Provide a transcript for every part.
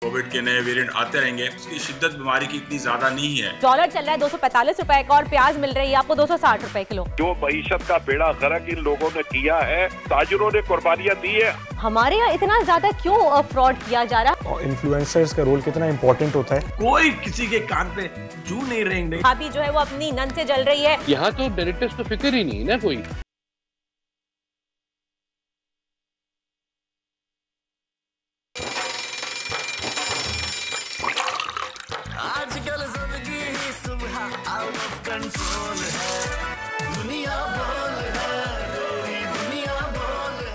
Covid के नए variant आते रहेंगे, उसकी शिद्दत बीमारी की इतनी ज्यादा नहीं है। डॉलर चल रहा है 245 रुपए का और प्याज मिल रही है आपको 260 रुपए किलो। जो मईशत का बेड़ा गर्क इन लोगों ने किया है, ताजिरों ने कुर्बानियां दी है। हमारे यहाँ इतना ज्यादा क्यों फ्रॉड किया जा रहा है? और इन्फ्लुएंसर्स का रोल कितना इम्पोर्टेंट होता है। कोई किसी के कान पे जू नहीं रहेंगे। भाभी जो है वो अपनी नन से जल रही है। यहाँ तो डायरेक्टर्स को फिक्र ही नहीं ना कोई। आजकल जिंदगी ही सुबह आउट ऑफ कंट्रोल है, दुनिया बोल है, पूरी दुनिया बोल है।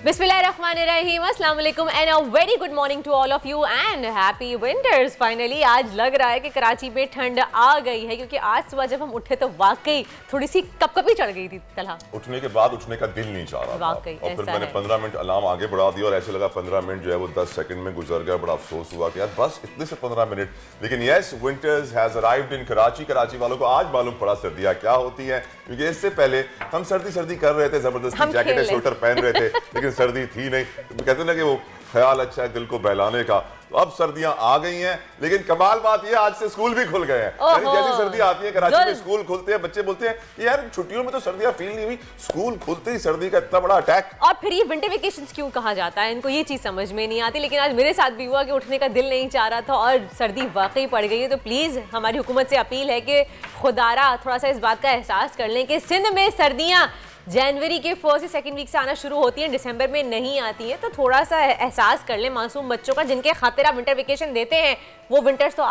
बिस्मिल्लाहिर्रहमानिर्रहीम, अस्सलाम वालेकुम and a very good morning to all of you and happy winters. Finally आज लग रहा है कि कराची में ठंड आ गई है, क्योंकि आज सुबह जब हम उठे तो वाकई थोड़ी सी कपकपी चढ़ गई थी। तलहा उठने के बाद उठने का दिल नहीं चाह रहा था, और फिर मैंने 15 मिनट अलार्म आगे बढ़ा दिया और ऐसे लगा 15 मिनट जो है वो 10 सेकंड में गुजर गया। बड़ा अफसोस हुआ कि यार बस इतने से 15 मिनट। लेकिन yes, winters has arrived in Karachi. Karachi वालों को आज मालूम पड़ा सर्दियां क्या होती हैं, क्योंकि इससे पहले हम सर्दी कर रहे थे, जबरदस्ती जैकेट स्वेटर पहन रहे थे, लेकिन सर्दी थी नहीं। तो कहते ना कि वो ख्याल अच्छा है दिल को बहलाने का। तो अब सर्दियां आ गई हैं, लेकिन कमाल बात ये आज से स्कूल भी खुल गए हैं। यानी जैसी सर्दी आती है कराची में स्कूल खुलते हैं, बच्चे बोलते हैं कि यार छुट्टियों में तो सर्दियां फील नहीं हुई, स्कूल खुलते ही सर्दी का इतना बड़ा अटैक। और फिर ये विंटर वेकेशंस क्यों कहा जाता है, इनको ये चीज समझ में नहीं आती। लेकिन आज मेरे साथ भी हुआ कि उठने का दिल नहीं चाह रहा था और सर्दी वाकई पड़ गई है। तो प्लीज हमारी हुकूमत से अपील है कि खुदारा थोड़ा सा इस बात का एहसास कर लें कि सिंध में सर्दियां जनवरी के फर्स्ट या सेकंड वीक से आना शुरू होती हैं, दिसंबर में नहीं आती हैं। तो थोड़ा सा एहसास कर लें मासूम बच्चों का, जिनके खातिर आप विंटर वेकेशन देते हैं। वो विंटर्स तो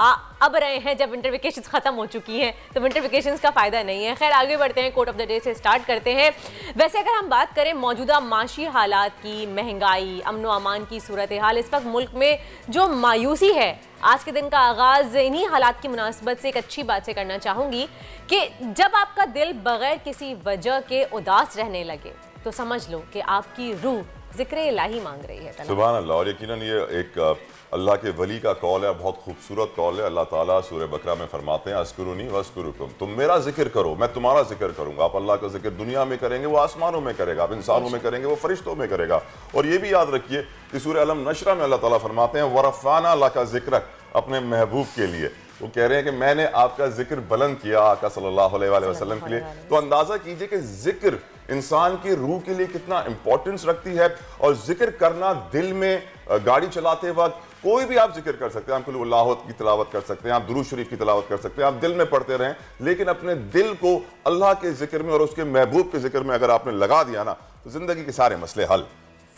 अब रहे हैं जब विंटर वेकेशंस खत्म हो चुकी हैं, तो विंटर वेकेशंस का फायदा नहीं है। खैर आगे बढ़ते हैं, कोट ऑफ द डे से स्टार्ट करते हैं। वैसे अगर हम बात करें मौजूदा माशी हालात की, महंगाई, अमन व अमान की सूरत हाल, इस वक्त मुल्क में जो मायूसी है, आज के दिन का आगाज इन्हीं हालात की मुनासबत से एक अच्छी बात से करना चाहूंगी कि जब आपका दिल बगैर किसी वजह के उदास रहने लगे तो समझ लो कि आपकी रूह जिक्र इलाही मांग रही है। सुभान अल्लाह। और यकीनन ये एक अल्लाह के वली का कौल है, बहुत खूबसूरत कौल है। अल्लाह ताला सूरह बकरा में फरमाते हैं अस्कुरुनी वस्कुरुकुम, तुम मेरा जिक्र करो मैं तुम्हारा जिक्र करूंगा। आप अल्लाह का जिक्र दुनिया में करेंगे वो आसमानों में करेगा, आप इंसानों में करेंगे वो फरिश्तों में करेगा। और ये भी याद रखिए कि सूरह अलम नशरा में अल्लाह ताला फरमाते हैं वरफ़ाना लका ज़िक्रक, अपने महबूब के लिए। वो कह रहे हैं कि मैंने आपका जिक्र बुलंद किया आका सल्लल्लाहु अलैहि वसल्लम के लिए। तो अंदाजा कीजिए कि जिक्र इंसान की रूह के लिए कितना इंपॉर्टेंस रखती है। और जिक्र करना दिल में, गाड़ी चलाते वक्त कोई भी आप जिक्र कर सकते हैं। आप कुल अल्लाह की तिलावत कर सकते हैं, आप दुरूद शरीफ की तिलावत कर सकते हैं, आप दिल में पढ़ते रहें, लेकिन अपने दिल को अल्लाह के जिक्र में और उसके महबूब के जिक्र में अगर आपने लगा दिया ना, तो जिंदगी के सारे मसले हल।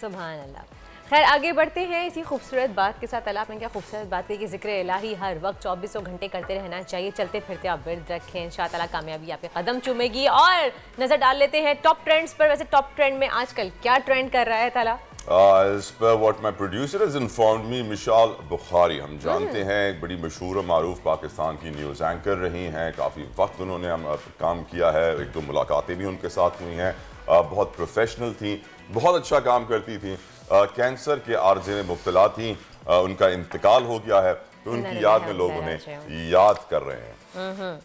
सुभान अल्लाह। खैर आगे बढ़ते हैं इसी खूबसूरत बात के साथ। अल्लाह ने क्या खूबसूरत बात की कि जिक्र इलाही हर वक्त 24 घंटे करते रहना चाहिए। चलते फिरते आप विर्द रखें, इंशाअल्लाह कामयाबी आपके कदम चूमेगी। और नजर डाल लेते हैं टॉप ट्रेंड्स पर। वैसे टॉप ट्रेंड में आजकल क्या ट्रेंड कर रहा है तला? As per what my producer has informed me, मिशाल Bukhari, हम जानते हैं एक बड़ी मशहूर और मारूफ पाकिस्तान की न्यूज़ एंकर रही हैं। काफ़ी वक्त उन्होंने काम किया है, एक दो मुलाकातें भी उनके साथ हुई हैं। बहुत प्रोफेशनल थी, बहुत अच्छा काम करती थी। कैंसर के आर्जे में मुब्तला थी, उनका इंतकाल हो गया है, तो उनकी याद में लोग उन्हें याद कर रहे हैं।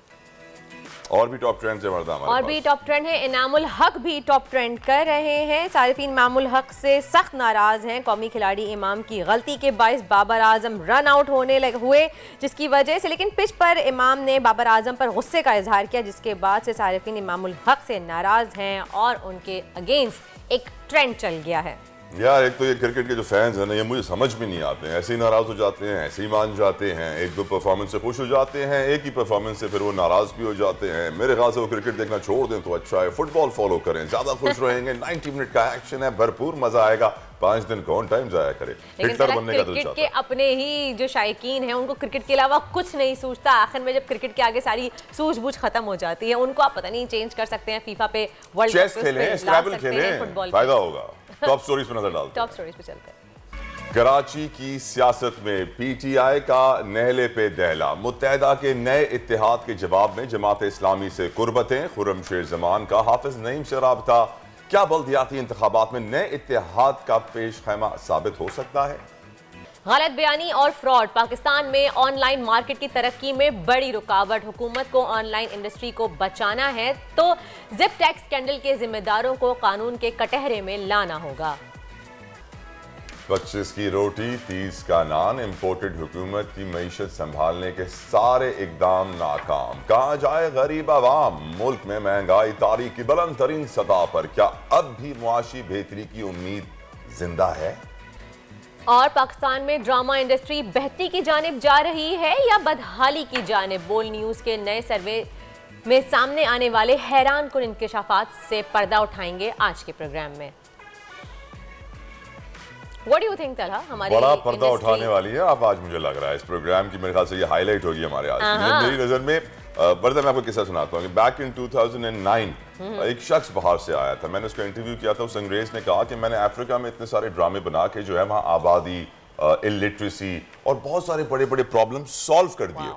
और भी टॉप ट्रेंड है मर्दा हमारे और भी टॉप ट्रेंड है। इनामुल हक भी टॉप ट्रेंड कर रहे हैं। सारिफीन इमामुल हक से सख्त नाराज हैं। कौमी खिलाड़ी इमाम की गलती के बायस बाबर आजम रन आउट होने हुए, जिसकी वजह से लेकिन पिच पर इमाम ने बाबर आजम पर गुस्से का इजहार किया, जिसके बाद से सारिफीन इमामुल हक से नाराज हैं और उनके अगेंस्ट एक ट्रेंड चल गया है। यार एक तो ये क्रिकेट के जो फैंस हैं ना, ये मुझे समझ में नहीं आते हैं। ऐसे ही नाराज हो जाते हैं, ऐसे ही मान जाते हैं, एक दो परफॉर्मेंस से खुश हो जाते हैं, एक ही परफॉर्मेंस से फिर वो नाराज भी हो जाते हैं। मेरे ख्याल से वो क्रिकेट देखना छोड़ दें तो अच्छा है, फुटबॉल फॉलो करें, ज्यादा खुश रहेंगे। 90 मिनट का एक्शन है, भरपूर मजा आएगा। 5 दिन कौन टाइम जाया करे। हिटलर बनने का दिल चाहता है। क्रिकेट के अपने ही जो शायकीन हैं उनको क्रिकेट के अलावा कुछ नहीं सूझता। आखिर में जब क्रिकेट के आगे सारी सूझबूझ खत्म हो जाती है, उनको आप पता नहीं चेंज कर सकते हैं। फीफा पे वर्ल्ड चेस खेलें, स्क्रैबल खेलें, फायदा होगा। टॉप स्टोरीज पे नजर डालते हैं। टॉप स्टोरीज पे चलते हैं। कराची की सियासत में पीटीआई का नहले पे दहला। मुत्तहदा के नए इत्तेहाद के जवाब में जमात इस्लामी से कुर्बतें। खुर्रमशेर जमान का हाफिज नईम से राबता। क्या बल्दियाती इंतखाबात में नए इत्तेहाद का पेश खैमा साबित हो सकता है? गलत बयानी और फ्रॉड पाकिस्तान में ऑनलाइन मार्केट की तरक्की में बड़ी रुकावट। हुकूमत को ऑनलाइन इंडस्ट्री को बचाना है तो जिप टैक्स स्कैंडल के जिम्मेदारों को कानून के कटहरे में लाना होगा। 25 की रोटी 30 का नान, इंपोर्टेड हुकूमत की मईशत संभालने के सारे इकदाम नाकाम। कहाँ जाए गरीब आवाम, मुल्क में महंगाई तारीख की बुलंद तरीन सतह पर। क्या अब भी मुआशी बेहतरी की उम्मीद जिंदा है? और पाकिस्तान में ड्रामा इंडस्ट्री बेहतरी की जानिब जा रही है या बदहाली की जानिब? बोल न्यूज के नए सर्वे में सामने आने वाले हैरान कुन इंकशाफात से पर्दा उठाएंगे आज के प्रोग्राम में। What do you think, Talha? हमारी बड़ा पर्दा उठाने वाली है आप आज, मुझे लग रहा है इस प्रोग्राम की। मेरे ख्याल से ये हाईलाइट होगी हमारे आज। मेरी नजर में बरदा, मैं आपको किस्सा सुनाता हूँ कि बैक इन 2009 एक शख्स बाहर से आया था। मैंने उसको इंटरव्यू किया था। उस अंग्रेज ने कहा कि मैंने अफ्रीका में इतने सारे ड्रामे बना के जो है वहाँ आबादी, इलिटरेसी और बहुत सारे बड़े बड़े प्रॉब्लम सॉल्व कर दिए।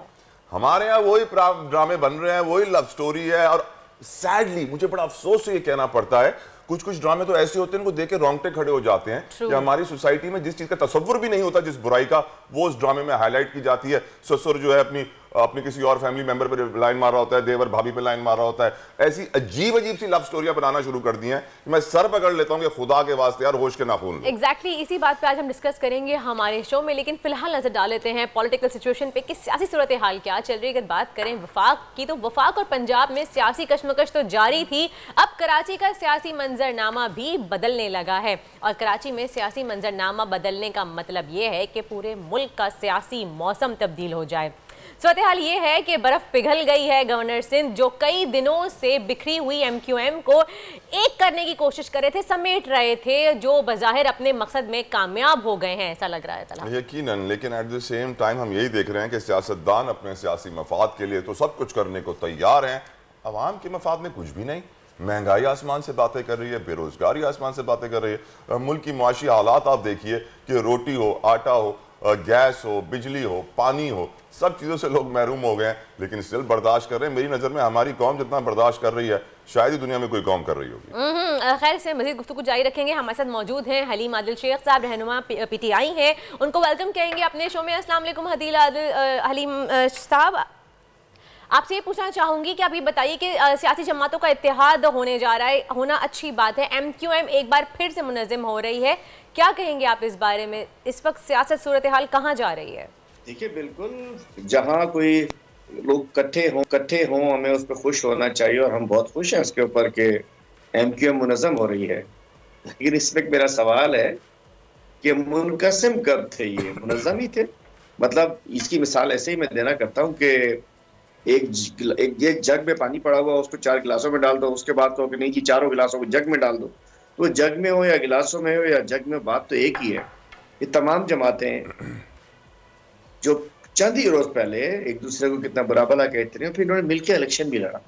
हमारे यहाँ वही ड्रामे बन रहे हैं, वही लव स्टोरी है। और सैडली मुझे बड़ा अफसोस से ये कहना पड़ता है, कुछ कुछ ड्रामे तो ऐसे होते हैं उनको देख के रोंगटे खड़े हो जाते हैं कि हमारी सोसाइटी में जिस चीज का तसव्वुर भी नहीं होता, जिस बुराई का, वो उस ड्रामे में हाईलाइट की जाती है। ससुर जो है अपनी किसी और फैमिली मेंबर पे लाइन मार रहा होता है, देवर भाभी पे लाइन मार रहा होता है। ऐसी अजीब अजीब सी लव स्टोरियां बनाना शुरू कर दी हैं कि मैं सर पकड़ लेता हूं कि खुदा के वास्ते यार होश के नाखून। एग्जैक्टली इसी बात पे आज हम डिस्कस करेंगे हमारे शो में, लेकिन फिलहाल नजर डाल लेते हैं पॉलिटिकल सिचुएशन पे कि सियासी सूरत हाल क्या चल रही है। अगर बात करें वफाक की तो वफाक और पंजाब में सियासी कशमकश तो जारी थी, अब कराची का सियासी मंजरनामा भी बदलने लगा है। और कराची में सियासी मंजरनामा बदलने का मतलब ये है कि पूरे मुल्क का सियासी मौसम तब्दील हो जाए। सूरत हाल ये है कि बर्फ पिघल गई है। गवर्नर सिंध जो कई दिनों से बिखरी हुई MQM को एक करने की कोशिश कर रहे थे, समेट रहे थे, जो बज़ाहिर अपने मकसद में कामयाब हो गए हैं, ऐसा लग रहा है तलहा। यकीनन, लेकिन एट द सेम टाइम हम यही देख रहे हैं कि सियासतदान अपने सियासी मफाद के लिए तो सब कुछ करने को तैयार हैं, अवाम के मफाद में कुछ भी नहीं। महंगाई आसमान से बातें कर रही है, बेरोजगारी आसमान से बातें कर रही है। मुल्क की मुआशी हालात आप देखिए कि रोटी हो, आटा हो, गैस हो, बिजली हो, पानी हो, सब चीज़ों से लोग महरूम हो गए हैं, लेकिन स्टिल बर्दाश्त कर रहे हैं। मेरी नज़र में हमारी कौम जितना बर्दाश्त कर रही है शायद ही दुनिया में कोई कौम कर रही होगी। खैर से मजीद गुफ्तगू जारी रखेंगे। हमारे साथ मौजूद हैं हलीम आदिल शेख साहब, रहनुमा PTI हैं, उनको वेलकम कहेंगे अपने शो में। अस्सलाम वालेकुम हलीम साहब, आपसे ये पूछना चाहूंगी कि आप ये बताइए कि सियासी जमातों का इत्तेहाद होने जा रहा है, होना अच्छी बात है। MQM एक बार फिर से मुनज़्ज़म हो रही है, क्या कहेंगे आप इस बारे में? इस वक्त सियासत सूरत हाल कहाँ जा रही है? देखिए, बिल्कुल जहाँ कोई लोग इकट्ठे हों हमें उस पर खुश होना चाहिए और हम बहुत खुश हैं उसके ऊपर कि MQM मुनज़्ज़म हो रही है। लेकिन इस वक्त मेरा सवाल है कि मुनक़सिम कब थे? ये मुनज़्ज़म ही थे। मतलब इसकी मिसाल ऐसे ही मैं देना करता हूँ कि एक जग में पानी पड़ा हुआ, उसको 4 गिलासों में डाल दो, उसके बाद कहो कि नहीं जी 4 गिलासों को जग में डाल दो। तो जग में हो या गिलासों में हो या जग में, बात तो एक ही है। ये तमाम जमातें जो चंद ही रोज पहले एक दूसरे को कितना बुरा भला कहते हैं, फिर इन्होंने मिलकर इलेक्शन भी लड़ा।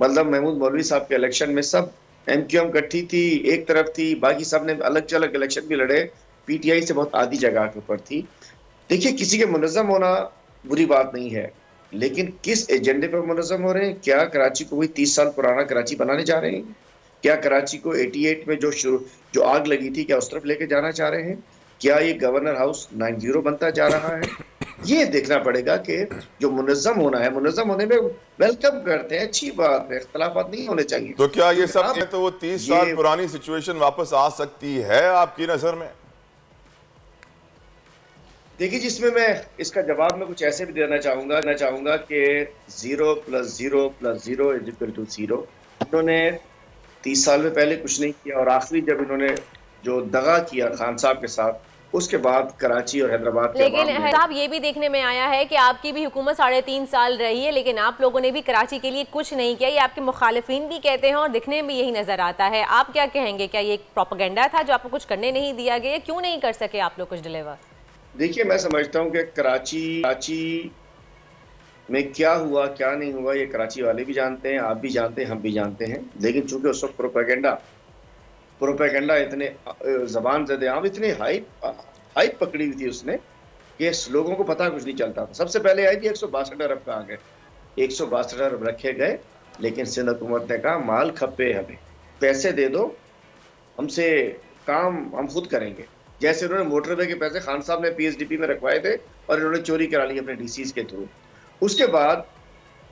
मतलब महमूद मौलवी साहब के इलेक्शन में सब MQM इकट्ठी थी, एक तरफ थी, बाकी सब ने अलग अलग इलेक्शन भी लड़े। PTI से बहुत आधी जगह के ऊपर थी। देखिए, किसी के मुनज़्ज़म होना बुरी बात नहीं है, लेकिन किस एजेंडे पर मुनज़्ज़म हो रहे हैं? क्या कराची को वही 30 साल पुराना कराची बनाने जा रहे हैं? क्या कराची को 88 में जो आग लगी थी, क्या उस तरफ लेके जाना चाह रहे हैं? क्या ये गवर्नर हाउस 90 बनता जा रहा है? ये देखना पड़ेगा कि जो मुनज़्ज़म होना है, मुनज़्ज़म होने में वेलकम करते हैं, अच्छी बात है, इख्तलाफात नहीं होने चाहिए। तो क्या ये सब है तो वो 30 साल पुरानी सिचुएशन वापस आ सकती है आपकी नजर में? देखिए, जिसमें मैं इसका जवाब में कुछ ऐसे भी देना चाहूंगा कि 0 + 0 + 0 = 0। इन्होंने 30 साल में पहले कुछ नहीं किया और आखिरी जब इन्होंने जो दगा किया खान साहब के साथ, उसके बाद कराची और हैदराबाद के लेकिन साहब ये भी देखने में आया है कि आपकी भी हुकूमत 3.5 साल रही है, लेकिन आप लोगों ने भी कराची के लिए कुछ नहीं किया। ये आपके मुखालिफिन भी कहते हैं और दिखने में यही नजर आता है। आप क्या कहेंगे? क्या ये एक प्रोपेगेंडा था जो आपको कुछ करने नहीं दिया गया? क्यों नहीं कर सके आप लोग कुछ डिलीवर? देखिए, मैं समझता हूँ कि कराची में क्या हुआ क्या नहीं हुआ ये कराची वाले भी जानते हैं, आप भी जानते हैं, हम भी जानते हैं। लेकिन चूंकि उस वक्त प्रोपेगेंडा इतने जबान ज़दे आम, इतने हाइप पकड़ी हुई थी उसने कि लोगों को पता कुछ नहीं चलता था। सबसे पहले आई थी 162 अरब का, आ गए 162 अरब रखे गए, लेकिन सिंध हुकूमत ने कहा माल खपे, हमें पैसे दे दो, हमसे काम हम खुद करेंगे। जैसे उन्होंने मोटरवे के पैसे खान साहब ने पीएसडीपी में रखवाए थे और इन्होंने चोरी करा ली अपने डीसीज के थ्रू। उसके बाद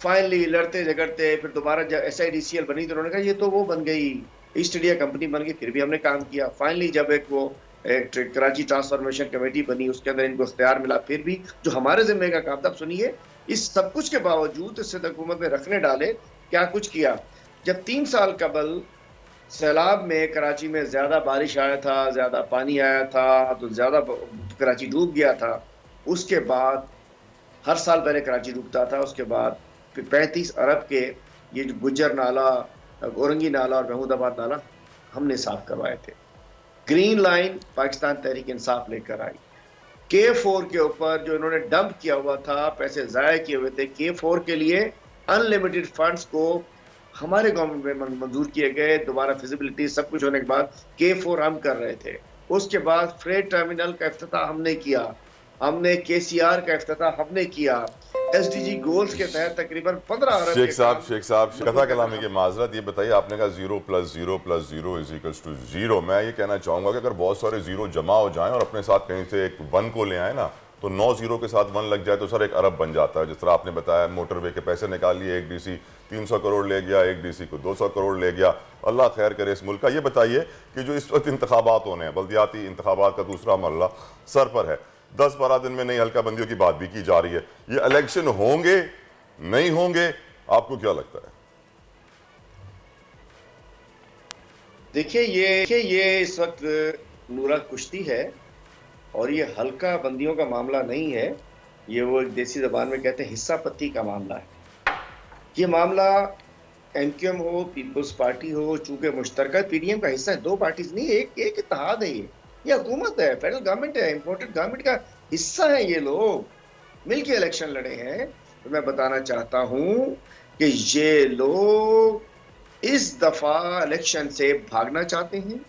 फाइनली लड़ते झगड़ते फिर दोबारा जब SIDCL बनी तो उन्होंने कहा ये तो वो बन गई, ईस्ट इंडिया कंपनी बन गई, फिर भी हमने काम किया। फाइनली जब एक कराची ट्रांसफॉर्मेशन कमेटी बनी, उसके अंदर इनको इख्तियार मिला, फिर भी जो हमारे जिम्मे का काम था। सुनिए, इस सब कुछ के बावजूद इस हुकूमत में रखने डाले, क्या कुछ किया। जब 3 साल कबल सैलाब में कराची में ज्यादा बारिश आया था, ज्यादा पानी आया था, तो ज्यादा कराची डूब गया था। उसके बाद हर साल पहले कराची डूबता था, उसके बाद फिर 35 अरब के ये जो गुज्जर नाला, औरंगी नाला और महमूदाबाद नाला हमने साफ करवाए थे। ग्रीन लाइन पाकिस्तान तहरीक इंसाफ लेकर आई। K4 के ऊपर जो इन्होंने डंप किया हुआ था, पैसे जाया किए हुए थे, K4 के लिए अनलिमिटेड फंड्स को हमारे गवर्नमेंट में मंजूर किए गए। दोबारा फिजिबिलिटी सब कुछ होने के बाद K4 हम कर रहे थे। उसके बाद फ्रेट टर्मिनल का इफ्तिताह हमने किया, हमने KCR का इफ्तिताह हमने किया। SDG गोल्स के तहत तकरीबन 15 अरब। शेख साहब कथा कलामी के माजरत, ये बताइए, आपने कहा 0 + 0 + 0 = 0। मैं ये कहना चाहूँगा कि अगर बहुत सारे जीरो जमा हो जाएं और अपने साथ कहीं से एक 1 को ले आए ना, तो 9 जीरो के साथ 1 लग जाए तो सर 1 अरब बन जाता है। जिस तरह आपने बताया, मोटरवे के पैसे निकाल लिए, एक DC 300 करोड़ ले गया, एक DC को 200 करोड़ ले गया। अल्लाह खैर करे इस मुल्क का। ये बताइए कि जो इस वक्त इंतखाबात होने हैं, बल्दियाती इंतखाबात का दूसरा मरला सर पर है, 10-12 दिन में नई हल्का बंदियों की बात भी की जा रही है। ये इलेक्शन होंगे नहीं होंगे, आपको क्या लगता है? देखिए ये इस वक्त नूरा कुश्ती है और ये हल्का बंदियों का मामला नहीं है। ये वो एक देसी जबान में कहते हैं हिस्सा पत्ती का मामला है। ये मामला MQM हो, पीपल्स पार्टी हो, चूंकि मुश्तरका PDM का हिस्सा है, 2 पार्टीज नहीं, एक इत्तेहाद है। ये हुकूमत है, फेडरल गवर्नमेंट है, इम्पोर्टेड गवर्नमेंट का हिस्सा है। ये लोग मिलके इलेक्शन लड़े हैं। तो मैं बताना चाहता हूं कि ये लोग इस दफा इलेक्शन से भागना चाहते हैं,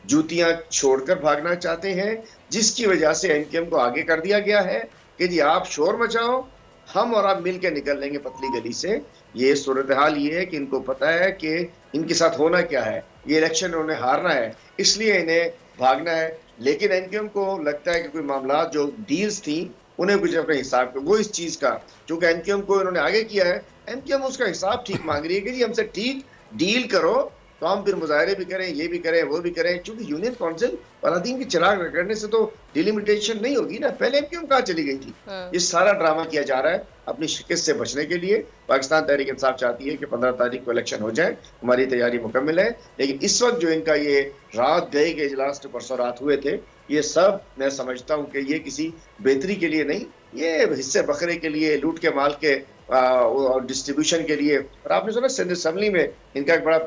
जूतियां छोड़कर भागना चाहते हैं, जिसकी वजह से MQM को आगे कर दिया गया है कि जी आप शोर मचाओ, हम और आप मिलकर निकल लेंगे पतली गली से। ये सूरत हाल ये है कि इनको पता है कि इनके साथ होना क्या है, ये इलेक्शन उन्हें हारना है, इसलिए इन्हें भागना है। लेकिन MQM को लगता है कि कोई मामला जो डील्स थी उन्हें कुछ अपने हिसाब का, वो इस चीज का चूंकि MQM को इन्होंने आगे किया है, MQM उसका हिसाब ठीक मांग रही है कि जी हमसे ठीक डील करो, तो हम फिर मुजाहरे भी करें, ये भी करें, वो भी करें। चूंकि यूनियन काउंसिल पलादीन की चिराग रगड़ने से तो डिलिमिटेशन नहीं होगी ना। पहले MQM कहाँ चली गई थी? ये सारा ड्रामा किया जा रहा है अपनी शिकस्त से बचने के लिए। पाकिस्तान तहरीक इंसाफ चाहती है कि 15 तारीख को इलेक्शन हो जाए, हमारी तैयारी मुकम्मल है। लेकिन इस वक्त जो इनका ये रात गए के इजलास परसों रात हुए थे, ये सब मैं समझता हूँ कि ये किसी बेहतरी के लिए नहीं, ये हिस्से बकरे के लिए, लूट के माल के और डिस्ट्रीब्यूशन के लिए। और आपने सुना सिंध असेंबली में इनका एक बड़ा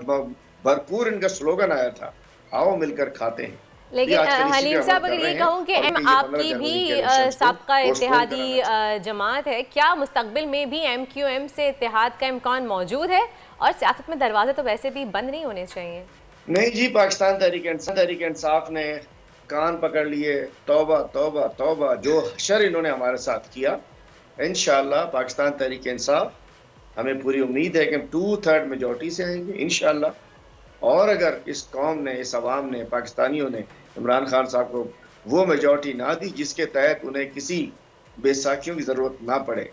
भरपूर इनका स्लोगन आया था, आओ मिलकर खाते हैं। लेकिन हलीम साहब, अगर ये कहूँ कि आपकी भी साबका इत्तेहादी जमात है, क्या मुस्तकबिल में भी MQM से इत्तेहाद का इम्कान मौजूद है? और सियासत में दरवाजे तो वैसे भी बंद नहीं होने चाहिए। नहीं जी, पाकिस्तान तहरीक इंसाफ ने कान पकड़ लिए। तौबा तौबा तौबा, जो हशर इन्होंने हमारे साथ किया। इंशाअल्लाह पाकिस्तान तहरीक इंसाफ, हमें पूरी उम्मीद है कि हम 2/3 मेजॉरिटी से आएंगे इंशाअल्लाह। और अगर इस कौम ने, इस अवाम ने, पाकिस्तानियों ने इमरान खान साहब को वो मेजॉरिटी ना दी जिसके तहत उन्हें किसी बेसाखियों की ज़रूरत ना पड़े,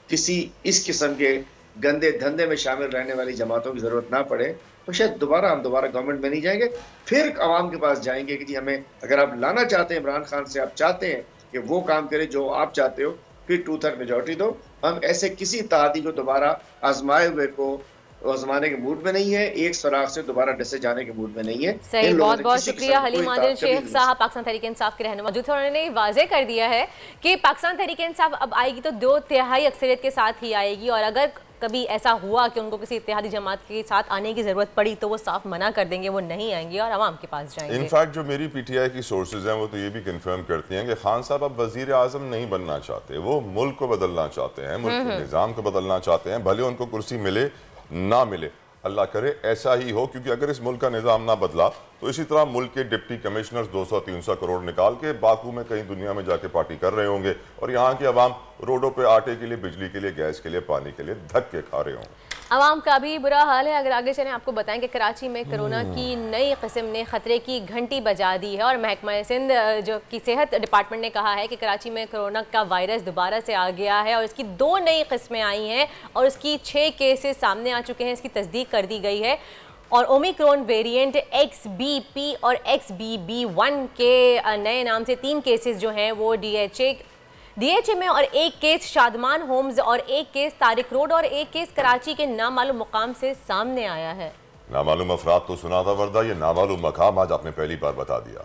किसी इस किस्म के गंदे धंधे में शामिल रहने वाली जमातों की ज़रूरत ना पड़े, तो शायद हम दोबारा गवर्नमेंट में नहीं जाएंगे। फिर अवाम के पास जाएंगे कि जी हमें, अगर आप लाना चाहते हैं इमरान खान से, आप चाहते हैं कि वो काम करे जो आप चाहते हो, फिर 2/3 मेजॉरिटी दो। हम ऐसे किसी इत्तेहादी को दोबारा आजमाए हुए को आजमाने के मूड में नहीं है, एक सुराख से दोबारा डसे जाने के मूड में नहीं है। सही, बहुत बहुत शुक्रिया हलीम आदिल शेख साहब, पाकिस्तान तहरीक इंसाफ के रहनुमा मौजूद थे। उन्होंने वाज़ेह कर दिया है कि पाकिस्तान तहरीक इंसाफ अब आएगी तो 2/3 अक्सरियत के साथ ही आएगी, और अगर कभी ऐसा हुआ कि उनको किसी इत्तेहादी जमात के साथ आने की जरूरत पड़ी तो वो साफ मना कर देंगे, वो नहीं आएंगे और आवाम के पास जाएंगे। इनफैक्ट जो मेरी PTI की सोर्सेज हैं वो तो ये भी कंफर्म करती हैं कि खान साहब अब वजीर आजम नहीं बनना चाहते, वो मुल्क को बदलना चाहते हैं, मुल्क के निज़ाम को बदलना चाहते हैं, भले उनको कुर्सी मिले ना मिले। अल्लाह करे ऐसा ही हो, क्योंकि अगर इस मुल्क का निज़ाम ना बदला तो इसी तरह मुल्क के डिप्टी कमिश्नर्स 200-300 करोड़ निकाल के बाकू में कहीं दुनिया में जाके पार्टी कर रहे होंगे और यहाँ की आवाम रोडों पे आटे के लिए, बिजली के लिए, गैस के लिए, पानी के लिए धक्के खा रहे होंगे। आवाम का भी बुरा हाल है। अगर आगे चलें आपको बताएं कि कराची में कोरोना की नई किस्म ने ख़तरे की घंटी बजा दी है और महकमा सिंध जो कि सेहत डिपार्टमेंट ने कहा है कि कराची में कोरोना का वायरस दोबारा से आ गया है और इसकी 2 नई किस्में आई हैं और उसकी 6 केसेस सामने आ चुके हैं। इसकी तस्दीक कर दी गई है और ओमिक्रॉन वेरिएंट XBP और XBB1 के नए नाम से 3 केसेस जो हैं वो DHA में और 1 केस शादमान होम्स और 1 केस तारिक रोड और 1 केस कराची के नामालूम मुकाम से सामने आया है। नामालूम अफराद तो सुना था वर्दा, ये नामालूम मकाम आज आपने पहली बार बता दिया।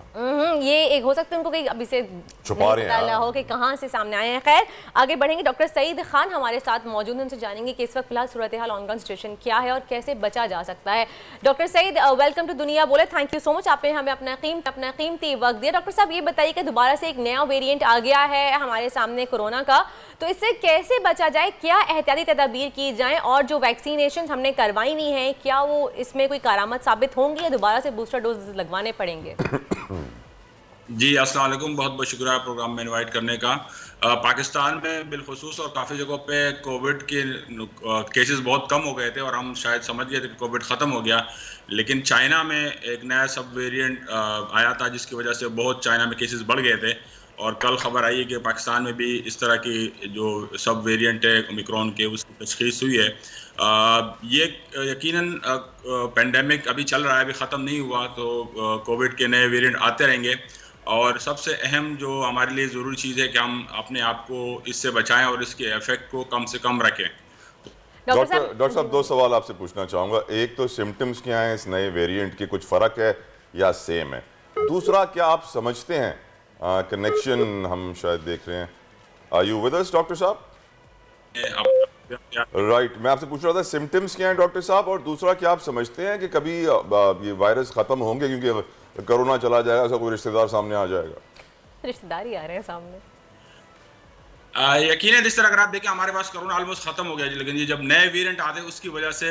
ये एक हो सकता है उनको कहीं अभी से छुपा रहे हैं हो कि कहाँ से सामने आए हैं। खैर आगे बढ़ेंगे। डॉक्टर सईद खान हमारे साथ मौजूद हैं, उनसे जानेंगे कि इस वक्त फिलहाल सूरत हाल ऑन ग्राउंड सिचुएशन क्या है और कैसे बचा जा सकता है। डॉक्टर सईद वेलकम टू दुनिया बोले। थैंक यू सो मच, आपने हमें अपना कीमती वक्त दिया। डॉक्टर साहब ये बताइए कि दोबारा से एक नया वेरिएंट आ गया है हमारे सामने कोरोना का, तो इससे कैसे बचा जाए, क्या एहतियाती तदाबीर की जाए और जो वैक्सीनेशन हमने करवाई हुई हैं क्या वो इसमें कोई कारामद साबित होंगी या दोबारा से बूस्टर डोज लगवाने पड़ेंगे? जी अस्सलाम वालेकुम, बहुत बहुत शुक्रिया प्रोग्राम में इनवाइट करने का। पाकिस्तान में बिलखुसूस और काफ़ी जगहों पे कोविड के केसेस बहुत कम हो गए थे और हम शायद समझ गए थे कि कोविड ख़त्म हो गया, लेकिन चाइना में एक नया सब वेरिएंट आया था जिसकी वजह से बहुत चाइना में केसेस बढ़ गए थे और कल खबर आई है कि पाकिस्तान में भी इस तरह की जो सब वेरिएंट है ओमिक्रॉन के उसकी तशख़ीस हुई है। ये यकीनन पेंडेमिक अभी चल रहा है, अभी ख़त्म नहीं हुआ, तो कोविड के नए वेरिएंट आते रहेंगे और सबसे अहम जो हमारे लिए ज़रूरी चीज़ है कि हम अपने आप को इससे बचाएं और इसके इफेक्ट को कम से कम रखें। डॉक्टर साहब 2 सवाल आपसे पूछना चाहूँगा। एक तो सिम्टम्स क्या हैं इस नए वेरिएंट के, कुछ फ़र्क है या सेम है? दूसरा, क्या आप समझते हैं कनेक्शन हम शायद देख रहे हैं, are you with us doctor साहब? राइट, मैं आपसे पूछ रहा था सिम्टम्स क्या हैं डॉक्टर साहब, और दूसरा क्या आप समझते हैं कि कभी ये वायरस खत्म होंगे क्योंकि कोरोना चला जाएगा, ऐसा कोई रिश्तेदार सामने आ जाएगा? रिश्तेदार ही आ रहे हैं सामने। यकीनन इस तरह अगर आप देखें हमारे पास कोरोना ऑलमोस्ट खत्म हो गया, लेकिन ये जब नए वेरिएंट आते हैं उसकी वजह से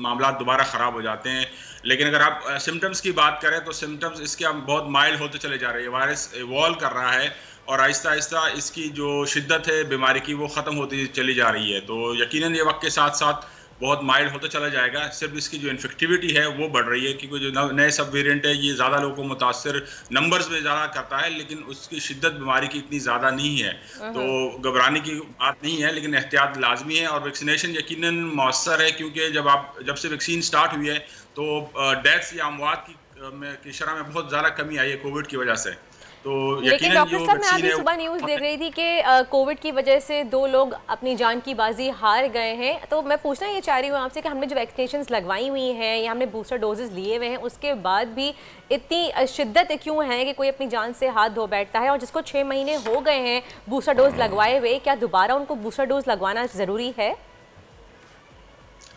मामला दोबारा ख़राब हो जाते हैं। लेकिन अगर आप सिम्टम्स की बात करें तो सिम्टम्स इसके अब बहुत माइल्ड होते चले जा रहे हैं। वायरस इवॉल्व कर रहा है और आहिस्ता आहिस्ता इसकी जो शिद्दत है बीमारी की वो ख़त्म होती चली जा रही है, तो यकीनन ये वक्त के साथ साथ बहुत माइल्ड होता चला जाएगा। सिर्फ इसकी जो इन्फेक्टिविटी है वो बढ़ रही है क्योंकि जो नए सब वेरिएंट है ये ज़्यादा लोगों को मुतासर नंबर्स में ज़्यादा करता है, लेकिन उसकी शिद्दत बीमारी की इतनी ज़्यादा नहीं है, तो घबराने की बात नहीं है, लेकिन एहतियात लाजमी है। और वैक्सीनेशन यकीनन मौसर है क्योंकि जब से वैक्सीन स्टार्ट हुई है तो डेथ्स या अमवात की शरह में बहुत ज़्यादा कमी आई है कोविड की वजह से। तो लेकिन डॉक्टर साहब मैं अभी सुबह न्यूज़ देख रही थी कि कोविड की वजह से 2 लोग अपनी जान की बाजी हार गए हैं, तो मैं पूछना ये चाह रही हूँ आपसे कि हमने जो वैक्सीनेशंस लगवाई हुई हैं या हमने बूस्टर डोजेस लिए हुए हैं उसके बाद भी इतनी शिद्दत क्यों है कि कोई अपनी जान से हाथ धो बैठता है, और जिसको 6 महीने हो गए हैं बूस्टर डोज लगवाए हुए, क्या दोबारा उनको बूस्टर डोज लगवाना ज़रूरी है?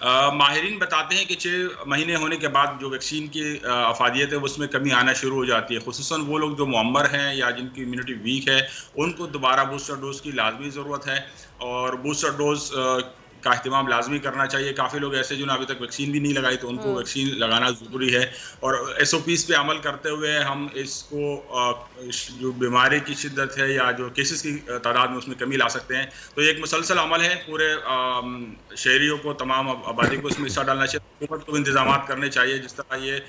माहिरीन बताते हैं कि 6 महीने होने के बाद जो वैक्सीन की अफादियत है उसमें कमी आना शुरू हो जाती है, खुसूसन वो लोग जो मुअम्मर हैं या जिनकी इम्यूनिटी वीक है उनको दोबारा बूस्टर डोज की लाजमी ज़रूरत है और बूस्टर डोज का अहतमाम लाजमी करना चाहिए। काफ़ी लोग ऐसे जिन्होंने अभी तक वैक्सीन भी नहीं लगाई तो उनको वैक्सीन लगाना ज़रूरी है और SOPs पे अमल करते हुए हम इसको जो बीमारी की शिद्दत है या जो केसेस की तादाद में उसमें कमी ला सकते हैं। तो ये एक मुसलसल अमल है, पूरे शहरियों को, तमाम आबादी को इसमें हिस्सा डालना चाहिए, हुकूमत को इंतजाम करने चाहिए। जिस तरह ये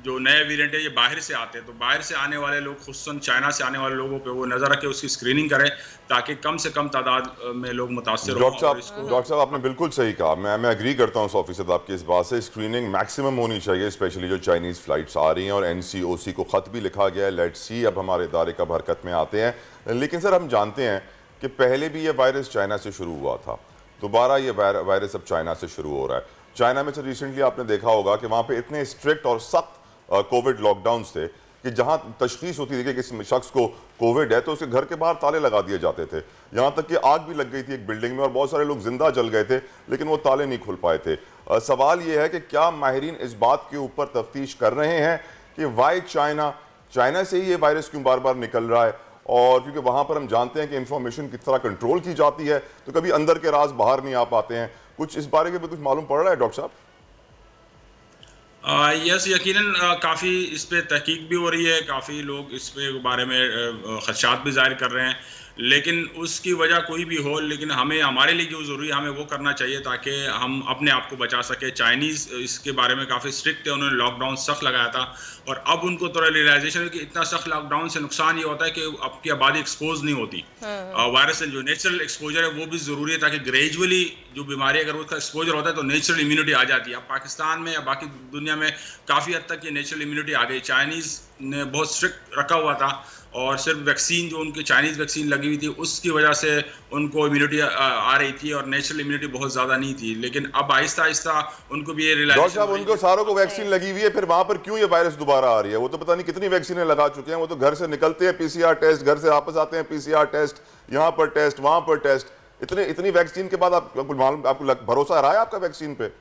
जो नए वेरिएंट है ये बाहर से आते हैं तो बाहर से आने वाले लोग, खुसूसन चाइना से आने वाले लोगों पे वो नजर रखे, उसकी स्क्रीनिंग करें ताकि कम से कम तादाद में लोग मुतासर हों। डॉक्टर साहब आपने बिल्कुल सही कहा, मैं एग्री करता हूँ 100% आपकी इस बात से। स्क्रीनिंग मैक्सिमम होनी चाहिए, स्पेशली जो चाइनीज़ फ़्लाइट्स आ रही हैं और NCOC को ख़त भी लिखा गया है, लेट्स सी अब हमारे इदारे कब हरकत में आते हैं। लेकिन सर हम जानते हैं कि पहले भी ये वायरस चाइना से शुरू हुआ था, दोबारा ये वायरस अब चाइना से शुरू हो रहा है। चाइना में से रिसेंटली आपने देखा होगा कि वहाँ पर इतने स्ट्रिक्ट और सख्त कोविड लॉकडाउन्स थे कि जहां तशखीस होती थी कि किसी शख्स को कोविड है तो उसके घर के बाहर ताले लगा दिए जाते थे, यहां तक कि आग भी लग गई थी एक बिल्डिंग में और बहुत सारे लोग जिंदा जल गए थे लेकिन वो ताले नहीं खुल पाए थे। सवाल ये है कि क्या माहिरीन इस बात के ऊपर तफ्तीश कर रहे हैं कि वाई चाइना से ही ये वायरस क्यों बार बार निकल रहा है, और क्योंकि वहां पर हम जानते हैं कि इंफॉर्मेशन किस तरह कंट्रोल की जाती है तो कभी अंदर के राज बाहर नहीं आ पाते हैं। कुछ इस बारे में कुछ मालूम पड़ रहा है डॉक्टर साहब? यस, यकीनन काफ़ी इस पे तहकीक भी हो रही है, काफ़ी लोग इस पे बारे में खदशात भी जाहिर कर रहे हैं, लेकिन उसकी वजह कोई भी हो, लेकिन हमें हमारे लिए जो ज़रूरी है हमें वो करना चाहिए ताकि हम अपने आप को बचा सके। चाइनीज़ इसके बारे में काफ़ी स्ट्रिक्ट है, उन्होंने लॉकडाउन सख्त लगाया था और अब उनको थोड़ा रियलाइजेशन है कि इतना सख्त लॉकडाउन से नुकसान ये होता है कि आपकी आबादी एक्सपोज नहीं होती। वायरस से जो नेचुरल एक्सपोजर है वो भी ज़रूरी है ताकि ग्रेजुअली जो बीमारी अगर उसका एक्सपोजर होता है तो नेचुरल इम्यूनिटी आ जाती है। अब पाकिस्तान में या बाकी दुनिया में काफ़ी हद तक ये नेचुरल इम्यूनिटी आ गई। चाइनीज़ ने बहुत स्ट्रिक्ट रखा हुआ था और सिर्फ वैक्सीन जो उनकी चाइनीज़ वैक्सीन लगी हुई थी उसकी वजह से उनको इम्यूनिटी आ रही थी और नेचुरल इम्यूनिटी बहुत ज़्यादा नहीं थी। लेकिन अब आहिस्ता आहिस्ता उनको भी ये रियलाइज, उनको सारों को वैक्सीन लगी हुई है, फिर वहां पर क्यों ये वायरस दोबारा आ रही है? वो तो पता नहीं कितनी वैक्सीनें लगा चुके हैं। वो तो घर से निकलते हैं PCR टेस्ट, घर से वापस आते हैं PCR टेस्ट, यहाँ पर टेस्ट, वहां पर टेस्ट। इतनी वैक्सीन के बाद आपको भरोसा रहा है आपका वैक्सीन पे?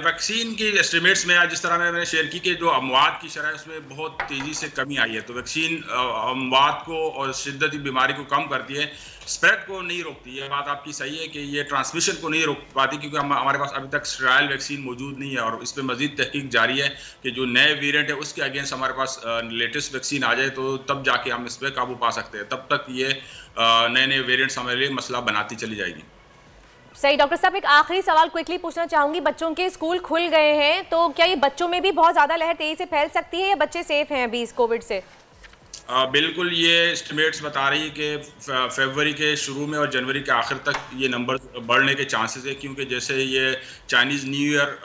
वैक्सीन की एस्टिमेट्स में जिस तरह मैंने शेयर की कि जो अमवात की शरह उसमें बहुत तेज़ी से कमी आई है, तो वैक्सीन अमवात को और शिद्दती बीमारी को कम करती है, स्प्रेड को नहीं रोकती। ये बात आपकी सही है कि ये ट्रांसमिशन को नहीं रोक पाती क्योंकि हमारे पास अभी तक ट्रायल वैक्सीन मौजूद नहीं है और इस पर मजीद तहकीक जारी है कि जो नए वेरिएंट है उसके अगेंस्ट हमारे पास लेटेस्ट वैक्सीन आ जाए तो तब जाके हम इस पर काबू पा सकते हैं। तब तक ये नए नए वेरिएंट्स हमारे लिए मसला बनाती चली जाएगी। सही। डॉक्टर साहब, एक आखिरी सवाल क्विकली पूछना चाहूंगी। बच्चों के स्कूल खुल गए हैं तो क्या ये बच्चों में भी बहुत ज़्यादा लहर तेजी से फैल सकती है या बच्चे सेफ हैं अभी इस कोविड से? बिल्कुल, ये एस्टिमेट्स बता रही है कि फरवरी के शुरू में और जनवरी के आखिर तक ये नंबर बढ़ने के चांसेस है क्योंकि जैसे ये चाइनीज़ न्यू ईयर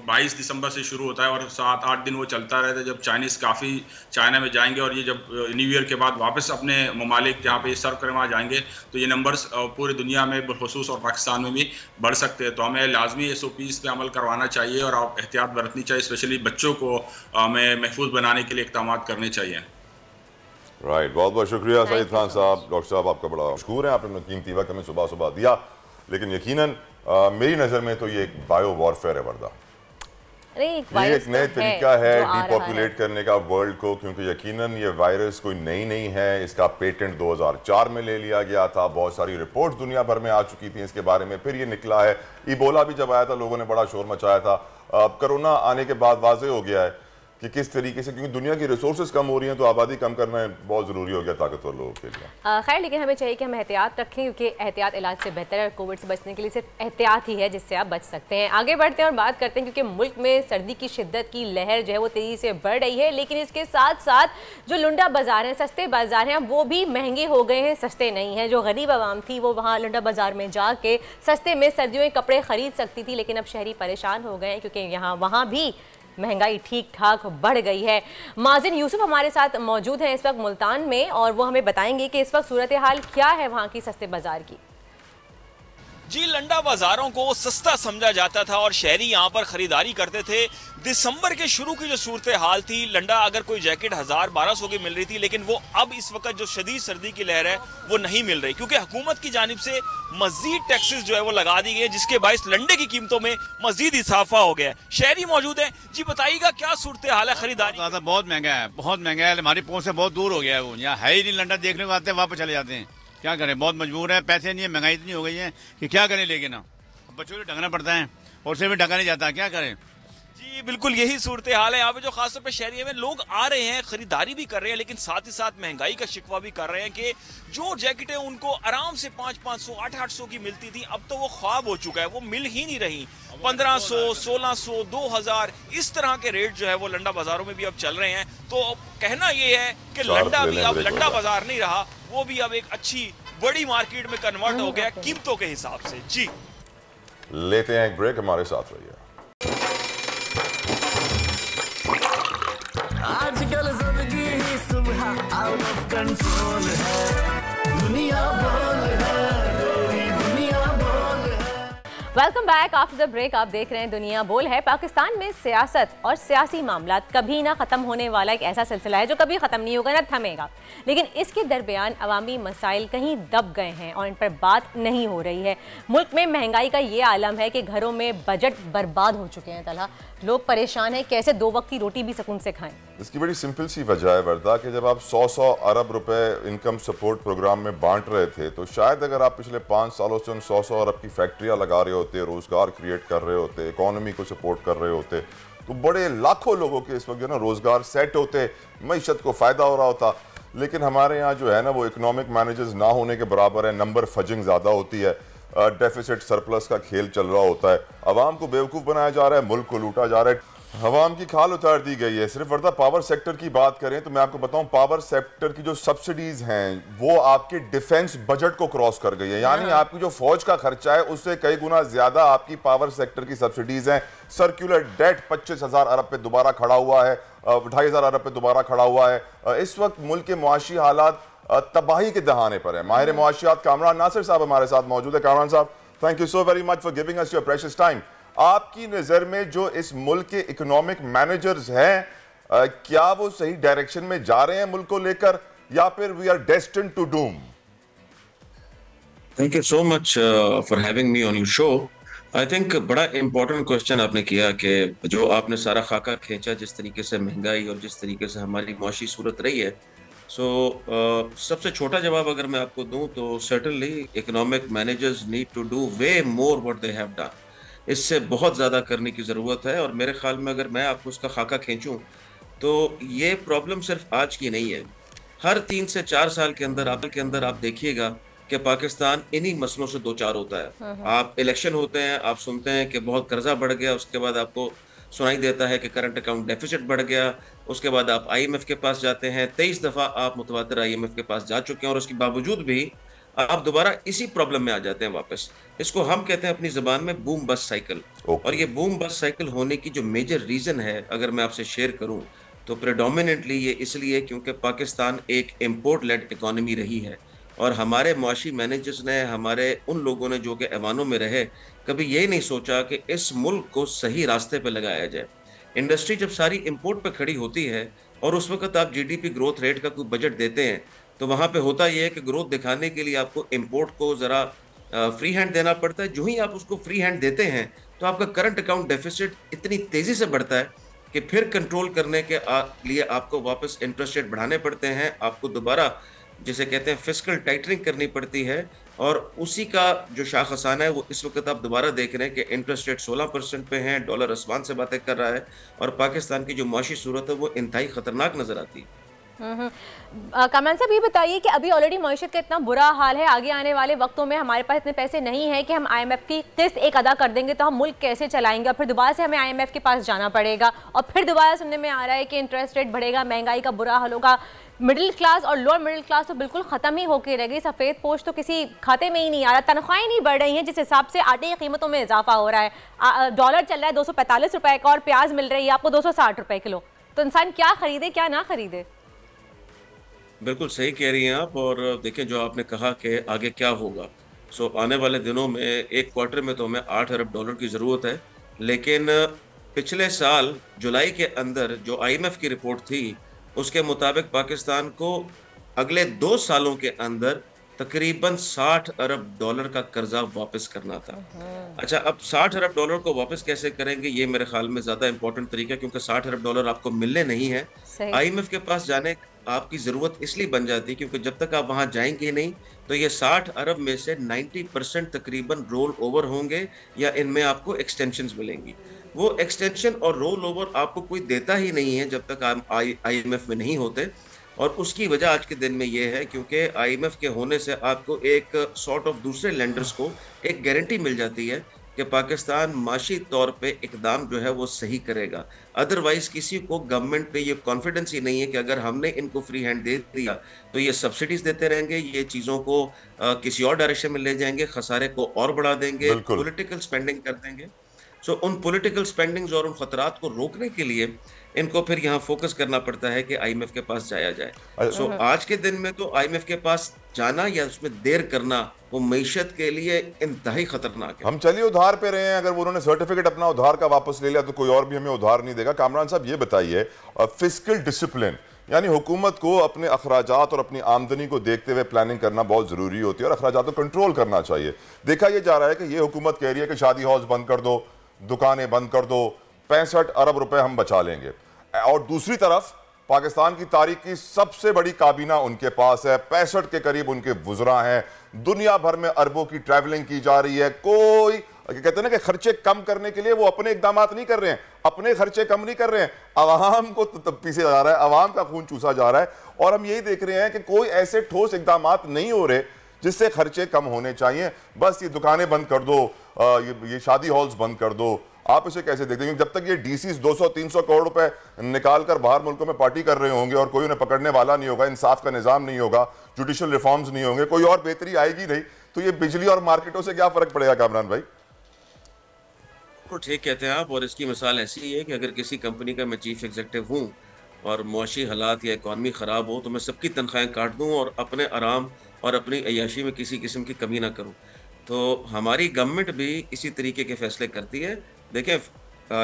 22 दिसंबर से शुरू होता है और 7-8 दिन वो चलता रहता है जब चाइनीज़ काफ़ी चाइना में जाएंगे और ये जब न्यू ईयर के बाद वापस अपने ममालिक जहाँ पे सर्व करें वहाँ जाएंगे तो ये नंबर्स पूरी दुनिया में बखुसूस और पाकिस्तान में भी बढ़ सकते हैं। तो हमें लाजमी SOPs पे अमल करवाना चाहिए और आप एहतियात बरतनी चाहिए, स्पेशली बच्चों को हमें महफूज बनाने के लिए इक़दाम करने चाहिए। राइट, बहुत बहुत शुक्रिया सईद खान साहब। डॉक्टर साहब आपका बड़ा मशकूर है, आपने कीमती वक्त हमें सुबह सुबह दिया। लेकिन यकीनन मेरी नज़र में तो ये एक बायो वॉरफेयर है वर्दा। ये एक नया तरीका है डिपॉपुलेट करने का वर्ल्ड को, क्योंकि यकीनन ये वायरस कोई नई नहीं है। इसका पेटेंट 2004 में ले लिया गया था, बहुत सारी रिपोर्ट्स दुनिया भर में आ चुकी थी इसके बारे में। फिर ये निकला है, इबोला भी जब आया था लोगों ने बड़ा शोर मचाया था। कोरोना आने के बाद वाज़ेह हो गया है कि किस तरीके से, क्योंकि दुनिया की रिसोर्सेज कम हो रही हैं तो आबादी कम करना बहुत ज़रूरी हो गया ताकतवर लोगों के लिए। खैर, लेकिन हमें चाहिए कि हम एहतियात रखें क्योंकि एहतियात इलाज से बेहतर है। कोविड से बचने के लिए सिर्फ एहतियात ही है जिससे आप बच सकते हैं। आगे बढ़ते हैं और बात करते हैं क्योंकि मुल्क में सर्दी की शिद्दत की लहर जो है वो तेज़ी से बढ़ रही है, लेकिन इसके साथ साथ जो लुंडा बाजार हैं, सस्ते बाजार हैं, वो भी महंगे हो गए हैं, सस्ते नहीं हैं। जो गरीब आवाम थी वो वहाँ लुंडा बाजार में जाके सस्ते में सर्दियों के कपड़े खरीद सकती थी, लेकिन अब शहरी परेशान हो गए हैं क्योंकि वहाँ भी महंगाई ठीक ठाक बढ़ गई है। माजिन यूसुफ हमारे साथ मौजूद हैं इस वक्त मुल्तान में और वो हमें बताएंगे कि इस वक्त सूरत हाल क्या है वहाँ की सस्ते बाजार की। जी, लंडा बाजारों को सस्ता समझा जाता था और शहरी यहाँ पर खरीदारी करते थे। दिसंबर के शुरू की जो सूरत हाल थी, लंडा अगर कोई जैकेट 1000-1200 की मिल रही थी, लेकिन वो अब इस वक्त जो शदीद सर्दी की लहर है वो नहीं मिल रही क्योंकि हुकूमत की जानिब से मजीद टैक्सेस जो है वो लगा दी गई, जिसके बायस लंडे की कीमतों में मजीद इजाफा हो गया है। शहरी मौजूद है जी, बताइएगा क्या सूरत हाल है खरीदारी? बहुत महंगा है, बहुत महंगा है। हमारी पहुंच से बहुत दूर हो गया है, वो यहाँ है ही नहीं। लंडा देखने को आते हैं, वापस चले जाते हैं। क्या करें, बहुत मजबूर है, पैसे नहीं है, महंगाई इतनी हो गई है कि क्या करें। लेकिन बच्चों को ढंगना पड़ता है और उसे भी ढंगा नहीं जाता, क्या करें। जी बिल्कुल यही सूरत हाल है यहाँ पे। जो खासतौर पे शहरी में लोग आ रहे हैं, खरीदारी भी कर रहे हैं, लेकिन साथ ही साथ महंगाई का शिकवा भी कर रहे हैं कि जो जैकेटें उनको आराम से 500-500, 800-800 की मिलती थी, अब तो वो ख्वाब हो चुका है, वो मिल ही नहीं रही। 1500, 1600, 2000 इस तरह के रेट जो है वो लंडा बाजारों में भी अब चल रहे हैं। तो कहना ये है कि लंडा भी अब लंडा बाजार नहीं रहा, वो भी अब एक अच्छी बड़ी मार्केट में कन्वर्ट हो गया कीमतों के हिसाब से। जी लेते हैं एक ब्रेक, हमारे साथ रहिए। आजकल जिंदगी ही सुबह आउट ऑफ कंट्रोल है, दुनिया बोल है, दुनिया बोल है। Welcome back after the break. आप देख रहे हैं दुनिया बोल है। पाकिस्तान में सियासत और सियासी मामला कभी ना ख़त्म होने वाला एक ऐसा सिलसिला है जो कभी ख़त्म नहीं होगा, ना थमेगा। लेकिन इसके दरमियान अवामी मसाइल कहीं दब गए हैं और इन पर बात नहीं हो रही है। मुल्क में महंगाई का ये आलम है कि घरों में बजट बर्बाद हो चुके हैं। तला लोग परेशान हैं, कैसे 2 वक्त की रोटी भी सुकून से खाएं। इसकी बड़ी सिंपल सी वजह है वर्दा कि जब आप 100 अरब रुपए इनकम सपोर्ट प्रोग्राम में बांट रहे थे, तो शायद अगर आप पिछले 5 सालों से उन 100 अरब की फैक्ट्रियां लगा रहे होते, रोजगार क्रिएट कर रहे होते, इकोनॉमी को सपोर्ट कर रहे होते, तो बड़े लाखों लोगों के इस वक्त जो ना रोजगार सेट होते, मईशत को फायदा हो रहा होता। लेकिन हमारे यहाँ जो है ना वो इकोनॉमिक मैनेजर्स ना होने के बराबर है, नंबर फजिंग ज़्यादा होती है, डेफिसिट सरप्लस का खेल चल रहा होता है, अवाम को बेवकूफ़ बनाया जा रहा है, मुल्क को लूटा जा रहा है, हवाम की खाल उतार दी गई है। सिर्फ वर्दा पावर सेक्टर की बात करें तो मैं आपको बताऊं, पावर सेक्टर की जो सब्सिडीज हैं वो आपके डिफेंस बजट को क्रॉस कर गई है। यानी आपकी जो फौज का खर्चा है उससे कई गुना ज्यादा आपकी पावर सेक्टर की सब्सिडीज हैं। सर्कुलर डेट 25,000 अरब पे दोबारा खड़ा हुआ है, 2,500 अरब पे दोबारा खड़ा हुआ है। इस वक्त मुल्क के मुआशी हालात तबाही के दहाने पर है। माहिर मुआशियात कामरान नासिर साहब हमारे साथ मौजूद है। कामरान साहब, thank you so very much for giving us your precious time. आपकी नजर में जो इस मुल्क के इकोनॉमिक मैनेजर्स हैं, क्या वो सही डायरेक्शन में जा रहे हैं मुल्क को लेकर, या फिर we are destined to doom? Thank you so much for having me on your show. I think बड़ा इंपॉर्टेंट क्वेश्चन आपने किया कि जो आपने सारा खाका खींचा, जिस तरीके से महंगाई और जिस तरीके से हमारी मुआशी सूरत रही है। सबसे छोटा जवाब अगर मैं आपको दूं तो certainly economic managers need to do way more what they have done. इससे बहुत ज़्यादा करने की ज़रूरत है, और मेरे ख्याल में अगर मैं आपको उसका खाका खींचूं तो ये प्रॉब्लम सिर्फ आज की नहीं है। हर 3 से 4 साल के अंदर आप देखिएगा कि पाकिस्तान इन्हीं मसलों से दो चार होता है। आप इलेक्शन होते हैं, आप सुनते हैं कि बहुत कर्जा बढ़ गया, उसके बाद आपको सुनाई देता है कि करंट अकाउंट डेफिसिट बढ़ गया, उसके बाद आप IMF के पास जाते हैं, 23 दफ़ा आप मुतवातिर IMF के पास जा चुके हैं, और उसके बावजूद भी आप दोबारा इसी प्रॉब्लम में आ जाते हैं वापस। इसको हम कहते हैं अपनी ज़बान में बूम बस्ट साइकिल। और ये बूम बस्ट साइकिल होने की जो मेजर रीज़न है, अगर मैं आपसे शेयर करूं तो प्रेडोमिनेंटली ये इसलिए क्योंकि पाकिस्तान एक इम्पोर्ट लेड इकॉनमी रही है, और हमारे मुआशी मैनेजर्स ने, हमारे उन लोगों ने जो कि ऐवानों में रहे, कभी ये नहीं सोचा कि इस मुल्क को सही रास्ते पे लगाया जाए। इंडस्ट्री जब सारी इम्पोर्ट पे खड़ी होती है और उस वक्त आप GDP ग्रोथ रेट का कोई बजट देते हैं, तो वहाँ पे होता यह है कि ग्रोथ दिखाने के लिए आपको इम्पोर्ट को ज़रा फ्री हैंड देना पड़ता है। जो ही आप उसको फ्री हैंड देते हैं तो आपका करंट अकाउंट डेफिसिट इतनी तेज़ी से बढ़ता है कि फिर कंट्रोल करने के लिए आपको वापस इंटरेस्ट रेट बढ़ाने पड़ते हैं, आपको दोबारा जिसे कहते हैं फिस्कल टाइटनिंग करनी पड़ती है। और उसी का जो शाखसाना है वो इस वक्त आप दोबारा देख रहे हैं कि इंटरेस्ट रेट 16% पे हैं, डॉलर आसमान से बातें कर रहा है, और पाकिस्तान की जो मुआशी सूरत है वो इंतहाई ख़तरनाक नज़र आती है। कामरान साहब, ये बताइए कि अभी ऑलरेडी मईशत का इतना बुरा हाल है, आगे आने वाले वक्तों में हमारे पास इतने पैसे नहीं है कि हम IMF की किस्त एक अदा कर देंगे तो हम मुल्क कैसे चलाएंगे, और फिर दोबारा से हमें IMF के पास जाना पड़ेगा, और फिर दोबारा सुनने में आ रहा है कि इंटरेस्ट रेट बढ़ेगा, महंगाई का बुरा हाल होगा, मिडिल क्लास और लोअर मिडिल क्लास तो बिल्कुल ख़त्म ही होकर रह गई, सफ़ेद पोश तो किसी खाते में ही नहीं आ रहा, तनख्वाहें नहीं बढ़ रही हैं जिस हिसाब से आटे की कीमतों में इजाफा हो रहा है। डॉलर चल रहा है 245 रुपए का, और प्याज मिल रही है आपको 260 रुपए किलो, तो इंसान क्या खरीदे क्या ना खरीदे। बिल्कुल सही कह रही हैं आप। और देखें, जो आपने कहा कि आगे क्या होगा, आने वाले दिनों में एक क्वार्टर में तो हमें 8 अरब डॉलर की ज़रूरत है, लेकिन पिछले साल जुलाई के अंदर जो IMF की रिपोर्ट थी उसके मुताबिक पाकिस्तान को अगले 2 सालों के अंदर तकरीबन 60 अरब डॉलर का कर्जा वापस करना था। अच्छा, अब 60 अरब डॉलर को वापस कैसे करेंगे, ये मेरे ख्याल में ज़्यादा इंपॉर्टेंट तरीका है, क्योंकि 60 अरब डॉलर आपको मिलने नहीं है। IMF के पास जाने आपकी ज़रूरत इसलिए बन जाती है क्योंकि जब तक आप वहाँ जाएंगे नहीं तो ये 60 अरब में से 90% तकरीबन रोल ओवर होंगे, या इनमें आपको एक्सटेंशंस मिलेंगी। वो एक्सटेंशन और रोल ओवर आपको कोई देता ही नहीं है जब तक आप IMF में नहीं होते, और उसकी वजह आज के दिन में ये है क्योंकि IMF के होने से आपको एक सॉर्ट ऑफ दूसरे लेंडर्स को एक गारंटी मिल जाती है कि पाकिस्तान माशी तौर पे इकदाम जो है वो सही करेगा। अदरवाइज किसी को गवर्नमेंट पे ये कॉन्फिडेंस ही नहीं है कि अगर हमने इनको फ्री हैंड दे दिया तो ये सब्सिडीज देते रहेंगे, ये चीज़ों को किसी और डायरेक्शन में ले जाएंगे, खसारे को और बढ़ा देंगे, पॉलिटिकल स्पेंडिंग कर देंगे। उन पॉलिटिकल स्पेंडिंग्स और उन खतरात को रोकने के लिए इनको फिर यहाँ फोकस करना पड़ता है कि IMF के पास जाया जाए। आज के दिन में तो IMF के पास जाना या उसमें देर करना वो मईशत के लिए इंतहाई खतरनाक है। हम चलिए उधार पे रहे हैं, अगर वो उन्होंने सर्टिफिकेट अपना उधार का वापस ले लिया तो कोई और भी हमें उधार नहीं देगा। कामरान साहब, ये बताइए, फिस्कल डिसिप्लिन यानी हुकूमत को अपने अखराजात और अपनी आमदनी को देखते हुए प्लानिंग करना बहुत ज़रूरी होती है और अखराजात को कंट्रोल करना चाहिए। देखा यह जा रहा है कि ये हुकूमत कह रही है कि शादी हॉल्स बंद कर दो, दुकानें बंद कर दो, 65 अरब रुपए हम बचा लेंगे, और दूसरी तरफ पाकिस्तान की तारीख की सबसे बड़ी काबीना उनके पास है, 65 के करीब उनके वुज़रा हैं, दुनिया भर में अरबों की ट्रैवलिंग की जा रही है, कोई कहते हैं ना कि खर्चे कम करने के लिए वो अपने इकदाम नहीं कर रहे हैं, अपने खर्चे कम नहीं कर रहे हैं, अवाम को पीछे जा रहा है, अवाम का खून चूसा जा रहा है। और हम यही देख रहे हैं कि कोई ऐसे ठोस इकदाम नहीं हो रहे जिससे खर्चे कम होने चाहिए। बस ये दुकानें बंद कर दो, ये शादी हॉल्स बंद कर दो, आप इसे कैसे देखते हैं? जब तक ये डीसीज 200-300 करोड़ रुपए निकाल कर बाहर मुल्कों में पार्टी कर रहे होंगे और कोई उन्हें पकड़ने वाला नहीं होगा, इंसाफ का निजाम नहीं होगा, जुडिशियल रिफॉर्म्स नहीं होंगे, कोई और बेहतरी आएगी नहीं, तो ये बिजली और मार्केटों से क्या फर्क पड़ेगा कामरान भाई? तो ठीक कहते हैं आप, और इसकी मिसाल ऐसी ही है कि अगर किसी कंपनी का मैं चीफ एग्जीक्यूटिव हूँ और मुआशी हालात या इकॉनमी ख़राब हो तो मैं सबकी तनख्वाहें काट दूँ और अपने आराम और अपनी अय्याशी में किसी किस्म की कमी ना करूँ। तो हमारी गवर्नमेंट भी इसी तरीके के फैसले करती है। देखिए,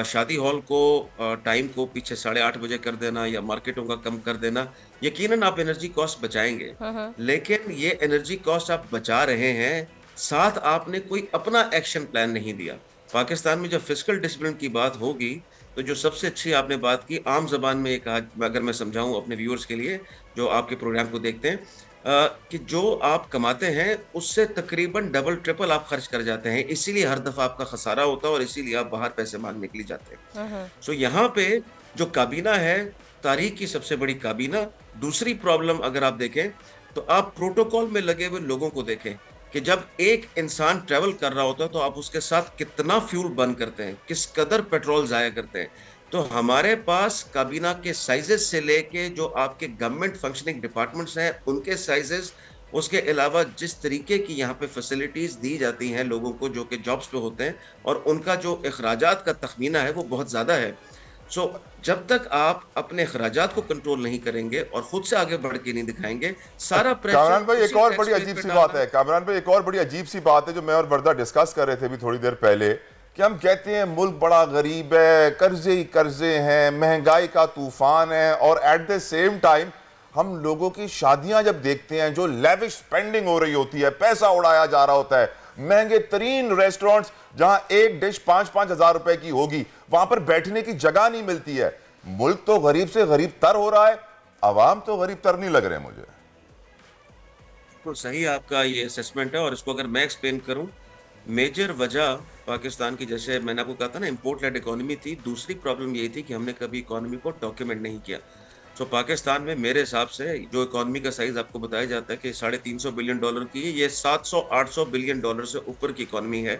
शादी हॉल को टाइम को पीछे 8:30 बजे कर देना या मार्केटों का कम कर देना, यकीनन आप एनर्जी कॉस्ट बचाएंगे, लेकिन ये एनर्जी कॉस्ट आप बचा रहे हैं, साथ आपने कोई अपना एक्शन प्लान नहीं दिया। पाकिस्तान में जब फिस्कल डिसिप्लिन की बात होगी तो जो सबसे अच्छी आपने बात की, आम जबान में एक अगर मैं समझाऊं अपने व्यूअर्स के लिए जो आपके प्रोग्राम को देखते हैं, कि जो आप कमाते हैं उससे तकरीबन डबल ट्रिपल आप खर्च कर जाते हैं, इसीलिए हर दफा आपका खसारा होता है और इसीलिए आप बाहर पैसे मांगने के लिए जाते हैं। सो यहाँ पे जो काबीना है, तारीख की सबसे बड़ी काबीना। दूसरी प्रॉब्लम अगर आप देखें तो आप प्रोटोकॉल में लगे हुए लोगों को देखें कि जब एक इंसान ट्रैवल कर रहा होता है तो आप उसके साथ कितना फ्यूल बर्न करते हैं, किस कदर पेट्रोल जाया करते हैं। तो हमारे पास काबीना के साइजेस से लेके जो आपके गवर्नमेंट फंक्शनिंग डिपार्टमेंट्स हैं उनके साइजेस, उसके अलावा जिस तरीके की यहाँ पे फैसिलिटीज़ दी जाती हैं लोगों को जो कि जॉब्स पे होते हैं, और उनका जो अखराजात का तखमीना है वो बहुत ज़्यादा है। सो जब तक आप अपने अखराजात को कंट्रोल नहीं करेंगे और खुद से आगे बढ़ के नहीं दिखाएंगे, सारा प्रेशर। कामरान भाई एक और बड़ी अजीब सी बात है, कामरान भाई एक और बड़ी अजीब सी बात है जो मैं और वर्दा डिस्कस कर रहे थे अभी थोड़ी देर पहले, कि हम कहते हैं मुल्क बड़ा गरीब है, कर्जे ही कर्जे हैं, महंगाई का तूफान है, और एट द सेम टाइम हम लोगों की शादियां जब देखते हैं जो लेविश स्पेंडिंग हो रही होती है, पैसा उड़ाया जा रहा होता है, महंगे तरीन रेस्टोरेंट्स जहां एक डिश 5-5 हजार रुपए की होगी वहां पर बैठने की जगह नहीं मिलती है। मुल्क तो गरीब से गरीब तर हो रहा है, अवाम तो गरीब तर नहीं लग रहे मुझे। तो सही आपका ये असेसमेंट है, और इसको अगर मैं एक्सप्लेन करूं, मेजर वजह पाकिस्तान की, जैसे मैंने आपको कहा था ना, इंपोर्ट लेड इकोनॉमी थी। दूसरी प्रॉब्लम यही थी कि हमने कभी इकोनॉमी को डॉक्यूमेंट नहीं किया। तो पाकिस्तान में मेरे हिसाब से जो इकोनॉमी का साइज आपको बताया जाता है कि $350 बिलियन की है, ये 700-800 बिलियन डॉलर से ऊपर की इकोनॉमी है।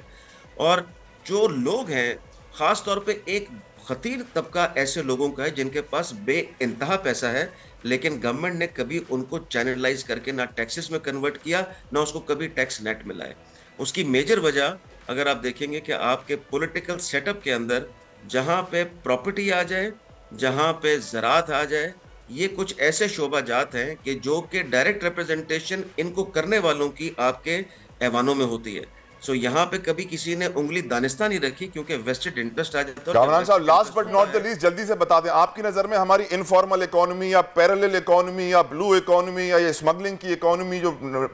और जो लोग हैं, ख़ास तौर पे एक खतीर तबका ऐसे लोगों का है जिनके पास बेइंतहा पैसा है, लेकिन गवर्नमेंट ने कभी उनको चैनलाइज करके ना टैक्सेस में कन्वर्ट किया, ना उसको कभी टैक्स नेट मिला है। उसकी मेजर वजह अगर आप देखेंगे कि आपके पॉलिटिकल सेटअप के अंदर जहाँ पे प्रॉपर्टी आ जाए, जहाँ पे ज़राअत आ जाए, ये कुछ ऐसे शोबाजात हैं कि जो कि डायरेक्ट रिप्रेजेंटेशन इनको करने वालों की आपके ऐवानों में होती है। सो यहाँ पे कभी किसी ने उंगली दानिस्तान नहीं रखी क्योंकि वेस्टेड इंटरेस्ट आ जाता है। कामरान साहब, last but not the least, जल्दी से बता दें, आपकी नजर में हमारी इनफॉर्मल इकोनॉमी या पैरेलल इकोनॉमी या ब्लू इकोनॉमी या ये स्मगलिंग की इकोनॉमी जो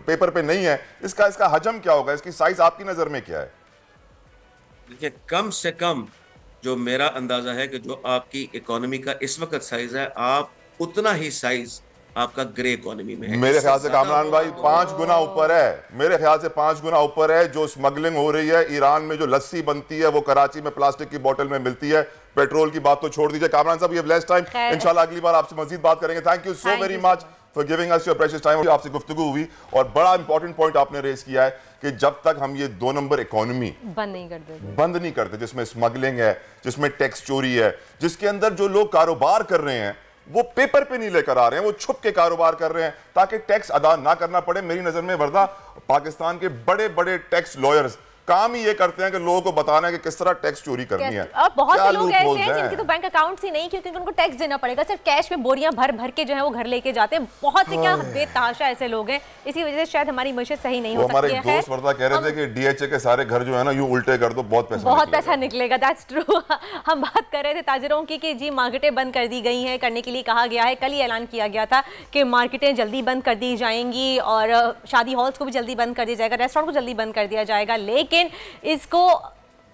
पेपर पे नहीं है, इसका हजम क्या होगा, इसकी साइज आपकी नजर में क्या है? देखिए, कम से कम जो मेरा अंदाजा है कि जो आपकी इकोनॉमी का इस वक्त साइज है, आप उतना ही साइज आपका ग्रे इकोनॉमी में है। मेरे ख्याल से कामरान भाई 5 गुना ऊपर है, मेरे ख्याल से 5 गुना ऊपर है। जो स्मगलिंग हो रही है, ईरान में जो लस्सी बनती है वो कराची में प्लास्टिक की बोतल में मिलती है। पेट्रोल की बात तो छोड़ दीजिए। कामरान साहब, ये लेस टाइम, इंशाल्लाह अगली बार आपसे मजीद बात करेंगे। Thank you so very much for giving us your precious time. आपसे गुफ्तगू हुई और बड़ा इंपॉर्टेंट पॉइंट आपने रेज किया है कि जब तक हम ये 2 नंबर इकोनॉमी बंद नहीं करते, जिसमें स्मगलिंग है, जिसमें टैक्स चोरी है, जिसके अंदर जो लोग कारोबार कर रहे हैं वो पेपर पे नहीं लेकर आ रहे हैं, वो छुप के कारोबार कर रहे हैं ताकि टैक्स अदा ना करना पड़े। मेरी नजर में वर्दा पाकिस्तान के बड़े बड़े टैक्स लॉयर्स काम ही ये करते हैं कि लोगों को बताना है कि किस तरह टैक्स चोरी करनी है। और बहुत से लोग ऐसे हैं जिनके तो बैंक अकाउंट्स ही नहीं, क्योंकि उनको टैक्स देना पड़ेगा, सिर्फ कैश में बोरियां भर भर के जो है वो घर लेके जाते हैं। बहुत से क्या बेतहाशा ऐसे लोग हैं, इसी वजह से शायद हमारी मईशत सही नहीं हो सकती है। हमारे दोस्त वर्दा कह रहे थे कि डीएचए के सारे घर जो है ना यूं उल्टे कर दो, बहुत पैसा निकलेगा। That's true. हम बात कर रहे थे ताजरों की कि जी मार्केटें बंद कर दी गई हैं, करने के लिए कहा गया है। कल ही ऐलान किया गया था कि मार्केटें जल्दी बंद कर दी जाएंगी और शादी हॉल्स को भी जल्दी बंद कर दिया जाएगा, रेस्टोरेंट को जल्दी बंद कर दिया जाएगा। लेकिन इसको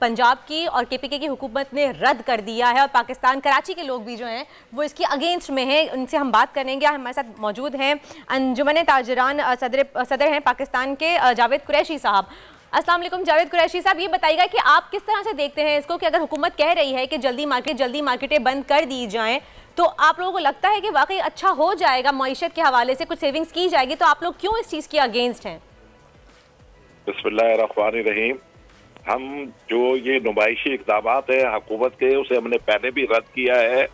पंजाब की और केपीके की हुकूमत ने रद्द कर दिया है और पाकिस्तान, कराची के लोग भी जो हैं वो इसके अगेंस्ट में हैं। उनसे हम बात करेंगे। हमारे साथ मौजूद हैं अंजुमन ताजरान सदर हैं पाकिस्तान के जावेद कुरैशी साहब। अस्सलाम वालेकुम जावेद कुरैशी साहब, ये बताइएगा कि आप किस तरह से देखते हैं इसको कि अगर हुकूमत कह रही है कि जल्दी मार्केटें बंद कर दी जाएं, तो आप लोगों को लगता है कि वाकई अच्छा हो जाएगा, मईशत के हवाले से कुछ सेविंग्स की जाएगी, तो आप लोग क्यों इस चीज़ के अगेंस्ट हैं? बिस्मिल्लाहिर्रहमानिर्रहीम। हम जो ये नुमाइशी इक़दाम है हुकूमत के, उसे हमने पहले भी रद्द किया है।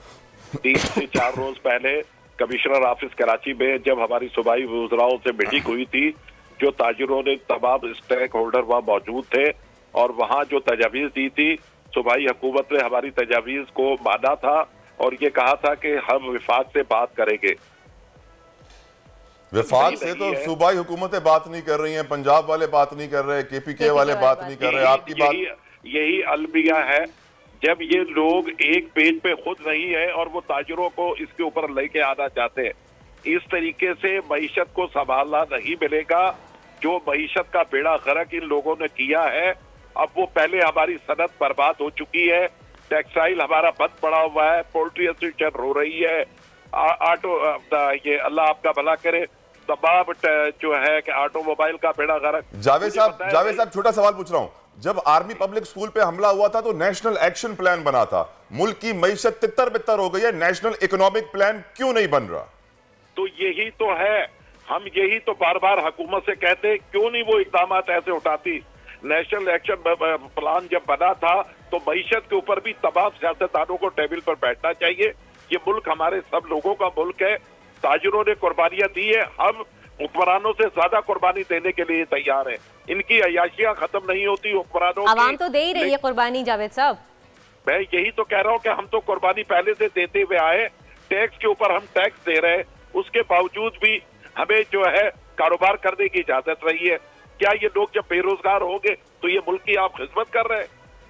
3 से 4 रोज पहले कमिश्नर ऑफिस कराची में जब हमारी सूबाई वज़राओं से मीटिंग हुई थी, जो ताजिरों ने तमाम स्टेक होल्डर वहाँ मौजूद थे और वहाँ जो तजावीज़ दी थी, सूबाई हुकूमत ने हमारी तजावीज़ को माना था और ये कहा था कि हम विफाक से बात करेंगे। विफाक से तो सूबाई हुकूमतें बात नहीं कर रही हैं, पंजाब वाले बात नहीं कर रहे, केपीके वाले बात नहीं कर रहे, आपकी बात यही अलमिया है। जब ये लोग एक पेज पे खुद नहीं है और वो ताजिरों को इसके ऊपर लेके आना चाहते हैं, इस तरीके से मईशत को संभालना नहीं मिलेगा। जो मईशत का बेड़ा गर्क इन लोगों ने किया है, अब वो पहले हमारी सनत बर्बाद हो चुकी है, टेक्सटाइल हमारा बंद पड़ा हुआ है, पोल्ट्री एसोसिएशन रो रही है, ऑटो ये अल्लाह आपका भला करे, तमाम जो है कि ऑटोमोबाइल का बेड़ा गर्क। जावेद साहब छोटा सवाल पूछ रहा हूं, जब आर्मी पब्लिक स्कूल पे हमला हुआ था तो नेशनल एक्शन प्लान बना था, मुल्क की मईशत तितर बितर हो गई है, नेशनल इकोनॉमिक प्लान क्यों नहीं बन रहा? तो यही तो है, हम यही तो बार बार हुकूमत से कहते, क्यों नहीं वो इकदाम ऐसे उठाती। नेशनल एक्शन प्लान जब बना था तो मईशत के ऊपर भी तमाम सियासतदानों को टेबल पर बैठना चाहिए। ये मुल्क हमारे सब लोगों का मुल्क है, ताजिरों ने कुर्बानियां दी है, हम हुक्मरानों से ज्यादा कुर्बानी देने के लिए तैयार हैं। इनकी अयाशियां खत्म नहीं होती हुक्मरानों की। आवाम तो दे ही रही है कुर्बानी जावेद साहब। मैं यही तो कह रहा हूँ कि हम तो कुर्बानी पहले से देते हुए आए, टैक्स के ऊपर हम टैक्स दे रहे हैं, उसके बावजूद भी हमें जो है कारोबार करने की इजाजत रही है। क्या ये लोग जब बेरोजगार होंगे तो ये मुल्क की आप खिदमत कर रहे हैं?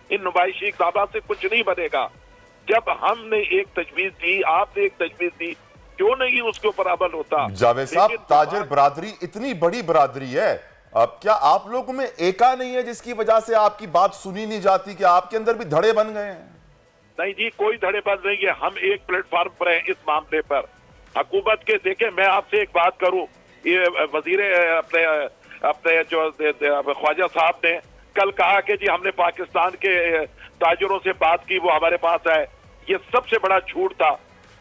इन नुमाइशी इक़दाम से कुछ नहीं बनेगा। जब हमने एक तजवीज दी, आपने एक तजवीज दी, क्यों नहीं उसके ऊपर अमल होता? जावेद साहब, ताजिर बरादरी इतनी बड़ी बरादरी है, अब क्या आप लोगों में एका नहीं है जिसकी वजह से आपकी बात सुनी नहीं जाती, कि आपके अंदर भी धड़े बन गए हैं? नहीं जी, कोई धड़े बन नहीं है, हम एक प्लेटफॉर्म पर हैं इस मामले पर। हुकूमत के देखें, मैं आपसे एक बात करूं, ये वजीर अपने जो ख्वाजा साहब ने कल कहा कि जी हमने पाकिस्तान के ताजिरों से बात की, वो हमारे पास आए, ये सबसे बड़ा झूठ था।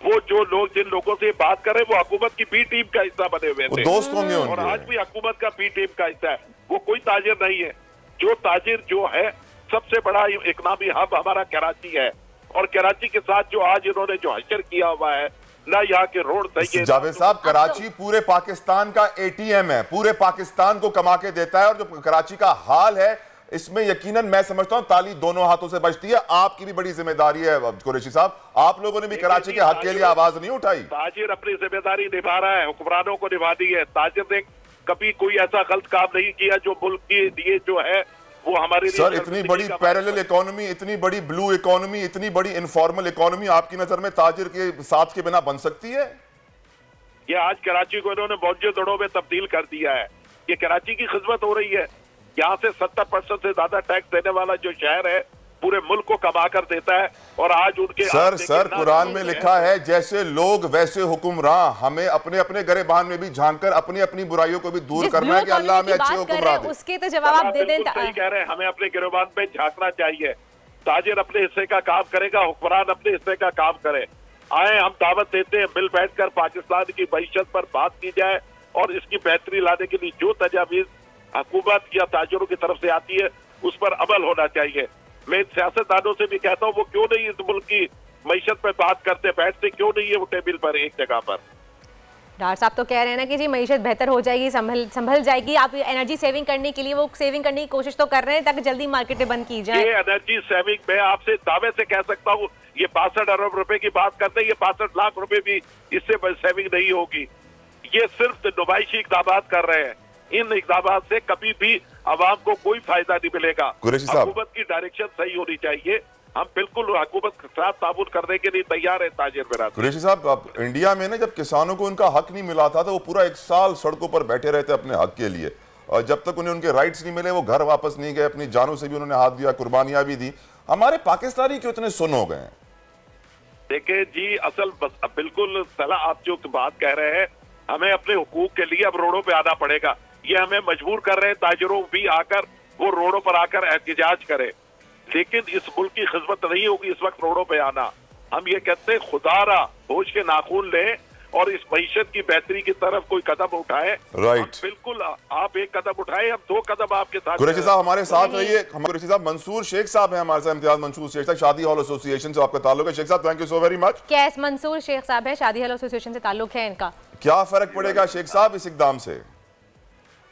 वो जो लोग जिन लोगों से बात कर रहे हैं वो हुकूमत की बी टीम का हिस्सा बने हुए थे, दोस्त होंगे और आज भी हुकूमत का बी टीम का हिस्सा है। वो कोई ताजिर नहीं है। जो ताजिर जो है, सबसे बड़ा इकनॉमी हब हमारा कराची है, और कराची के साथ जो आज इन्होंने जो हशर किया हुआ है ना, यहाँ के रोड सही। जावेद साहब, कराची पूरे पाकिस्तान का एटीएम है, पूरे पाकिस्तान को कमा के देता है, और जो कराची का हाल है इसमें यकीनन मैं समझता हूं ताली दोनों हाथों से बजती है। आपकी भी बड़ी जिम्मेदारी है कुरैशी साहब, आप लोगों ने भी कराची के हक के लिए आवाज नहीं उठाई। ताजिर अपनी जिम्मेदारी निभा रहा है, हुक्मरानों को निभा दी है। ताजिर ने कभी कोई ऐसा गलत काम नहीं किया जो मुल्क के लिए जो है वो हमारे लिए। सर, इतनी बड़ी पैरेलल इकोनॉमी, इतनी बड़ी ब्लू इकोनॉमी, इतनी बड़ी इनफॉर्मल इकोनॉमी आपकी नजर में ताजिर के साथ के बिना बन सकती है? ये आज कराची को इन्होंने मौजूदों में तब्दील कर दिया है। ये कराची की खिदमत हो रही है। यहाँ से 70% से ज्यादा टैक्स देने वाला जो शहर है पूरे मुल्क को कमा कर देता है, और आज उनके सर कुरान में लिखा है, जैसे लोग वैसे हुक्मरान। हमें अपने अपने गरेबान में भी झांककर अपनी अपनी बुराइयों को भी दूर करना है कि अल्लाह हमें अच्छे हुक्मरान दे। उसके तो जवाब आप दे दें। सही कह रहे हैं, हमें अपने गिरबान में झांकना चाहिए। ताजिर अपने हिस्से का काम करेगा, हुक्मरान अपने हिस्से का काम करे। आए, हम दावत देते हैं, मिल बैठकर पाकिस्तान की मईशत पर बात की जाए, और इसकी बेहतरी लाने के लिए जो तजावीज हुकूमत या ताजिरों की तरफ से आती है उस पर अमल होना चाहिए। मैं सियासतदानों से भी कहता हूँ, वो क्यों नहीं इस मुल्क की मईशत पर बात करते, बैठते क्यों नहीं है वो टेबल पर एक जगह पर? डॉक्टर साहब तो कह रहे हैं ना कि जी मईशत बेहतर हो जाएगी, संभल जाएगी। आप एनर्जी सेविंग करने के लिए वो सेविंग करने की कोशिश तो कर रहे हैं ताकि जल्दी मार्केटें बंद की जाए। ये एनर्जी सेविंग मैं आपसे दावे से कह सकता हूँ, ये 62 अरब रुपए की बात करते हैं, ये 62 लाख रुपए भी इससे सेविंग नहीं होगी। ये सिर्फ नुमाइशी इक़दाम कर रहे हैं। इन इक़दाम से कभी भी आवाम को कोई फायदा नहीं मिलेगा। हुकूमत की डायरेक्शन सही होनी चाहिए। हम बिल्कुल हुकूमत के साथ ताबून करने के लिए तैयार है। ताजिर बरादरी कुरैशी साहब, अब इंडिया में ना जब किसानों को उनका हक नहीं मिला था तो वो पूरा 1 साल सड़कों पर बैठे रहते अपने हक के लिए, और जब तक उन्हें उनके राइट्स नहीं मिले वो घर वापस नहीं गए, अपनी जानों से भी उन्होंने हाथ दिया, कुर्बानियां भी दी। हमारे पाकिस्तानी क्यों इतने सुन हो गए हैं? देखिए जी, असल बिल्कुल सलाह आप जो बात कह रहे हैं, हमें अपने हुकूक के लिए अब रोडों पे आना पड़ेगा। ये हमें मजबूर कर रहे हैं ताजिरों भी आकर वो रोडों पर आकर एहतजाज करे, लेकिन इस मुल्क की खिदमत नहीं होगी इस वक्त रोडों पे आना। हम ये कहते हैं खुदारा होश के नाखून लें और इस मईशत की बेहतरी की तरफ कोई कदम उठाए। राइट, बिल्कुल आप एक कदम उठाए, हम 2 कदम आपके साथ। कुरैशी साहब हमारे साथ रहिए। कुरैशी साहब, मंसूर शेख साहब हैं हमारे साथ, इम्तियाज मंसूर शेख साहब, शादी हॉल एसोसिएशन से आपका ताल्लुक है। शेख साहब, thank you so very much. Qais Mansoor Sheikh साहब है, शादी हॉल एसोसिएशन से ताल्लुक है इनका। क्या फर्क पड़ेगा शेख साहब इस इकदाम से?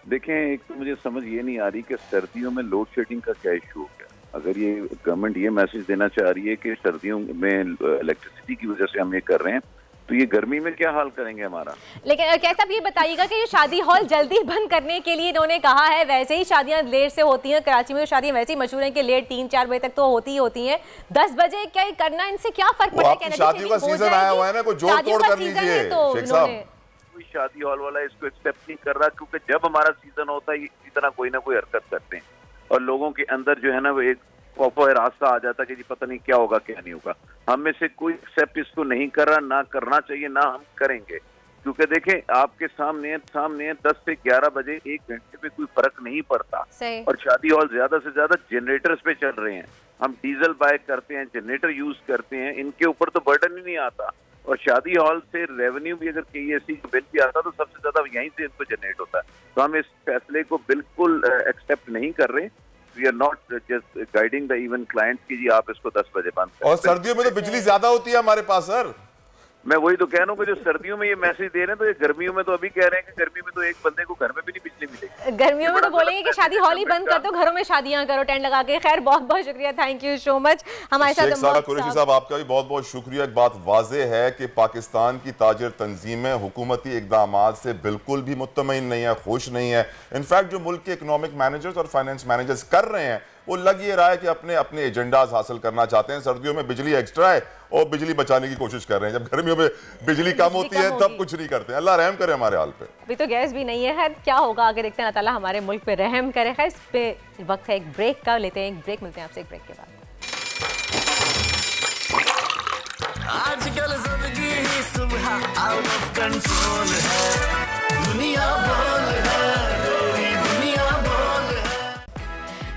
देखें, एक तो मुझे समझ ये नहीं आ रही कि सर्दियों में लोड शेडिंग का क्या इशू हो गया। अगर ये गवर्नमेंट ये मैसेज देना चाह रही है कि सर्दियों में इलेक्ट्रिसिटी की वजह से हम ये कर रहे हैं, तो ये गर्मी में क्या हाल करेंगे हमारा। लेकिन कैसा भी ये बताइएगा कि ये शादी हॉल जल्दी बंद करने के लिए इन्होंने कहा है, वैसे ही शादियां लेट से होती हैं, कराची में शादियां वैसे ही मशहूर हैं कि लेट 3-4 बजे तक तो होती ही होती हैं। 10 बजे क्या करना, इनसे क्या फर्क पड़ेगा? शादियों का सीजन आया हुआ है ना, कोई जोड़ तोड़ कर लीजिए शेख साहब। कोई शादी हॉल वाला इसको एक्सेप्ट नहीं कर रहा, क्योंकि जब हमारा सीजन होता है इसी तरह कोई ना कोई हरकत करते हैं और लोगों के अंदर जो है ना वो एक रास्ता आ जाता है कि जी पता नहीं क्या होगा क्या नहीं होगा। हम में से कोई एक्सेप्ट इसको नहीं कर रहा, ना करना चाहिए, ना हम करेंगे, क्योंकि देखें आपके सामने 10 से 11 बजे 1 घंटे पे कोई फर्क नहीं पड़ता। और शादी हॉल ज्यादा से ज्यादा जनरेटर्स पे चल रहे हैं, हम डीजल बाय करते हैं, जनरेटर यूज करते हैं, इनके ऊपर तो बर्डन ही नहीं आता। और शादी हॉल से रेवेन्यू भी अगर KESC का बिल भी आता तो सबसे ज्यादा यहीं से इनको जनरेट होता है। तो हम इस फैसले को बिल्कुल एक्सेप्ट नहीं कर रहे। We are not just guiding the even clients कि जी आप इसको 10 बजे बंद करें। और सर्दियों में तो बिजली ज्यादा होती है हमारे पास सर। मैं वही तो कह रहा हूँ कि जो सर्दियों में ये मैसेज दे रहे हैं, तो ये गर्मियों में तो अभी कह रहे हैं कि गर्मी में तो एक बंदे को घर में भी नहीं बिजली मिलेगी। गर्मियों में तो बोलेंगे कि शादी हॉल ही बंद कर दो, घरों में शादियां करो टेंट लगा के। खैर, बहुत बहुत शुक्रिया, थैंक यू सो मच हमारे साथ। कुरैशी साहब, आपका भी बहुत बहुत शुक्रिया। एक बात वाज़ेह है कि पाकिस्तान की ताजिर तंजीमें हुकूमती इक़दामात से बिल्कुल भी मुत्तमईन नहीं है, खुश नहीं है। इनफैक्ट जो मुल्क के इकोनॉमिक मैनेजर्स और फाइनेंस मैनेजर्स कर रहे हैं वो लग ये रहा है कि अपने अपने एजेंडाज हासिल करना चाहते हैं। सर्दियों में बिजली एक्स्ट्रा है और बिजली बचाने की कोशिश कर रहे हैं, जब गर्मियों में बिजली कम होती है तब कुछ नहीं करते हैं। अल्लाह रहम करे हमारे हाल पे। अभी तो गैस भी नहीं है, खैर क्या होगा आगे देखते हैं, अल्लाह ताला हमारे मुल्क पे रहम करे। खैर, इस पे वक्त है एक ब्रेक का, लेते हैं एक ब्रेक, मिलते हैं आपसे एक ब्रेक के बाद। आजकल जिंदगी ही सुबह आउट ऑफ कंट्रोल है, दुनिया बोल है, दुनिया बोल है।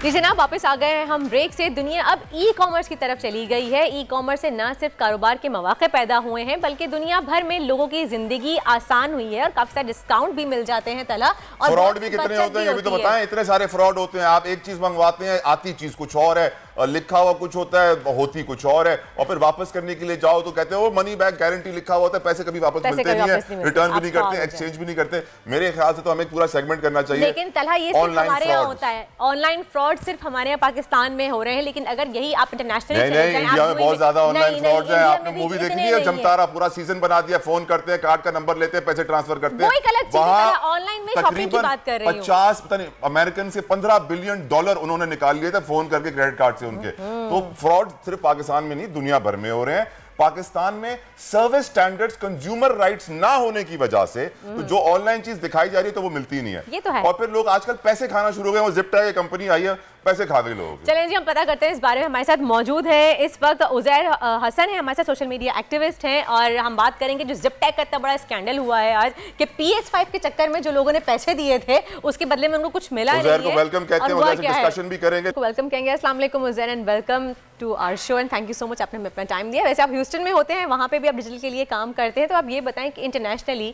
जी जनाब, वापस आ गए हैं हम ब्रेक से। दुनिया अब ई कॉमर्स की तरफ चली गई है। ई कॉमर्स से न सिर्फ कारोबार के मौके पैदा हुए हैं, बल्कि दुनिया भर में लोगों की जिंदगी आसान हुई है और काफी सारे डिस्काउंट भी मिल जाते हैं। तला और फ्रॉड भी कितने होते हैं ये भी तो बताएं। इतने सारे फ्रॉड होते हैं, आप एक चीज मंगवाते हैं, आती चीज कुछ और है, लिखा हुआ कुछ होता है, होती कुछ और है, और फिर वापस करने के लिए जाओ तो कहते हैं वो मनी बैक गारंटी लिखा हुआ होता है, पैसे कभी वापस मिलते नहीं है, रिटर्न भी नहीं करते, एक्सचेंज भी नहीं करते। मेरे ख्याल से तो हमें पूरा सेगमेंट करना चाहिए। लेकिन तलहा ये सिर्फ हमारे यहाँ होता है, ऑनलाइन फ्रॉड सिर्फ हमारे यहाँ पाकिस्तान में हो रहे हैं, लेकिन अगर यही आप इंटरनेशनल इंडिया में बहुत ज्यादा ऑनलाइन फ्रॉड है। आपने मूवी देखी है जमतारा, पूरा सीजन बना दिया, फोन करते हैं, कार्ड का नंबर लेते हैं, पैसे ट्रांसफर करते हैं। वहाँ ऑनलाइन में शॉपिंग की बात कर रही हूं, 50 पता नहीं अमेरिकन से $15 बिलियन उन्होंने निकाल लिए थे फोन करके क्रेडिट कार्ड से उनके। तो फ्रॉड सिर्फ पाकिस्तान में नहीं दुनिया भर में हो रहे हैं। पाकिस्तान में सर्विस स्टैंडर्ड्स, कंज्यूमर राइट्स ना होने की वजह से तो जो ऑनलाइन चीज दिखाई जा रही है तो वो मिलती नहीं है। ये तो है। और फिर लोग आजकल पैसे खाना शुरू हो गए। वो ज़िप्टैग कंपनी आई है, पैसे खा गए लोग। चलें जी, हम पता करते हैं इस बारे में। हमारे साथ मौजूद है इस वक्त उज़ैर हसन है, हमारे साथ सोशल मीडिया एक्टिविस्ट हैं, और हम बात करेंगे जो ज़िप्टैग का इतना बड़ा स्कैंडल हुआ है आज कि PS5 के चक्कर में जो लोगों ने पैसे दिए थे उसके बदले में उनको कुछ मिला नहीं है। उज़ैर को वेलकम कहते हैं, उज़ैर से डिस्कशन भी करेंगे। वेलकम कहेंगे। अस्सलाम वालेकुम Uzair and welcome to our show and thank you so much, आपने हमें अपना टाइम दिया। वैसे आप ह्यूस्टन में होते हैं, वहाँ पे भी आप डिजिटल के लिए काम करते हैं, तो आप ये बताएं कि इंटरनेशनली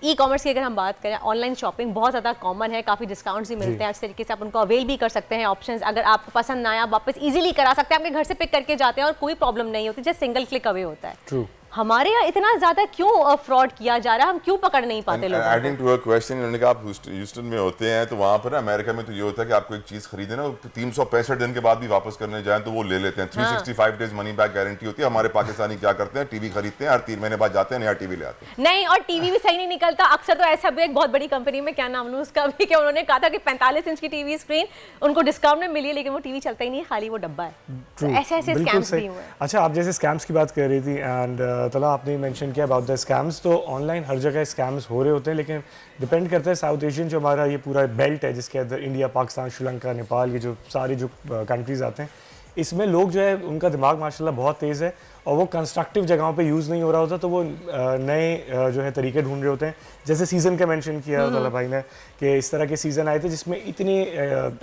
ई कॉमर्स की अगर हम बात करें, ऑनलाइन शॉपिंग बहुत ज़्यादा कॉमन है, काफ़ी डिस्काउंट्स भी मिलते हैं, इस तरीके से आप उनको अवेल भी कर सकते हैं ऑप्शंस। अगर आपको पसंद ना आया आप वापस इजीली करा सकते हैं, आपके घर से पिक करके जाते हैं और कोई प्रॉब्लम नहीं होती, जस्ट सिंगल क्लिक अवे होता है। True. हमारे यहाँ इतना ज्यादा क्यों फ्रॉड किया जा रहा है, हम क्यों पकड़ नहीं पाते लोगों को? एडिंग टू अ क्वेश्चन, उन्होंने कहा आप ह्यूस्टन में होते हैं तो वहाँ पर ना अमेरिका में तो ये होता है कि आपको एक चीज खरीदे ना 365 दिन के बाद भी वापस करने जाएं तो वो ले लेते हैं। 365 डेज मनी बैक गारंटी होती है। हमारे पाकिस्तानी क्या करते हैं, टीवी खरीदते हैं और 3 महीने बाद जाते हैं नया टीवी ले आते हैं। नहीं, और टीवी भी सही नहीं निकलता अक्सर। तो ऐसा भी एक बहुत बड़ी कंपनी में, क्या नाम लूं उसका भी, कि उन्होंने कहा था कि 45 इंच की टीवी स्क्रीन उनको डिस्काउंट में मिली है, लेकिन वो टीवी चलता ही नहीं है, खाली वो डब्बा है। तो ऐसे ऐसे स्कैम्स भी हुए। अच्छा, आप जैसे स्कैम्स की बात कर रही थी एंड तला आपने मेंशन किया अबाउट द स्कैम्स, तो ऑनलाइन हर जगह स्कैम्स हो रहे होते हैं, लेकिन डिपेंड करता है साउथ एशियन जो हमारा ये पूरा बेल्ट है जिसके अंदर इंडिया, पाकिस्तान, श्रीलंका, नेपाल, ये जो सारे जो कंट्रीज आते हैं, इसमें लोग जो है उनका दिमाग माशाल्लाह बहुत तेज़ है और वो कंस्ट्रक्टिव जगहों पे यूज़ नहीं हो रहा होता, तो वो नए जो है तरीके ढूंढ रहे होते हैं। जैसे सीज़न का मेंशन किया तला भाई ने कि इस तरह के सीज़न आए थे जिसमें इतने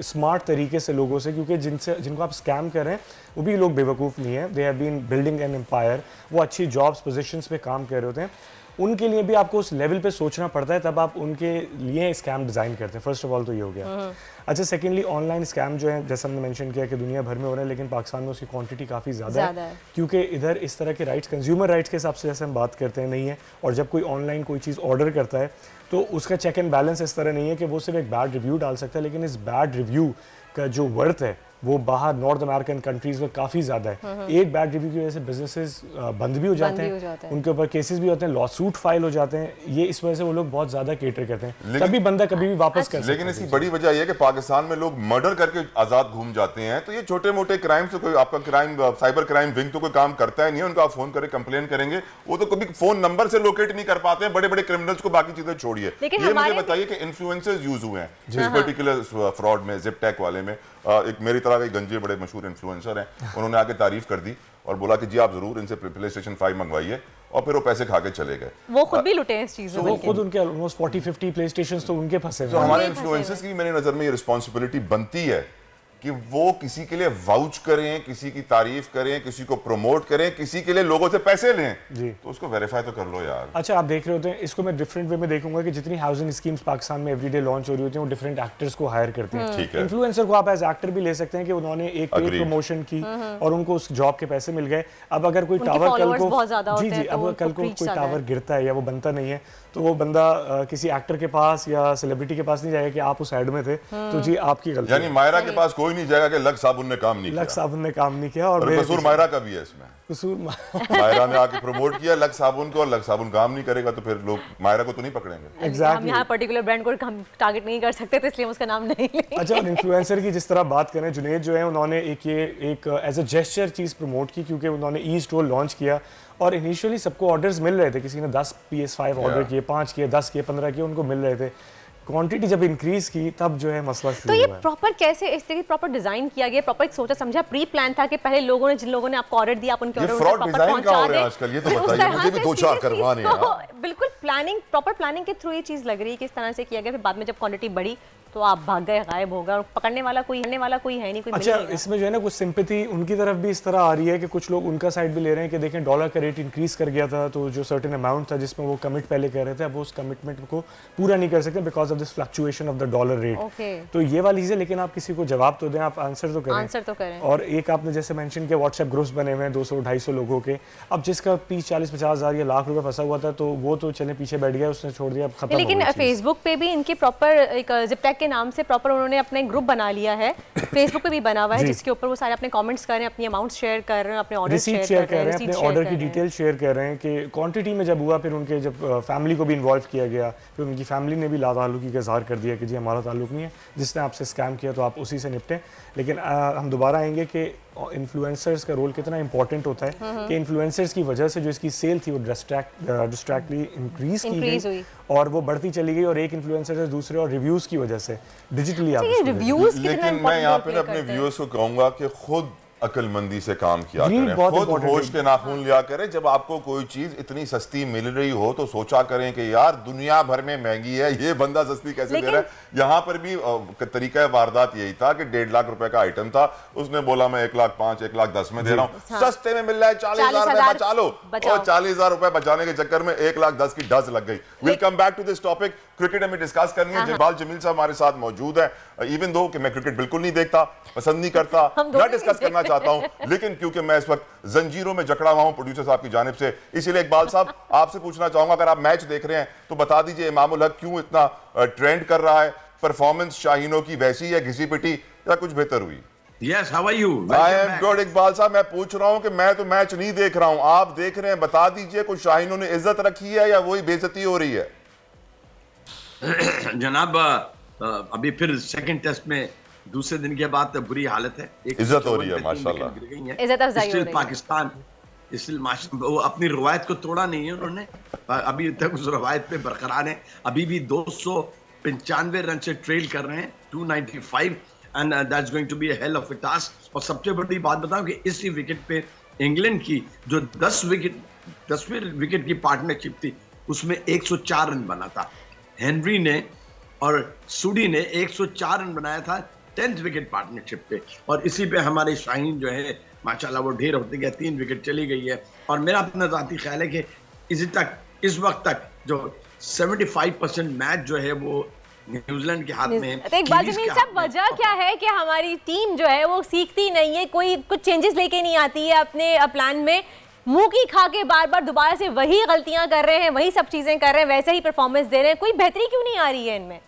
स्मार्ट तरीके से लोगों से, क्योंकि जिनको आप स्कैम कर रहे हैं वो भी लोग बेवकूफ़ नहीं है, they have been building an empire, वो अच्छी जॉब्स पोजीशंस पे काम कर रहे होते हैं। उनके लिए भी आपको उस लेवल पे सोचना पड़ता है, तब आप उनके लिए स्कैम डिज़ाइन करते हैं। फर्स्ट ऑफ ऑल तो ये हो गया। अच्छा, सेकेंडली ऑनलाइन स्कैम जो है जैसा हमने मेंशन किया कि दुनिया भर में हो रहा है, लेकिन पाकिस्तान में उसकी क्वांटिटी काफ़ी ज़्यादा है, क्योंकि इधर इस तरह के राइट्स, कंज्यूमर राइट्स के हिसाब से जैसे हम बात करते हैं नहीं है। और जब कोई ऑनलाइन कोई चीज़ ऑर्डर करता है तो उसका चेक एंड बैलेंस इस तरह नहीं है कि वो सिर्फ एक बैड रिव्यू डाल सकता है, लेकिन इस बैड रिव्यू का जो वर्थ है वो बाहर नॉर्थ अमेरिकन कंट्रीज में काफ़ी ज़्यादा है। एक बैड रिव्यू की वजह से बिजनेसेस बंद भी हो जाते हैं, उनके ऊपर केसेस भी होते हैं, लॉ सूट फाइल हो जाते हैं। ये इस वजह से वो लोग बहुत ज़्यादा केटर करते हैं, कभी बंदा कभी भी वापस कर सकता है। लेकिन इसकी बड़ी वजह यह है कि पाकिस्तान में लोग मर्डर करके आज़ाद घूम जाते हैं, तो ये छोटे मोटे क्राइम से कोई आपका क्राइम साइबर क्राइम विंग तो कोई काम करता ही नहीं है। उनका आप फोन करके कंप्लेन करेंगे, वो तो कभी फोन नंबर से लोकेट नहीं कर पाते हैं। बड़े बड़े क्रिमिनल्स को बाकी चीजें छोड़िए, ये मुझे बताइए कि इन्फ्लुएंसर्स यूज हुए हैं इस पर्टिकुलर फ्रॉड में, जिप टैक वाले में। एक मेरी तरह एक गंजे बड़े मशहूर इन्फ्लुएंसर हैं, उन्होंने आके तारीफ कर दी और बोला कि जी आप जरूर इनसे PlayStation 5 मंगवाइए, और फिर वो पैसे खा के चले गए। वो खुद भी लुटे हैं इस चीज में, वो खुद उनके ऑलमोस्ट 40-50 PlayStations तो उनके फंसे हैं। तो हमारे इन्फ्लुएंसर्स की मेरी नजर में ये रिस्पॉन्सिबिलिटी बनती है कि वो किसी के लिए वाउच करें, किसी की तारीफ करें, किसी को प्रमोट करें, किसी के लिए लोगों से पैसे लें जी, तो उसको वेरीफाई तो कर लो यार। अच्छा, आप देख रहे होते हैं, इसको मैं डिफरेंट वे में देखूंगा कि जितनी हाउसिंग स्कीम्स पाकिस्तान में एवरीडे लॉन्च हो रही होती हैं, वो डिफरेंट एक्टर्स को हायर करते हैं। इन्फ्लुएंसर को आप एज एक्टर भी ले सकते हैं कि उन्होंने एक पेड प्रमोशन की और उनको उस जॉब के पैसे मिल गए। अब अगर कोई टावर कल को जी अब कल को कोई टावर गिरता है या वो बनता नहीं है, तो वो बंदा किसी एक्टर के पास या सेलिब्रिटी के पास नहीं जाएगा कि आप उस एड में थे, तो जी आपकी गलती। यानी मायरा के पास कोई नहीं जाएगा कि लग साबुन ने काम नहीं किया, लग साबुन ने काम नहीं किया, और कसूर मायरा का भी है इसमें। कसूर मायरा ने आके प्रमोट किया लग साबुन को, और लग साबुन काम नहीं करेगा तो फिर लोग मायरा को तो नहीं पकड़ेंगे। Exactly. हम यहाँ पर्टिकुलर ब्रांड को हम टारगेट नहीं कर सकते, तो इसलिए उसका नाम नहीं लेंगे। अच्छा, और इन्फ्लुएंसर की जिस तरह बात करें, जुनेद जो है उन्होंने एक एज अ जेस्चर चीज़ प्रमोट की, क्योंकि उन्होंने ई स्टोर लॉन्च किया और इनिशियली सबको ऑर्डर्स मिल रहे थे। किसी ने 10 PS5 ऑर्डर किए, 5 किए, 10 किए, 15 किए, उनको मिल रहे थे। क्वांटिटी जब इंक्रीज की तब जो है मसला शुरू हुआ। तो ये प्रॉपर कैसे इस तरीके प्रॉपर डिजाइन किया गया, प्रॉपर एक सोचा समझा प्री प्लान था कि पहले लोगों ने जिन लोगों ने आपको ऑर्डर दिया आप उनके ऑर्डर प्रॉपर पहुंचा दें। आजकल ये तो बताइए, मुझे भी 2-4 करवाने हैं। बिल्कुल प्लानिंग, प्रॉपर प्लानिंग के थ्रू ये चीज लग रही है कि इस तरह से किया गया। फिर बाद में जब क्वांटिटी बढ़ी तो आप भाग गए, गायब हो गए, और पकड़ने वाला कोई है नहीं, कोई। अच्छा, इसमें जो है ना कुछ सिंपैथी उनकी तरफ भी इस तरह आ रही है कि कुछ लोग उनका साइड भी ले रहे हैं कि देखें डॉलर का रेट इंक्रीज कर गया था, तो जो सर्टेन अमाउंट था जिसमें वो कमिट पहले कर रहे थे, अब वो उस कमिटमेंट को पूरा नहीं कर सकते because of this fluctuation of the dollar rate. तो ये वाली चीज़ है, लेकिन आप किसी को जवाब तो दें, आप आंसर तो करें। और एक आपने जैसे मेंशन किया व्हाट्सएप ग्रुप्स बने हुए हैं 200-250 लोगों के, अब जिसका 30-40-50 हज़ार या लाख रुपए फंसा हुआ था तो वो तो चले पीछे बैठ गया, उसने छोड़ दिया, अब खत्म। लेकिन फेसबुक पे भी इनके प्रॉपर एक जिपटैक के नाम से प्रॉपर उन्होंने अपने ग्रुप बना लिया है, फेसबुक पे भी बना हुआ है, जिसके ऊपर वो सारे अपने कमेंट्स कर रहे हैं, अपनी अमाउंट्स शेयर कर रहे हैं, अपने ऑर्डर शेयर कर रहे हैं, अपने ऑर्डर की डिटेल शेयर कर रहे हैं कि क्वांटिटी में जब हुआ, फिर उनके जब फैमिली को भी इन्वॉल्व किया गया, फिर उनकी फैमिली ने भी लाताल्लुकी का इज़हार कर दिया कि जी हमारा ताल्लुक नहीं है, जिसने आपसे स्कैम किया तो आप उसी से निपटें। लेकिन हम दोबारा आएंगे कि इन्फ्लुएंसर्स का रोल कितना इंपॉर्टेंट होता है कि इन्फ्लुएंसर्स की वजह से जो इसकी सेल थी वो डिस्ट्रैक्टली इंक्रीज की गई और वो बढ़ती चली गई, और एक इन्फ्लुएंसर से दूसरे और रिव्यूज की वजह से डिजिटली आप। लेकिन मैं यहाँ पे अपने व्यूअर्स को कहूंगा कि खुद अकलमंदी से काम किया करें, खुद होश के नाखून लिया करें। जब आपको कोई चीज इतनी सस्ती मिल रही हो तो सोचा करें कि यार दुनिया भर में महंगी है, ये बंदा सस्ती कैसे दे रहा है। यहाँ पर भी तरीका वारदात यही था कि 1.5 लाख रुपए का आइटम था, उसने बोला मैं 1,05,000 1,10,000 में दे रहा हूँ, सस्ते में मिल रहा है, 40,000 रुपए बचा लो, और 40,000 रुपए बचाने के चक्कर में 1,10,000 की डज लग गई। Will come back to this topic, cricket हमें डिस्कस करनी है। जबाल जमील साहब हमारे साथ मौजूद है, इवन दो कि मैं क्रिकेट बिल्कुल नहीं देखता, पसंद नहीं करता, ना डिस्कस करना चाहता हूं, लेकिन क्योंकि मैं इस वक्त जंजीरों में जकड़ा हुआ हूं प्रोड्यूसर साहब की जानिब से, इसीलिए इकबाल साहब आपसे पूछना चाहूंगा, अगर आप मैच देख रहे हैं तो बता दीजिए इमामुल हक क्यों इतना ट्रेंड कर रहा है, परफॉर्मेंस शाहीनों की वैसी है घिसी पिटी या कुछ बेहतर हुई? Yes, how are you? I am good, Iqbal साहब। मैं पूछ रहा हूं कि मैं तो मैच नहीं देख रहा हूं, आप देख रहे हैं, बता दीजिए कुछ शाहीनों ने इज्जत रखी है या वही बेइज्जती हो रही है? जनाब अभी फिर सेकंड टेस्ट में दूसरे दिन के बाद बुरी हालत है, इज्जत हो रही है माशाल्लाह, इज्जत अफजाई हो रही है। पाकिस्तान इसलिए वो अपनी रवायत को तोड़ा नहीं है उन्होंने, अभी तक उस रवायत पे बरकरार है, अभी भी 295 रन से ट्रेल कर रहे हैं, 295। And that's going to be a hell of a task. और सबसे बड़ी बात बताऊं कि इसी विकेट पे इंग्लैंड की जो 10वीं विकेट की पार्टनरशिप थी उसमें 104 रन बना था। हेनरी ने और सूडी ने 104 रन बनाया था 10th विकेट पार्टनरशिप पे, और इसी पे हमारे शाहीन जो है माशाल्लाह वो ढेर होते गए, 3 विकेट चली गई है। और मेरा अपना ज़ाती ख्याल है कि इस वक्त तक जो 75% मैच जो है वो न्यूजीलैंड के हाथ में है। तो एक बात सब वजह क्या है कि हमारी टीम जो है वो सीखती नहीं है, कोई कुछ चेंजेस लेके नहीं आती है अपने प्लान में, मुंह की खा के बार बार दोबारा से वही गलतियां कर रहे हैं, वही सब चीजें कर रहे हैं, वैसे ही परफॉर्मेंस दे रहे हैं, कोई बेहतरी क्यों नहीं आ रही है इनमें?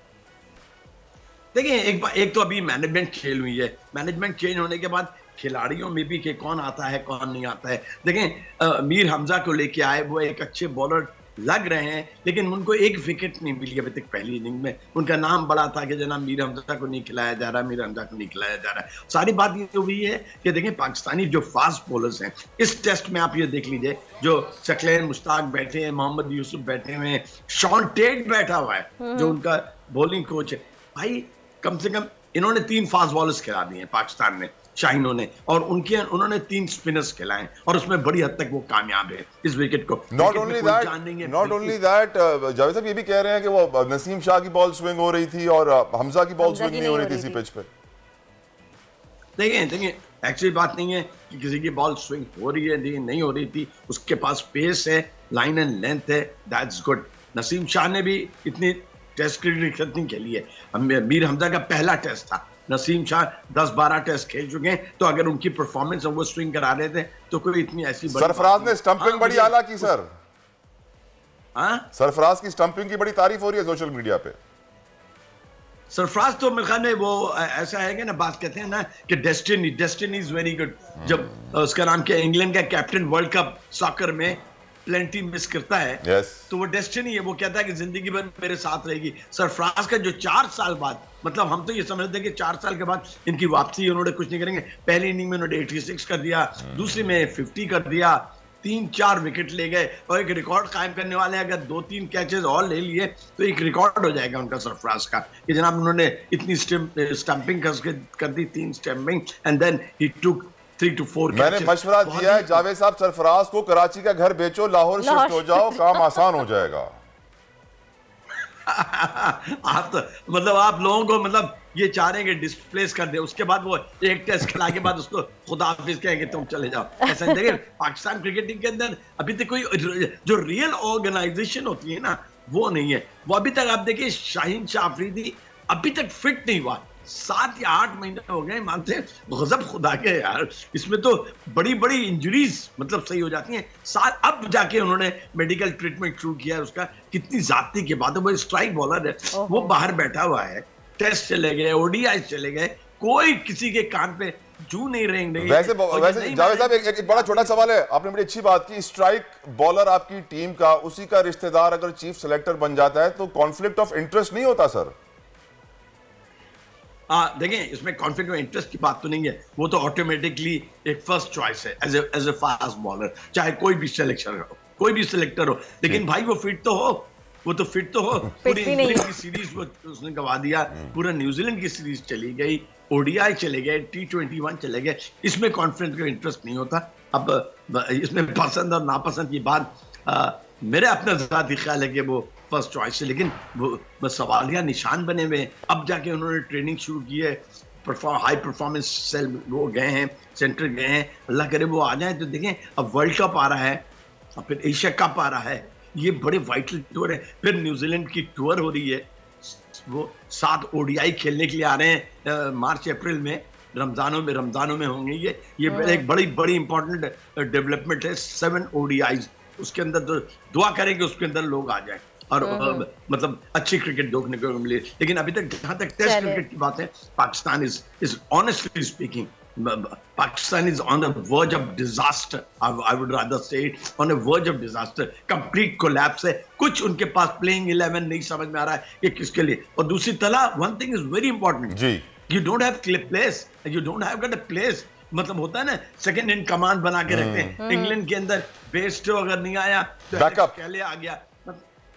देखिए एक तो अभी मैनेजमेंट खेल हुई है, मैनेजमेंट चेंज होने के बाद खिलाड़ियों में भी कि कौन आता है कौन नहीं आता है। देखें मीर हमजा को लेके आए, वो एक अच्छे बॉलर लग रहे हैं, लेकिन उनको एक विकेट नहीं मिली अभी तक पहली इनिंग में। उनका नाम बड़ा था कि जनाब मीर हमजा को नहीं खिलाया जा रहा, मीर हमजा को नहीं खिलाया जा रहा है। सारी बात ये हुई है कि देखें पाकिस्तानी जो फास्ट बॉलर्स हैं इस टेस्ट में आप ये देख लीजिए, जो शक्लेन मुश्ताक बैठे हैं, मोहम्मद यूसुफ बैठे हुए हैं, शॉन टेट बैठा हुआ है जो उनका बॉलिंग कोच है। भाई कम से कम इन्होंने 3 फास्ट बॉलर्स खिला दिए हैं पाकिस्तान में, शाहीनों ने, और उन्होंने 3 स्पिनर्स खिलाए और उसमें बड़ी हद तक वो कामयाब है इस विकेट को। नॉट ओनली दैट जावेद साहब ये भी कह रहे हैं कि वो नसीम शाह की बॉल स्विंग हो रही थी और हमजा की बॉल स्विंग नहीं हो रही थी इसी पिच पे। देखिए एक्चुअली बात नहीं है कि किसी की बॉल स्विंग हो रही है नहीं हो रही थी, उसके पास पेस है, लाइन एंड लेंथ है, दैट्स गुड। नसीम शाह ने भी इतनी टेस्ट क्रिकेट नहीं खेली है, मीर हमजा का पहला टेस्ट था, नसीम शाह 10-12 टेस्ट खेल चुके हैं, तो अगर उनकी परफॉर्मेंस वो स्विंग करा रहे थे तो कोई इतनी ऐसी सरफराज ने स्टंपिंग बड़ी आला की सर। सरफराज की स्टंपिंग की बड़ी तारीफ हो रही है सोशल मीडिया पे। सरफराज तो मेरे ख्याल में वो ऐसा है कि ना, बात कहते हैं ना कि डेस्टिनी इज वेरी गुड। जब उसका नाम क्या, इंग्लैंड का कैप्टन वर्ल्ड कप सॉकर में प्लेंटी मिस करता है तो वो डेस्टिनी है, वो कहता है कि जिंदगी भर मेरे साथ रहेगी। सरफराज का जो 4 साल बाद, मतलब हम तो ये समझते हैं कि 4 साल के बाद इनकी वापसी, उन्होंने कुछ नहीं करेंगे। पहली इनिंग में उन्होंने 86 कर दिया, दूसरी में 50 कर दिया, 3-4 विकेट ले गए और एक रिकॉर्ड कायम करने वाले हैं। अगर 2-3 कैचेस और ले लिए तो एक रिकॉर्ड हो जाएगा उनका सरफराज का कि जनाब उन्होंने इतनी स्टंपिंग कर दी, 3 stumping, and then he took 3 to 4 मैंने मशवरा दिया है जावेद साहब, सरफराज को कराची का घर बेचो, लाहौर शिफ्ट हो जाओ, काम आसान हो जाएगा। आप तो मतलब आप लोगों को मतलब ये चाह रहे हैं कि डिस्प्लेस कर दे, उसके बाद वो एक टेस्ट खिला के बाद उसको खुदा हाफिज कहेंगे तुम चले जाओ। ऐसा देखिए पाकिस्तान क्रिकेट टीम के अंदर अभी तक कोई जो रियल ऑर्गेनाइजेशन होती है ना वो नहीं है। वो अभी तक आप देखिए शाहीन शाह अफरीदी अभी तक फिट नहीं हुआ, 7 या 8 महीने हो गए, मानते हैं गजब खुदा के यार, इसमें तो बड़ी बड़ी इंजरीज मतलब सही हो जाती हैं। अब जाके उन्होंने मेडिकल ट्रीटमेंट शुरू किया है उसका, कितनी जाती की बात है। वो स्ट्राइक बॉलर है, वो बाहर बैठा हुआ है, टेस्ट चले गए, ओडीआई चले गए, कोई किसी के कान पे जू नहीं रहेंगे। वैसे जावेद साहब एक बड़ा छोटा सवाल है, आपने बड़ी अच्छी बात की, स्ट्राइक बॉलर आपकी टीम का, उसी का रिश्तेदार अगर चीफ सेलेक्टर बन जाता है तो कॉन्फ्लिक्ट ऑफ इंटरेस्ट नहीं होता सर? देखिए इसमें कॉन्फ्लिक्ट ऑफ इंटरेस्ट की बात तो नहीं है, वो तो ऑटोमेटिकली एक फर्स्ट चॉइस है एज ए फास्ट बॉलर, चाहे कोई भी सिलेक्शन हो, कोई भी सिलेक्टर हो, लेकिन भाई वो फिट तो हो, वो तो फिट तो हो। पूरी इंग्लैंड की सीरीज वो उसने गवा दिया, पूरा न्यूजीलैंड की सीरीज चली गई, ओडीआई चले गए, T21 चले गए, इसमें कॉन्फ्लिक्ट का इंटरेस्ट नहीं होता। अब इसमें पसंद और नापसंद की बात मेरे अपना ज़ाती ख्याल है कि वो फर्स्ट चॉइस है, लेकिन वो सवालिया निशान बने हुए हैं। अब जाके उन्होंने ट्रेनिंग शुरू की है, हाई परफॉर्मेंस सेल वो गए हैं, सेंटर गए हैं, अल्लाह करे वो आ जाए। तो देखें अब वर्ल्ड कप आ रहा है और फिर एशिया कप आ रहा है, ये बड़े वाइटल टूर है। फिर न्यूजीलैंड की टूर हो रही है, वो 7 ओडीआई खेलने के लिए आ रहे हैं मार्च अप्रैल में, रमजानों में होंगे ये एक बड़ी इंपॉर्टेंट डेवलपमेंट है। 7 ओडीआईज, उसके अंदर तो दुआ करेंगे उसके अंदर लोग आ जाए और मतलब अच्छी क्रिकेट देखने को मिले। लेकिन अभी तक जहां तक टेस्ट क्रिकेट की बात है, Pakistan is honestly speaking, Pakistan is on the verge of disaster. I would rather say it, on the verge of disaster. Complete collapse है। कुछ उनके पास playing 11 नहीं समझ में आ रहा है कि किसके लिए। और दूसरी तरह one thing is very important. Ji. You don't have place. You don't have got a place. मतलब होता है ना सेकंड इन कमांड बना के रखते हैं। इंग्लैंड के अंदर बेस्टो अगर नहीं आया तो बैकअप आ गया,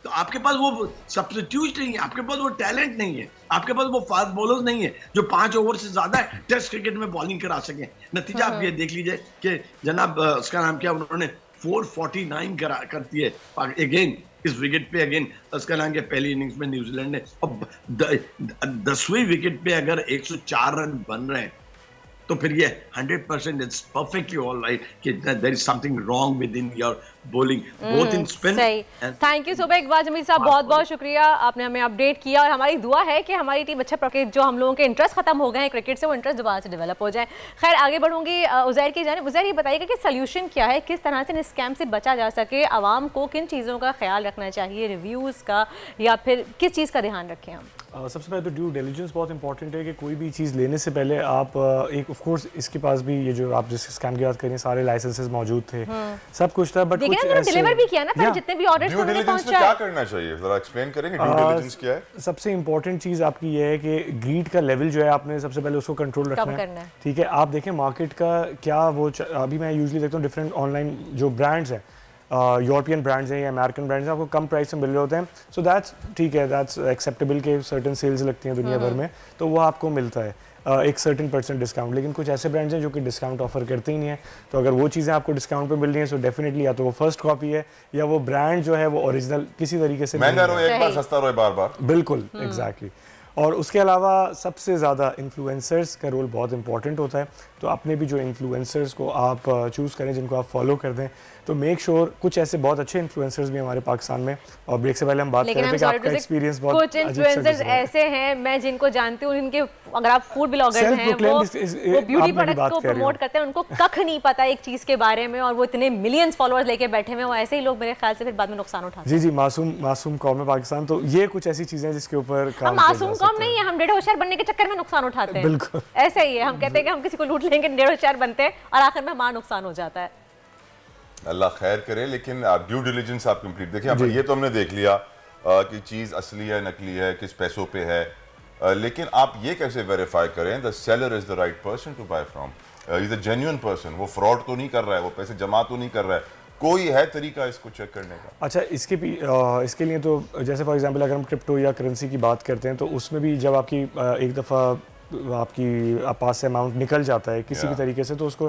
तो आपके पास वो सब्स्टिट्यूट नहीं है, आपके पास वो टैलेंट नहीं है, आपके पास वो फास्ट बॉलर्स नहीं है जो 5 ओवर से ज्यादा टेस्ट क्रिकेट में बॉलिंग करा सके। नतीजा आप ये देख लीजिए कि जनाब उसका नाम क्या, उन्होंने 449 करती है अगेन इस विकेट पे, अगेन उसका नाम क्या, पहली इनिंग्स में न्यूजीलैंड ने। अब 10वीं विकेट पे अगर 104 रन बन रहे हैं तो फिर ये 100% इट्स परफेक्टली ऑल राइट कि there is something wrong with in your bowling both in spin. सही, थैंक यू सुबह इकबाल जमील साहब, बहुत बहुत शुक्रिया, आपने हमें अपडेट किया और हमारी दुआ है कि हमारी टीम अच्छा क्रिकेट, जो हम लोगों के इंटरेस्ट खत्म हो गए हैं क्रिकेट से, वो इंटरेस्ट दोबारा से डेवलप हो जाए। खैर आगे बढ़ूंगी उजैर की जानिब। उजैर ये बताइएगा कि सोल्यूशन क्या है, किस तरह से इस स्कैम से बचा जा सके, आवाम को किन चीज़ों का ख्याल रखना चाहिए, रिव्यूज़ का या फिर किस चीज़ का ध्यान रखें हम? सबसे पहले तो ड्यू डिलिजेंस बहुत इंपॉर्टेंट है कि कोई भी चीज़ लेने से पहले आप एक ऑफ कोर्स इसके पास भी ये जो आप जिस स्कैम की बात करें सारे लाइसेंसेस मौजूद थे, सब कुछ था, बट कुछ ऐसे डिलीवर भी किया ना पर जितने भी ऑर्डर्स थे उन्हें पहुंचाया। क्या करना चाहिए जरा एक्सप्लेन करेंगे ड्यू डिलिजेंस क्या है? सबसे इंपॉर्टेंट चीज़ आपकी ये है कि ग्रीड का लेवल जो है आपने सबसे पहले उसको कंट्रोल रखना है, ठीक है। आप देखें मार्केट का क्या वो अभी मैं यूजुअली देखता हूँ डिफरेंट ऑनलाइन जो ब्रांड्स हैं, यूरोपियन ब्रांड्स हैं या अमेरिकन ब्रांड्स हैं, आपको कम प्राइस में मिल रहे होते हैं, सो दैट्स ठीक है, दैट्स एक्सेप्टेबल के सर्टन सेल्स लगती हैं दुनिया भर में, तो वो आपको मिलता है एक सर्टन % डिस्काउंट। लेकिन कुछ ऐसे ब्रांड्स हैं जो कि डिस्काउंट ऑफर करते ही नहीं है, तो अगर वो चीज़ें आपको डिस्काउंट पे मिल रही हैं सो डेफिनेटली या तो वो फर्स्ट कॉपी है या वो ब्रांड जो है वो ओरिजिनल किसी तरीके से महंगा रहे एक बार, सस्ता रहे बार बार। बिल्कुल एग्जैक्टली। और उसके अलावा सबसे ज़्यादा इन्फ्लुएंसर्स का रोल बहुत इंपॉर्टेंट होता है, तो अपने भी जो इन्फ्लुएंसर्स को आप चूज़ करें जिनको आप फॉलो कर दें, तो मेक श्योर कुछ ऐसे बहुत अच्छे इन्फ्लुएंसर्स भी हमारे पाकिस्तान में, और ब्रेक से पहले हम बात कर रहे थे कि आपका एक्सपीरियंस बहुत कुछ इन्फ्लुएंसर्स ऐसे हैं मैं जिनको जानती हूँ, इनके अगर आप फूड ब्लॉगर्स हैं वो ब्यूटी प्रोडक्ट को प्रमोट करते हैं, उनको कख नहीं पता एक चीज़ के बारे में और वो इतने मिलियंस फॉलोअर्स लेके बैठे हुए हैं, वो ऐसे ही लोग मेरे ख्याल से फिर बाद में नुकसान उठाते हैं। जी मासूम कौम है पाकिस्तान, तो ये कुछ ऐसी चीज़ें जिसके ऊपर हम मासूम कौम नहीं है, हम डेढ़ होशियार बनने के चक्कर में नुकसान उठाते हैं। बिल्कुल ऐसा ही है, हम कहते हैं कि हम किसी को लूट लेंगे, डेढ़ होशियार बनते हैं और आखिर में हमारा नुकसान हो जाता है। अल्लाह खैर करे। लेकिन ड्यू डिलिजेंस आप कंप्लीट देखिए, ये तो हमने देख लिया कि चीज़ असली है नकली है, किस पैसों पे है, लेकिन आप ये कैसे वेरीफाई करें the seller is the right person to buy from, is a genuine person, वो फ्रॉड तो नहीं कर रहा है, वो पैसे जमा तो नहीं कर रहा है, कोई है तरीका इसको चेक करने का? अच्छा, इसके लिए तो जैसे फॉर एग्जांपल अगर हम क्रिप्टो या करेंसी की बात करते हैं तो उसमें भी जब आपकी एक दफ़ा आपकी पास से अमाउंट निकल जाता है किसी भी तरीके से, तो उसको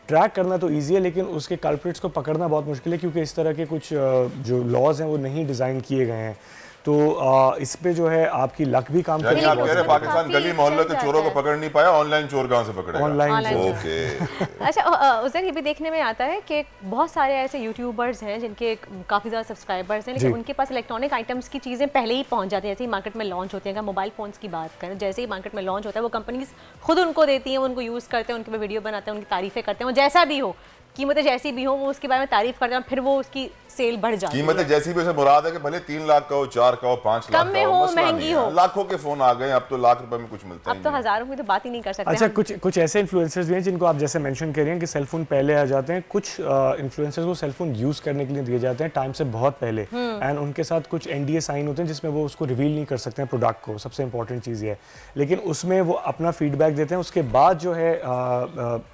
ट्रैक करना तो ईजी है, लेकिन उसके कल्प्रिट्स को पकड़ना बहुत मुश्किल है, क्योंकि इस तरह के कुछ जो लॉज हैं वो नहीं डिज़ाइन किए गए हैं, तो इस पे जो है आपकी लक भी काम करेगी। आप कह रहे पाकिस्तान गली मोहल्ले के चोरों को पकड़ नहीं पाया, ऑनलाइन चोर कहां से पकड़ेगा? ऑनलाइन। ओके। अच्छा उधर ये भी देखने में आता है कि बहुत सारे ऐसे यूट्यूबर्स हैं जिनके काफ़ी ज़्यादा सब्सक्राइबर्स हैं, लेकिन उनके पास इलेक्ट्रॉनिक आइटम्स की चीज़ें पहले ही पहुंच जाती हैं, जैसे ही मार्केट में लॉन्च होती हैं। अगर मोबाइल फ़ोन्स की बात करें, जैसे ही मार्केट में लॉन्च होता है वो कंपनीज खुद उनको देती हैं, उनको यूज़ करते हैं, उनके पे वीडियो बनाते हैं, उनकी तारीफ़ें करते हैं, वो जैसा भी हो कीमतें जैसी भी हो वो उसके बारे में तारीफ करते हैं, फिर वो उसकी सेल बढ़ जाती है। कीमतें जैसी भी उसे मुराद है कि भले 3 लाख का हो, 4 का हो, 5 लाख का हो, महंगी हो, लाखों के फोन आ गए, अब तो लाख रुपए में कुछ मिलता है, अब तो हजारों की तो बात ही नहीं कर सकते। अच्छा, कुछ ऐसे इन्फ्लुएंसर्स भी हैं जिनको आप जैसे मेंशन कर रहे हैं कि सेलफोन पहले आ जाते हैं, कुछ इन्फ्लुएंसर्स को सेलफोन यूज करने के लिए दिए जाते हैं टाइम से बहुत पहले, एंड उनके साथ कुछ NDA साइन होते हैं जिसमें वो उसको रिवील नहीं कर सकते हैं प्रोडक्ट को, सबसे इंपॉर्टेंट चीज़ ये है, लेकिन उसमें वो अपना फीडबैक देते हैं। उसके बाद जो है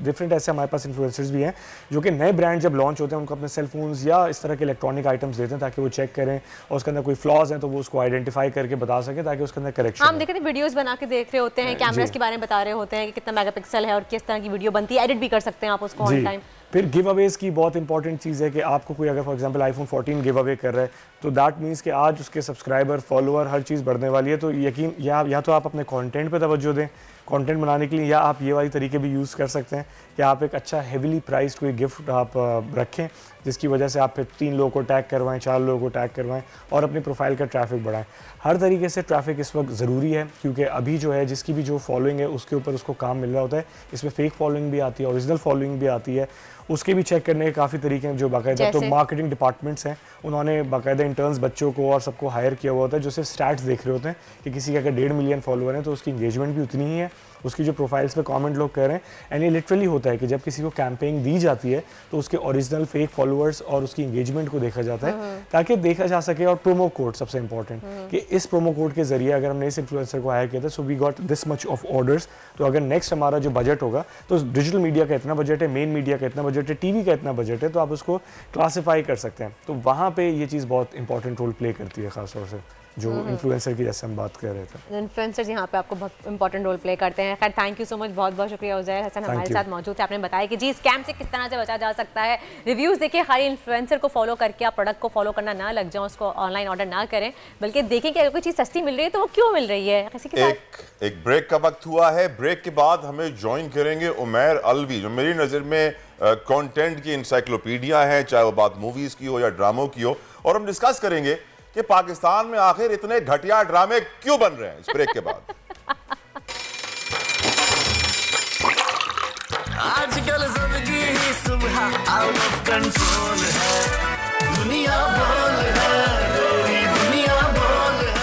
डिफरेंट ऐसे हमारे पास इन्फ्लुएंसर्स भी हैं जो कि नए ब्रांड जब लॉन्च होते हैं उनको अपने सेलफोन्स या इस तरह के इलेक्ट्रॉनिक आइटम्स देते हैं ताकि वो चेक करें और उसके अंदर कोई फ्लॉज हैं तो वो उसको आइडेंटिफाई करके बता सके ताकि उसके अंदर करेक्शन। हम देखें वीडियोस बना के देख रहे होते हैं, कैमरास के बारे में बता रहे होते हैं कि कितना मेगापिक्सल है और किस तरह की वीडियो बनती है, एडिट भी कर सकते हैं आप उसको ऑन टाइम। फिर गिव अवेज की बहुत इंपॉर्टेंट चीज़ है कि आपको कोई अगर for example iPhone 14 give away कर रहा है तो दैट मीन्स कि आज उसके सब्सक्राइबर, फॉलोअर, हर चीज़ बढ़ने वाली है, तो यकीन या तो आप अपने कंटेंट पे तवज्जो दें कंटेंट बनाने के लिए, या आप ये वाली तरीके भी यूज़ कर सकते हैं कि आप एक अच्छा हेविली प्राइस्ड कोई गिफ्ट आप रखें जिसकी वजह से आप फिर 3 लोगों को टैग करवाएं, 4 लोगों को टैग करवाएं और अपनी प्रोफाइल का ट्रैफिक बढ़ाएं। हर तरीके से ट्रैफिक इस वक्त ज़रूरी है क्योंकि अभी जो है जिसकी भी जो फॉलोइंग है उसके ऊपर उसको काम मिल रहा होता है। इसमें फेक फॉलोइंग भी आती है, ओरिजिनल फॉलोइंग भी आती है, उसके भी चेक करने के काफ़ी तरीके हैं जो बाकायदा तो मार्केटिंग डिपार्टमेंट्स हैं उन्होंने बाकायदा इंटर्न्स बच्चों को और सबको हायर किया हुआ होता है जो सिर्फ स्टैट्स देख रहे होते हैं कि किसी के अगर 1.5 मिलियन फॉलोअर हैं तो उसकी इंगेजमेंट भी उतनी ही है उसकी जो प्रोफाइल्स पे कमेंट लोग कर रहे हैं। एंड ये लिटरली होता है कि जब किसी को कैंपेन दी जाती है तो उसके ओरिजिनल फेक फॉलोअर्स और उसकी एंगेजमेंट को देखा जाता है ताकि देखा जा सके। और प्रोमो कोड सबसे इंपॉर्टेंट कि इस प्रोमो कोड के जरिए अगर हमने इस इन्फ्लुएंसर को हायर किया था, so we got this much of orders, तो अगर नेक्स्ट हमारा जो बजट होगा तो डिजिटल मीडिया का इतना बजट है, मेन मीडिया का इतना बजट है, टीवी का इतना बजट है, तो आप उसको क्लासीफाई कर सकते हैं। तो वहाँ पे ये चीज़ बहुत इंपॉर्टेंट रोल प्ले करती है, खासतौर से जो इन्फ्लुएंसर की जैसे हम बात कर रहे थे। इन्फ्लुएंसर्स यहाँ पे आपको बहुत इंपॉर्टेंट रोल प्ले करते हैं। खैर थैंक यू सो मच, बहुत बहुत शुक्रिया उज़ैर हसन हमारे साथ मौजूद थे। आपने बताया कि जी स्कैम से किस तरह से बचा जा सकता है। रिव्यूज़ देखिए, खाली इन्फ्लुएंसर को फॉलो करके आप प्रोडक्ट को फॉलो करना ना लग जाओ, उसको ऑनलाइन ऑर्डर ना करें, बल्कि देखें कि अगर कोई चीज़ सस्ती मिल रही है तो वो क्यों मिल रही है। किसी के साथ एक ब्रेक का वक्त हुआ है। ब्रेक के बाद हमें ज्वाइन करेंगे उमैर अलवी, जो मेरी नज़र में कंटेंट की इंसाइक्लोपीडिया है, चाहे वो बात मूवीज़ की हो या ड्रामों की हो, और हम डिस्कस करेंगे कि पाकिस्तान में आखिर इतने घटिया ड्रामे क्यों बन रहे हैं। इस ब्रेक के बाद आजकल जिंदगी ही सुबह आउट ऑफ कंट्रोल है, दुनिया बोल है, दुनिया बोल है।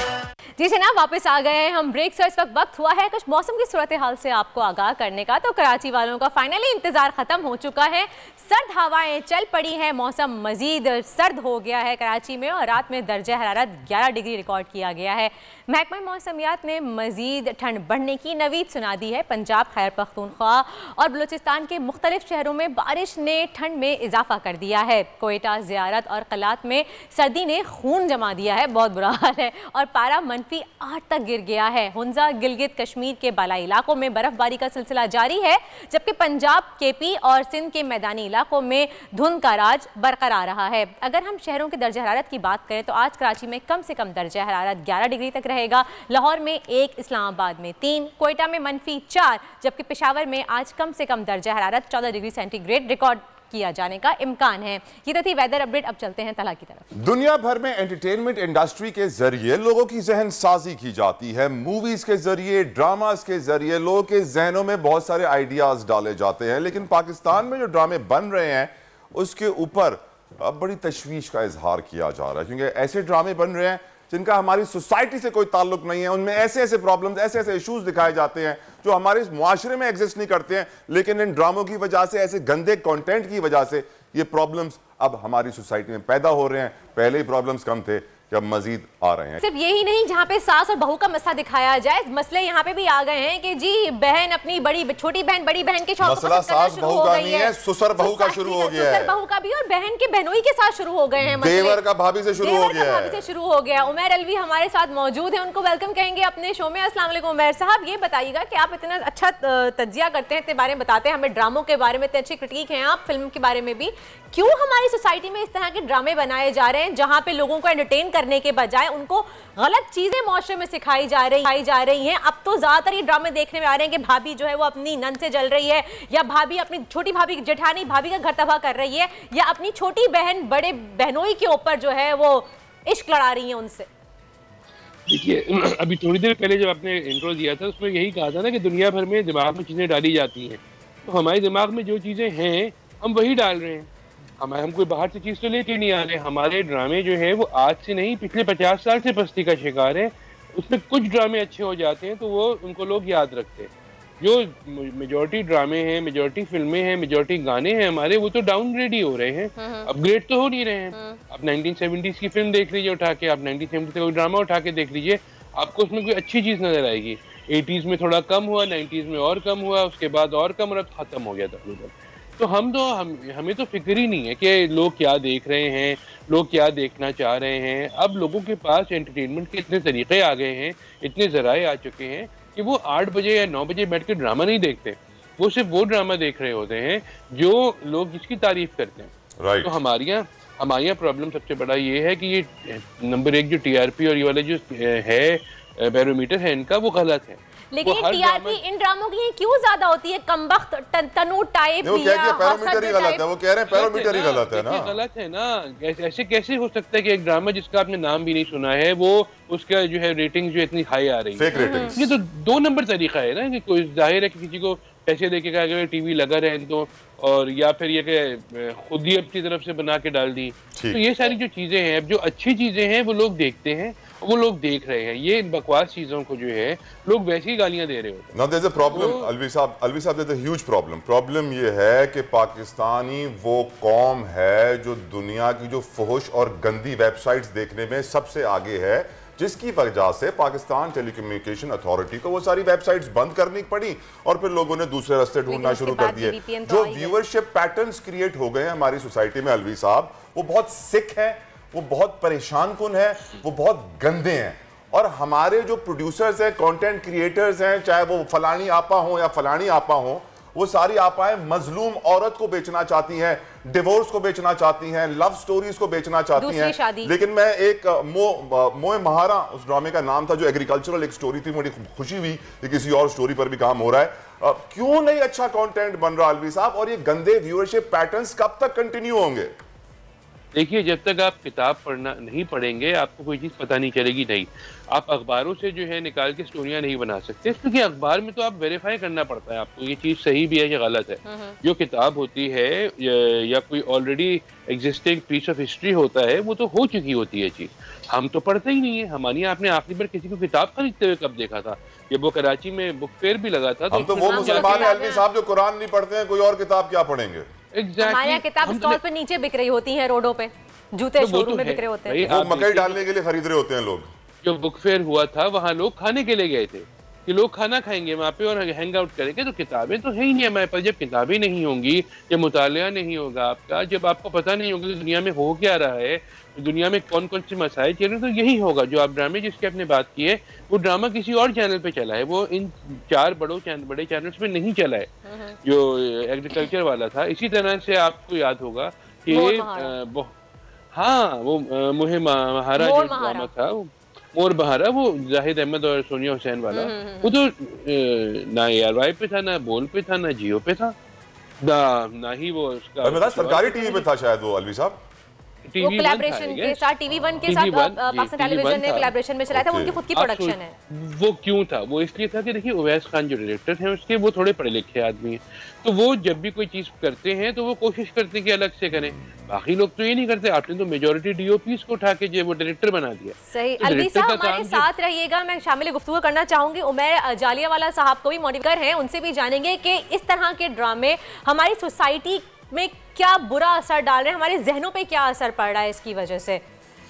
जी जनाब, वापस आ गए हैं हम ब्रेक से। इस वक्त हुआ है कुछ मौसम की सूरत हाल से आपको आगाह करने का। तो कराची वालों का फाइनली इंतजार खत्म हो चुका है, सर्द हवाएं चल पड़ी हैं, मौसम मजीद सर्द हो गया है कराची में और रात में दर्जा हरारत 11 डिग्री रिकॉर्ड किया गया है। महकमा मौसमियात ने मजीद ठंड बढ़ने की नवीद सुना दी है। पंजाब, खैबर पख्तूनख्वा और बलूचिस्तान के मुख्तलिफ शहरों में बारिश ने ठंड में इजाफा कर दिया है। कोयटा, ज़ियारत और कलात में सर्दी ने खून जमा दिया है, बहुत बुरा हाल है, और पारा -8 तक गिर गया है। हुंजा, गिलगित कश्मीर के बालाई इलाकों में बर्फबारी का सिलसिला जारी है, जबकि पंजाब, केपी और सिंध के मैदानी इलाकों में धुंध का राज बरकरार रहा है। अगर हम शहरों के दर्जा हरारत की बात करें तो आज कराची में कम से कम दर्जा हरारत 11 डिग्री तक रहेगा, लाहौर में 1, इस्लामाबाद में 3, कोयटा में -4, जबकि पेशावर में आज कम से कम दर्जा हरारत 14 डिग्री सेंटीग्रेड रिकॉर्ड किया जाने का इम्कान है। ये तो थी वेदर अपडेट। अब चलते हैं तला की तरफ। दुनिया भर में एंटरटेनमेंट इंडस्ट्री के जरिए लोगों की जहन साजी की जाती है। मूवीज के जरिए, ड्रामास के जरिए लोगों के जहनों में बहुत सारे आइडियाज डाले जाते हैं, लेकिन पाकिस्तान में जो ड्रामे बन रहे हैं उसके ऊपर अब बड़ी तशवीश का इजहार किया जा रहा है, क्योंकि ऐसे ड्रामे बन रहे हैं जिनका हमारी सोसाइटी से कोई ताल्लुक नहीं है। उनमें ऐसे ऐसे प्रॉब्लम्स, ऐसे ऐसे इश्यूज दिखाए जाते हैं जो हमारे इस मुआशरे में एग्जिस्ट नहीं करते हैं, लेकिन इन ड्रामों की वजह से, ऐसे गंदे कंटेंट की वजह से ये प्रॉब्लम्स अब हमारी सोसाइटी में पैदा हो रहे हैं। पहले ही प्रॉब्लम्स कम थे, जब मजीद आ रहे हैं। सिर्फ यही नहीं, जहाँ पे सास और बहू का मसला दिखाया जाए, मसले यहाँ पे भी आ गए हैं कि जी बहन अपनी छोटी बहन बड़ी बहन के शौक मसला सास बहू का नहीं है, ससुर बहू का शुरू हो गया है। ससुर बहू का भी, और बहन के बहनोई के साथ शुरू हो गए हैं मसले। देवर का भाभी से शुरू हो गया है। भाभी से शुरू हो गया। उमैर अलवी हमारे साथ मौजूद है, उनको वेलकम कहेंगे अपने शो में। अस्सलाम वालेकुम उमैर साहब, ये बताइएगा कि आप इतना अच्छा तज्जिया करते हैं, इतने बारे में बताते हैं हमें, ड्रामों के बारे में इतने अच्छी क्रिटिक हैं आप, फिल्म के बारे में भी, क्यों हमारी सोसाइटी में इस तरह के ड्रामे बनाए जा रहे हैं जहाँ पे लोगों को एंटरटेन करने के बजाय उनको गलत चीजें माशरे में सिखाई जा रही हैं। अब तो ज्यादातर ये ड्रामे देखने में आ रहे हैं कि भाभी जो है वो अपनी नन से जल रही है, या भाभी अपनी छोटी भाभी, जेठानी भाभी का घर तबाह कर रही है, या अपनी छोटी बहन बड़े बहनोई के ऊपर जो है वो इश्क लड़ा रही है उनसे। देखिए, अभी थोड़ी देर पहले जब आपने इंट्रो दिया था उसमें यही कहा था ना कि दुनिया भर में दिमाग में चीजें डाली जाती हैं, तो हमारे दिमाग में जो चीजें हैं हम वही डाल रहे हैं। हम कोई बाहर से चीज तो लेके नहीं आ रहे। हमारे ड्रामे जो है वो आज से नहीं, पिछले 50 साल से पस्ती का शिकार है। उसमें कुछ ड्रामे अच्छे हो जाते हैं तो वो उनको लोग याद रखते हैं। जो मेजॉरिटी ड्रामे हैं, मेजॉरिटी फिल्में हैं, मेजॉरिटी गाने हैं हमारे, वो तो डाउनग्रेड ही हो रहे हैं, अपग्रेड तो हो नहीं रहे हैं। आप 1970s की फिल्म देख लीजिए उठा के, आप 1970 का कोई ड्रामा उठा के देख लीजिए, आपको उसमें कोई अच्छी चीज नजर आएगी। 80s में थोड़ा कम हुआ, 90s में और कम हुआ, उसके बाद और कम, और अब खत्म हो गया था। तो हमें तो फिक्र ही नहीं है कि लोग क्या देख रहे हैं, लोग क्या देखना चाह रहे हैं। अब लोगों के पास एंटरटेनमेंट के इतने तरीके आ गए हैं, इतने जराए आ चुके हैं कि वो 8 बजे या 9 बजे बैठ के ड्रामा नहीं देखते, वो सिर्फ वो ड्रामा देख रहे होते हैं जो लोग जिसकी तारीफ करते हैं। तो हमारे यहाँ प्रॉब्लम सबसे बड़ा ये है कि ये नंबर 1 जो TRP और ये वाले जो है बैरोमीटर है इनका, वो गलत है। लेकिन TRP इन ड्रामों की क्यों ज्यादा होती है? कमबख्त, तनु टाइप, पैरामीटर ही गलत है। वो कह रहे हैं पैरामीटर ही गलत है ना। गलत है ना। ऐसे कैसे हो सकता है कि एक ड्रामा जिसका आपने नाम भी नहीं सुना है, वो उसका जो है रेटिंग जो इतनी हाई आ रही है? Fake ratings. ये तो 2 नंबर तरीका है ना, कि कोई जाहिर है कि किसी को पैसे देके कहा कि टीवी लगा रहे तो, और या फिर ये कि खुद ही अपनी तरफ से बना के डाल दी। तो ये सारी जो चीजें हैं, अब जो अच्छी चीजें हैं वो लोग देखते हैं, वो लोग देख रहे हैं, ये बकवास चीजों को जो है लोग वैसी गालियां दे रहे होते हैं। Now there's a problem, Alvi साहब, there's a huge problem. Problem ये है कि पाकिस्तानी वो कौम है जो दुनिया की जो फहुश और गंदी वेबसाइट्स देखने में सबसे आगे है, जिसकी वजह से पाकिस्तान टेलीकम्युनिकेशन अथॉरिटी को वो सारी वेबसाइट्स बंद करनी पड़ी और फिर लोगों ने दूसरे रास्ते ढूंढना शुरू कर दिए। जो व्यूअरशिप पैटर्न्स क्रिएट हो गए हैं हमारी सोसाइटी में अलवी साहब, वो बहुत सिक है, वो बहुत परेशान कुन है, वो बहुत गंदे हैं। और हमारे जो प्रोड्यूसर्स हैं, कंटेंट क्रिएटर्स हैं, चाहे वो फलानी आपा हो या फलानी आपा हो, वो सारी आपाएं मजलूम औरत को बेचना चाहती हैं, डिवोर्स को बेचना चाहती हैं, लव स्टोरीज को बेचना चाहती हैं। लेकिन मैं एक मोए महारा उस ड्रामे का नाम था, जो एग्रीकल्चरल एक स्टोरी थी, मुझे खुशी हुई कि किसी और स्टोरी पर भी काम हो रहा है। क्यों नहीं अच्छा कंटेंट बन रहा अलवी साहब, और ये गंदे व्यूअरशिप पैटर्न्स कब तक कंटिन्यू होंगे? देखिए, जब तक आप किताब पढ़ना नहीं पढ़ेंगे आपको कोई चीज़ पता नहीं चलेगी। नहीं, आप अखबारों से जो है निकाल के स्टोरियां नहीं बना सकते, क्योंकि अखबार में तो आप वेरीफाई करना पड़ता है आपको ये चीज़ सही भी है या गलत है। जो किताब होती है या कोई already existing piece of history होता है, वो तो हो चुकी होती है चीज़। हम तो पढ़ते ही नहीं है। हमारी आपने आखिरी बार किसी को किताब खरीदते हुए कब देखा था? ये वो कराची में बुक फेयर भी लगा था। हम तो वो मुसलमान है अलवी साहब जो कुरान नहीं पढ़ते हैं, कोई और किताब क्या पढ़ेंगे? हमारे यहाँ किताब स्टॉल पे नीचे बिक रही होती है, रोडों पे जूते शोरूम में बिक रहे होते हैं। वो मकई डालने के लिए खरीद रहे होते हैं लोग। जो बुक फेयर हुआ था वहाँ लोग खाने के लिए गए थे कि लोग खाना खाएंगे वहाँ पे और हैंग आउट करेंगे, तो किताबें तो है ही नहीं हमारे पास। जब किताबें नहीं होंगी, जब मुतालिया नहीं होगा आपका, जब आपको पता नहीं होगा कि दुनिया में हो क्या रहा है, दुनिया में कौन कौन से मसाइल चल रहे हैं, तो यही होगा। जो आप ड्रामे जिसकी आपने बात की है, वो ड्रामा किसी और चैनल पे चला है, वो इन 4 बड़े चैनल्स में नहीं चला है, जो एग्रीकल्चर वाला था। इसी तरह से आपको याद होगा कि हाँ, वो मुहे महारा जो ड्रामा था, मोर बहारा, वो जाहिद अहमद और सोनिया हुसैन वाला, वो तो ना ARY पे था, ना बोल पे था, ना जियो पे था, ना ही वो उसका सरकारी टीवी पे था शायद वो अलवी साहब। वो कोलैबोरेशन के साथ TV1 के साथ पाकिस्तान टेलीविजन ने कोलैबोरेशन में चलाया था, उनकी खुद की प्रोडक्शन है। वो क्यों था? वो इसलिए था कि देखिए उवैस खान जो डायरेक्टर हैं उसके, वो थोड़े पढ़े लिखे आदमी हैं, तो वो जब भी कोई चीज करते हैं तो वो कोशिश करते हैं कि अलग से करें। बाकी लोग तो ये नहीं करते। आपने तो मेजॉरिटी DOPs को उठा के जो वो डायरेक्टर बना दिया। सही। अलवी साहब हमारे साथ रहिएगा, मैं शामिल गुफ्तगू करना चाहूंगी उमैर जालियावाला साहब को भी मॉडिफायर हैं, उनसे भी जानेंगे कि इस तरह के ड्रामे हमारी सोसाइटी में क्या बुरा असर डाल रहे हैं, हमारे जहनों पे क्या असर पड़ रहा है इसकी वजह से।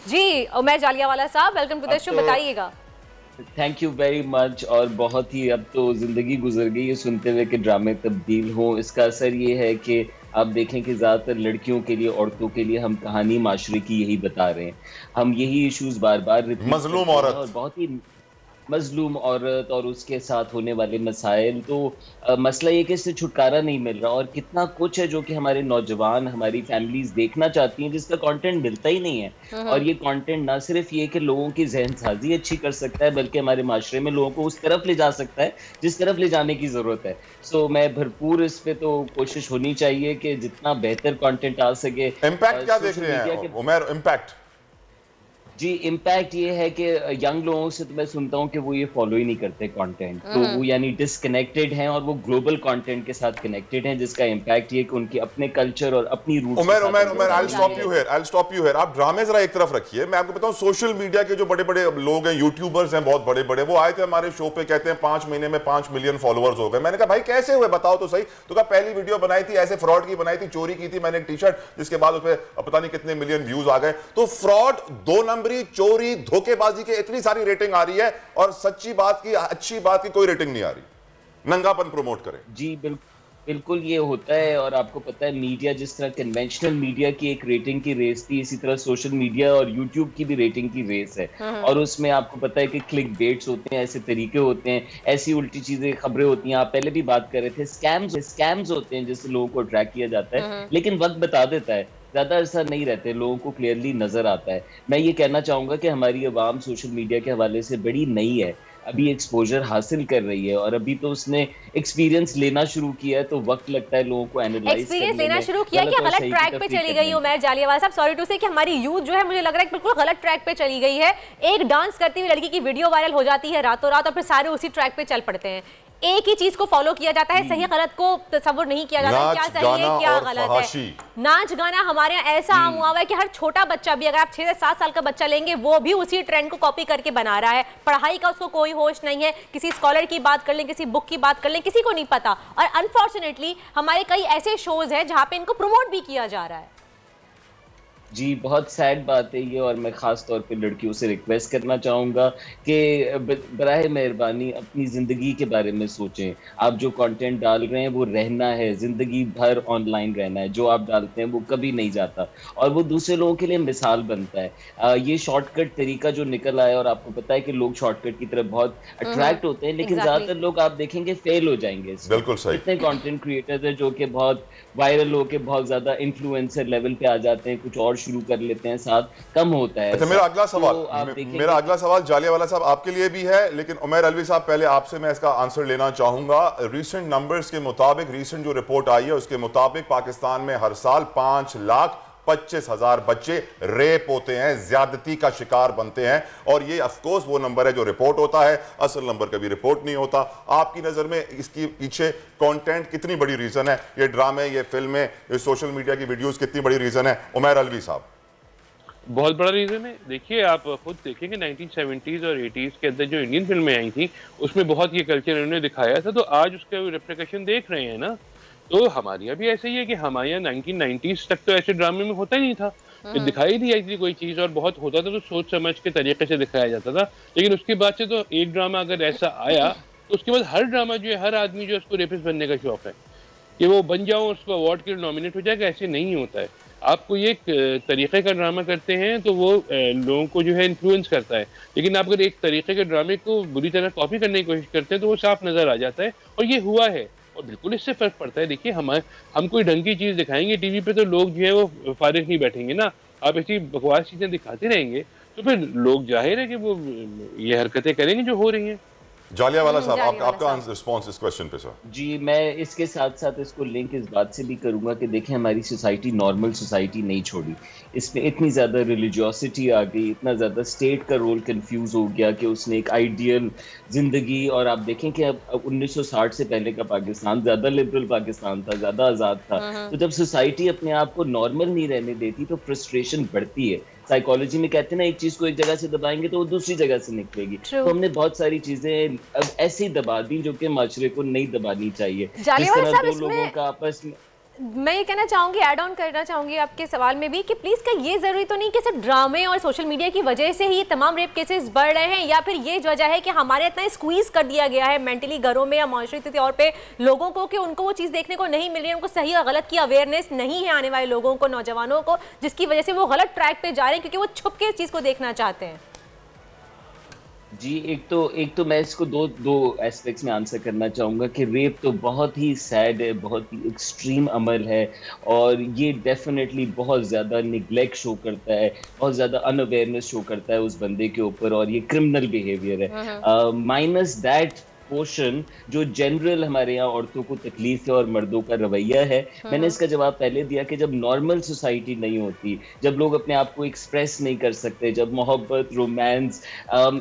जी उमैर जालियावाला साहब, वेलकम टू द शो, बताइएगा। Thank you very much. और बहुत ही अब तो जिंदगी गुजर गई है सुनते हुए कि ड्रामे तब्दील हो। इसका असर ये है कि आप देखें कि ज़्यादातर लड़कियों के लिए, औरतों के लिए हम कहानी माशरे की यही बता रहे हैं। हम यही इश्यूज बार बार मजलूम औरत, और बहुत ही मजलूम औरत और उसके साथ होने वाले मसाइल। तो मसला ये कि इससे छुटकारा नहीं मिल रहा, और कितना कुछ है जो कि हमारे नौजवान, हमारी फैमिलीज देखना चाहती हैं, जिसका कंटेंट मिलता ही नहीं है। और ये कंटेंट ना सिर्फ ये कि लोगों की जहन साजी अच्छी कर सकता है, बल्कि हमारे माशरे में लोगों को उस तरफ ले जा सकता है जिस तरफ ले जाने की ज़रूरत है। सो मैं भरपूर इस पे तो कोशिश होनी चाहिए कि जितना बेहतर कंटेंट आ सके। इम्पैक्ट क्या देख रहे हैं उमैर? इम्पैक्ट जी, इम्पैक्ट ये है कि यंग लोगों से तो मैं सुनता हूँ कि वो ये फॉलो ही नहीं करते कंटेंट, तो वो यानी डिसकनेक्टेड हैं और वो ग्लोबल कंटेंट के साथ कनेक्टेड हैं, जिसका इम्पैक्ट ये कि उनके अपने कल्चर और अपनी roots. Umair I will stop you here. आप ड्रामे जरा एक तरफ रखिए। मैं आपको बताऊं, सोशल मीडिया के जो बड़े बड़े लोग हैं, यूट्यूबर्स हैं बहुत बड़े बड़े, वो आए थे हमारे शो पे, कहते हैं 5 महीने में 5 मिलियन फॉलोअर्स हो गए। मैंने कहा भाई कैसे हुए, बताओ तो सही। तो कहा पहली वीडियो बनाई थी ऐसे फ्रॉड की बनाई थी, चोरी की थी मैंने एक टी-शर्ट, जिसके बाद उस पर पता नहीं कितने मिलियन व्यूज आ गए। तो फ्रॉड, 2 नंबरी, चोरी, धोखेबाजी के इतनी सारी रेटिंग आ रही है, और सच्ची बात की, अच्छी बात की कोई रेटिंग नहीं आ रही। नंगापन प्रमोट करें। जी बिल्कुल ये होता है। और आपको पता है मीडिया, जिस तरह कन्वेंशनल मीडिया की एक रेटिंग की रेस थी, इसी तरह सोशल मीडिया और यूट्यूब की भी रेटिंग की रेस है। और उसमें आपको पता है कि क्लिक बेट्स होते हैं, ऐसे तरीके होते हैं, ऐसी उल्टी चीजें, खबरें होती हैं। आप पहले भी बात कर रहे थे, स्कैम्स होते हैं जिससे लोगों को अट्रैक्ट किया जाता है, लेकिन वक्त बता देता है, ज़्यादा अरसा नहीं रहते, लोगों को क्लियरली नजर आता है। मैं ये कहना चाहूंगा कि हमारी आवाम सोशल मीडिया के हवाले से बड़ी नई है, अभी एक्सपोजर हासिल कर रही है, और अभी तो उसने एक्सपीरियंस लेना शुरू किया है, तो वक्त लगता है लोगों को एनालाइज करने में। एक्सपीरियंस लेना शुरू किया कि गलत ट्रैक पे चली गई उमैर जालियावाला साहब? सॉरी टू से कि हमारी यूथ जो है, मुझे लग रहा है बिल्कुल गलत ट्रैक पे चली गई है। एक डांस करती हुई लड़की की वीडियो वायरल हो जाती है रातों रात, और फिर सारे उसी ट्रैक पे चल पड़ते हैं। एक ही चीज को फॉलो किया जाता है, सही गलत को तस्वुर नहीं किया जाता है, क्या सही है क्या गलत है। नाच गाना हमारे यहाँ ऐसा आम हुआ है कि हर छोटा बच्चा भी, अगर आप 6 से 7 साल का बच्चा लेंगे, वो भी उसी ट्रेंड को कॉपी करके बना रहा है। पढ़ाई का उसको कोई होश नहीं है, किसी स्कॉलर की बात कर लें, किसी बुक की बात कर लें, किसी को नहीं पता। और अनफॉर्चुनेटली हमारे कई ऐसे शोज हैं जहाँ पे इनको प्रमोट भी किया जा रहा है। जी बहुत सैड बात है ये, और मैं ख़ास तौर पे लड़कियों से रिक्वेस्ट करना चाहूँगा कि बराए मेहरबानी अपनी ज़िंदगी के बारे में सोचें। आप जो कंटेंट डाल रहे हैं वो रहना है, ज़िंदगी भर ऑनलाइन रहना है। जो आप डालते हैं वो कभी नहीं जाता और वो दूसरे लोगों के लिए मिसाल बनता है। ये शॉर्टकट तरीका जो निकल आया, और आपको पता है कि लोग शॉर्टकट की तरफ बहुत अट्रैक्ट होते हैं, लेकिन ज़्यादातर लोग आप देखेंगे फेल हो जाएंगे। बिल्कुल सही। इतने कॉन्टेंट क्रिएटर्स हैं जो कि बहुत वायरल होके बहुत ज़्यादा इन्फ्लुएंसर लेवल पे आ जाते हैं, कुछ और शुरू कर लेते हैं, साथ कम होता है। अच्छा, मेरा अगला सवाल जालियावाला साहब आपके लिए भी है, लेकिन उमैर अलवी साहब पहले आपसे मैं इसका आंसर लेना चाहूंगा। रीसेंट नंबर्स के मुताबिक, रीसेंट जो रिपोर्ट आई है उसके मुताबिक पाकिस्तान में हर साल 5,25,000 बच्चे रेप होते हैं, ज्यादती का शिकार बनते हैं। और ये ऑफकोर्स वो नंबर है जो रिपोर्ट होता है, असल नंबर कभी रिपोर्ट नहीं होता। आपकी नजर में इसके पीछे कंटेंट कितनी बड़ी रीजन है? ये ड्रामे, ये फिल्में, ये सोशल मीडिया की वीडियोस कितनी बड़ी रीजन है? उमैर अलवी साहब। बहुत बड़ा रीजन है। देखिए आप खुद देखेंगे 1970s और 80s के अंदर जो इंडियन फिल्में आई थी उसमें बहुत ये कल्चर इन्होंने दिखाया था, तो आज उसका रिप्लिकेशन देख रहे हैं ना। तो हमारे यहाँ भी ऐसे ही है कि हमारे यहाँ 1990s तक तो ऐसे ड्रामे में होता ही नहीं था, दिखाई नहीं आई थी कोई चीज़, और बहुत होता था तो सोच समझ के तरीके से दिखाया जाता था। लेकिन उसके बाद से तो एक ड्रामा अगर ऐसा आया तो उसके बाद हर ड्रामा जो है, हर आदमी जो है उसको रेपिस्ट बनने का शौक है कि वो बन जाओ, उसको अवार्ड के लिए नॉमिनेट हो जाएगा। ऐसे नहीं होता है। आप कोई एक तरीके का ड्रामा करते हैं तो वो लोगों को जो है इन्फ्लुएंस करता है, लेकिन आप अगर एक तरीके के ड्रामे को बुरी तरह कॉपी करने की कोशिश करते हैं तो वो साफ नजर आ जाता है, और ये हुआ है और बिल्कुल इससे फर्क पड़ता है। देखिए हम कोई ढंग की चीज़ दिखाएंगे टीवी पे तो लोग जो है वो फारिग नहीं बैठेंगे ना। आप ऐसी बकवास चीज़ें दिखाते रहेंगे तो फिर लोग जाहिर है कि वो ये हरकतें करेंगे जो हो रही हैं। जालियावाला साहब आपका रिस्पॉन्स इस क्वेश्चन पे सर। जी मैं इसके साथ साथ इसको लिंक इस बात से भी करूंगा कि देखें हमारी सोसाइटी नॉर्मल सोसाइटी नहीं छोड़ी, इसमें इतनी ज़्यादा रिलीजियोसिटी आ गई, इतना ज़्यादा स्टेट का रोल कंफ्यूज हो गया कि उसने एक आइडियल ज़िंदगी। और आप देखें कि अब 1960 से पहले का पाकिस्तान ज़्यादा लिबरल पाकिस्तान था, ज़्यादा आज़ाद था। तो जब सोसाइटी अपने आप को नॉर्मल नहीं रहने देती तो फ्रस्ट्रेशन बढ़ती है। साइकोलॉजी में कहते हैं ना, एक चीज को एक जगह से दबाएंगे तो वो दूसरी जगह से निकलेगी। तो हमने बहुत सारी चीजें अब ऐसी ही दबा दी जो कि माशरे को नहीं दबानी चाहिए। जिस तरह दो लोगों का आपस में, मैं ये कहना चाहूंगी, ऐड ऑन करना चाहूंगी आपके सवाल में भी कि प्लीज क्या ये जरूरी तो नहीं कि सिर्फ ड्रामे और सोशल मीडिया की वजह से ही ये तमाम रेप केसेस बढ़ रहे हैं, या फिर ये वजह है कि हमारे इतना स्क्वीज कर दिया गया है मेंटली घरों में या माशरे तौर पे लोगों को कि उनको वो चीज़ देखने को नहीं मिल रही है, उनको सही और गलत की अवेयरनेस नहीं है आने वाले लोगों को, नौजवानों को, जिसकी वजह से वो गलत ट्रैक पे जा रहे हैं क्योंकि वो छुप के इस चीज़ को देखना चाहते हैं। जी एक तो मैं इसको दो एस्पेक्ट्स में आंसर करना चाहूँगा कि रेप तो बहुत ही सैड है, बहुत ही एक्सट्रीम अमल है, और ये डेफिनेटली बहुत ज़्यादा निगलेक्ट शो करता है, बहुत ज़्यादा अनअवेयरनेस शो करता है उस बंदे के ऊपर, और ये क्रिमिनल बिहेवियर है। माइनस दैट पोर्शन जो जनरल हमारे यहाँ औरतों को तकलीफ है और मर्दों का रवैया है, मैंने इसका जवाब पहले दिया कि जब नॉर्मल सोसाइटी नहीं होती, जब लोग अपने आप को एक्सप्रेस नहीं कर सकते, जब मोहब्बत, रोमांस,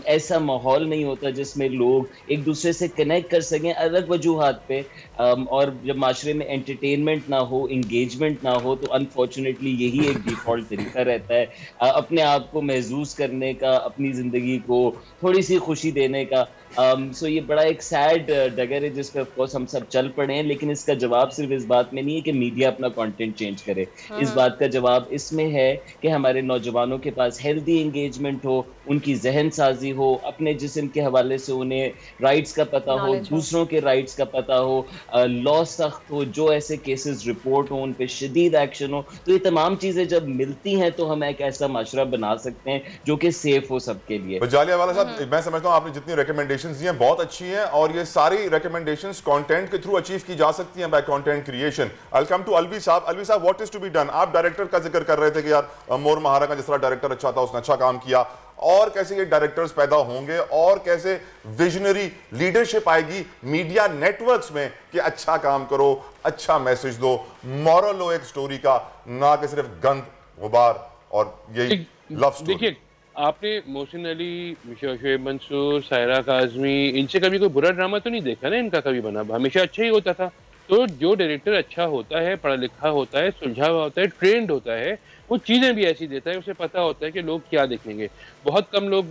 ऐसा माहौल नहीं होता जिसमें लोग एक दूसरे से कनेक्ट कर सकें अलग वजूहात पे, और जब माशरे में एंटरटेनमेंट ना हो, इंगेजमेंट ना हो, तो अनफॉर्चुनेटली यही एक डिफ़ॉल्ट तरीका रहता है अपने आप को महसूस करने का, अपनी ज़िंदगी को थोड़ी सी खुशी देने का। सो ये बड़ा एक सैड डगर है जिस पर ऑफकोर्स हम सब चल पड़े हैं, लेकिन इसका जवाब सिर्फ इस बात में नहीं है कि मीडिया अपना कंटेंट चेंज करे। इस बात का जवाब इसमें है कि हमारे नौजवानों के पास हेल्दी एंगेजमेंट हो, उनकी जहन साजी हो, अपने जिस्म के हवाले से उन्हें राइट्स का पता हो, दूसरों के राइट्स का पता हो, लॉ सख्त हो, जो ऐसे केसेस रिपोर्ट हो उन पे शदीद एक्शन हो। तो ये तमाम चीज़ें जब मिलती हैं तो हम एक ऐसा माशरा बना सकते हैं जो कि सेफ हो सबके लिए। जालियावाला साहब, मैं समझता हूँ आपने जितनी रिकमेंडेशंस दी हैं बहुत अच्छी हैं, और ये सारी रिकमेंडेशंस कंटेंट के थ्रू अचीव की जा सकती हैं by content creation. I will come to Alvi साहब। अलवी साहब, what is to be done? आप डायरेक्टर का जिक्र कर रहे थे कि यार मोर महारा का जिस तरह डायरेक्टर अच्छा था, उसने अच्छा काम किया, और कैसे ये डायरेक्टर्स पैदा होंगे और कैसे विजनरी लीडरशिप आएगी मीडिया नेटवर्क्स में कि अच्छा काम करो, अच्छा मैसेज दो, मॉरल हो एक स्टोरी का, ना कि सिर्फ गंद, गुबार और यही लव स्टोरी। देखिए आपने मोहसिन अली, शोएब मंसूर, सायरा काज़मी, इनसे कभी कोई बुरा ड्रामा तो नहीं देखा ना इनका कभी बना, हमेशा अच्छा ही होता था। तो जो डायरेक्टर अच्छा होता है, पढ़ा लिखा होता है, सुलझा हुआ होता है, ट्रेंड होता है, वो चीज़ें भी ऐसी देता है, उसे पता होता है कि लोग क्या देखेंगे। बहुत कम लोग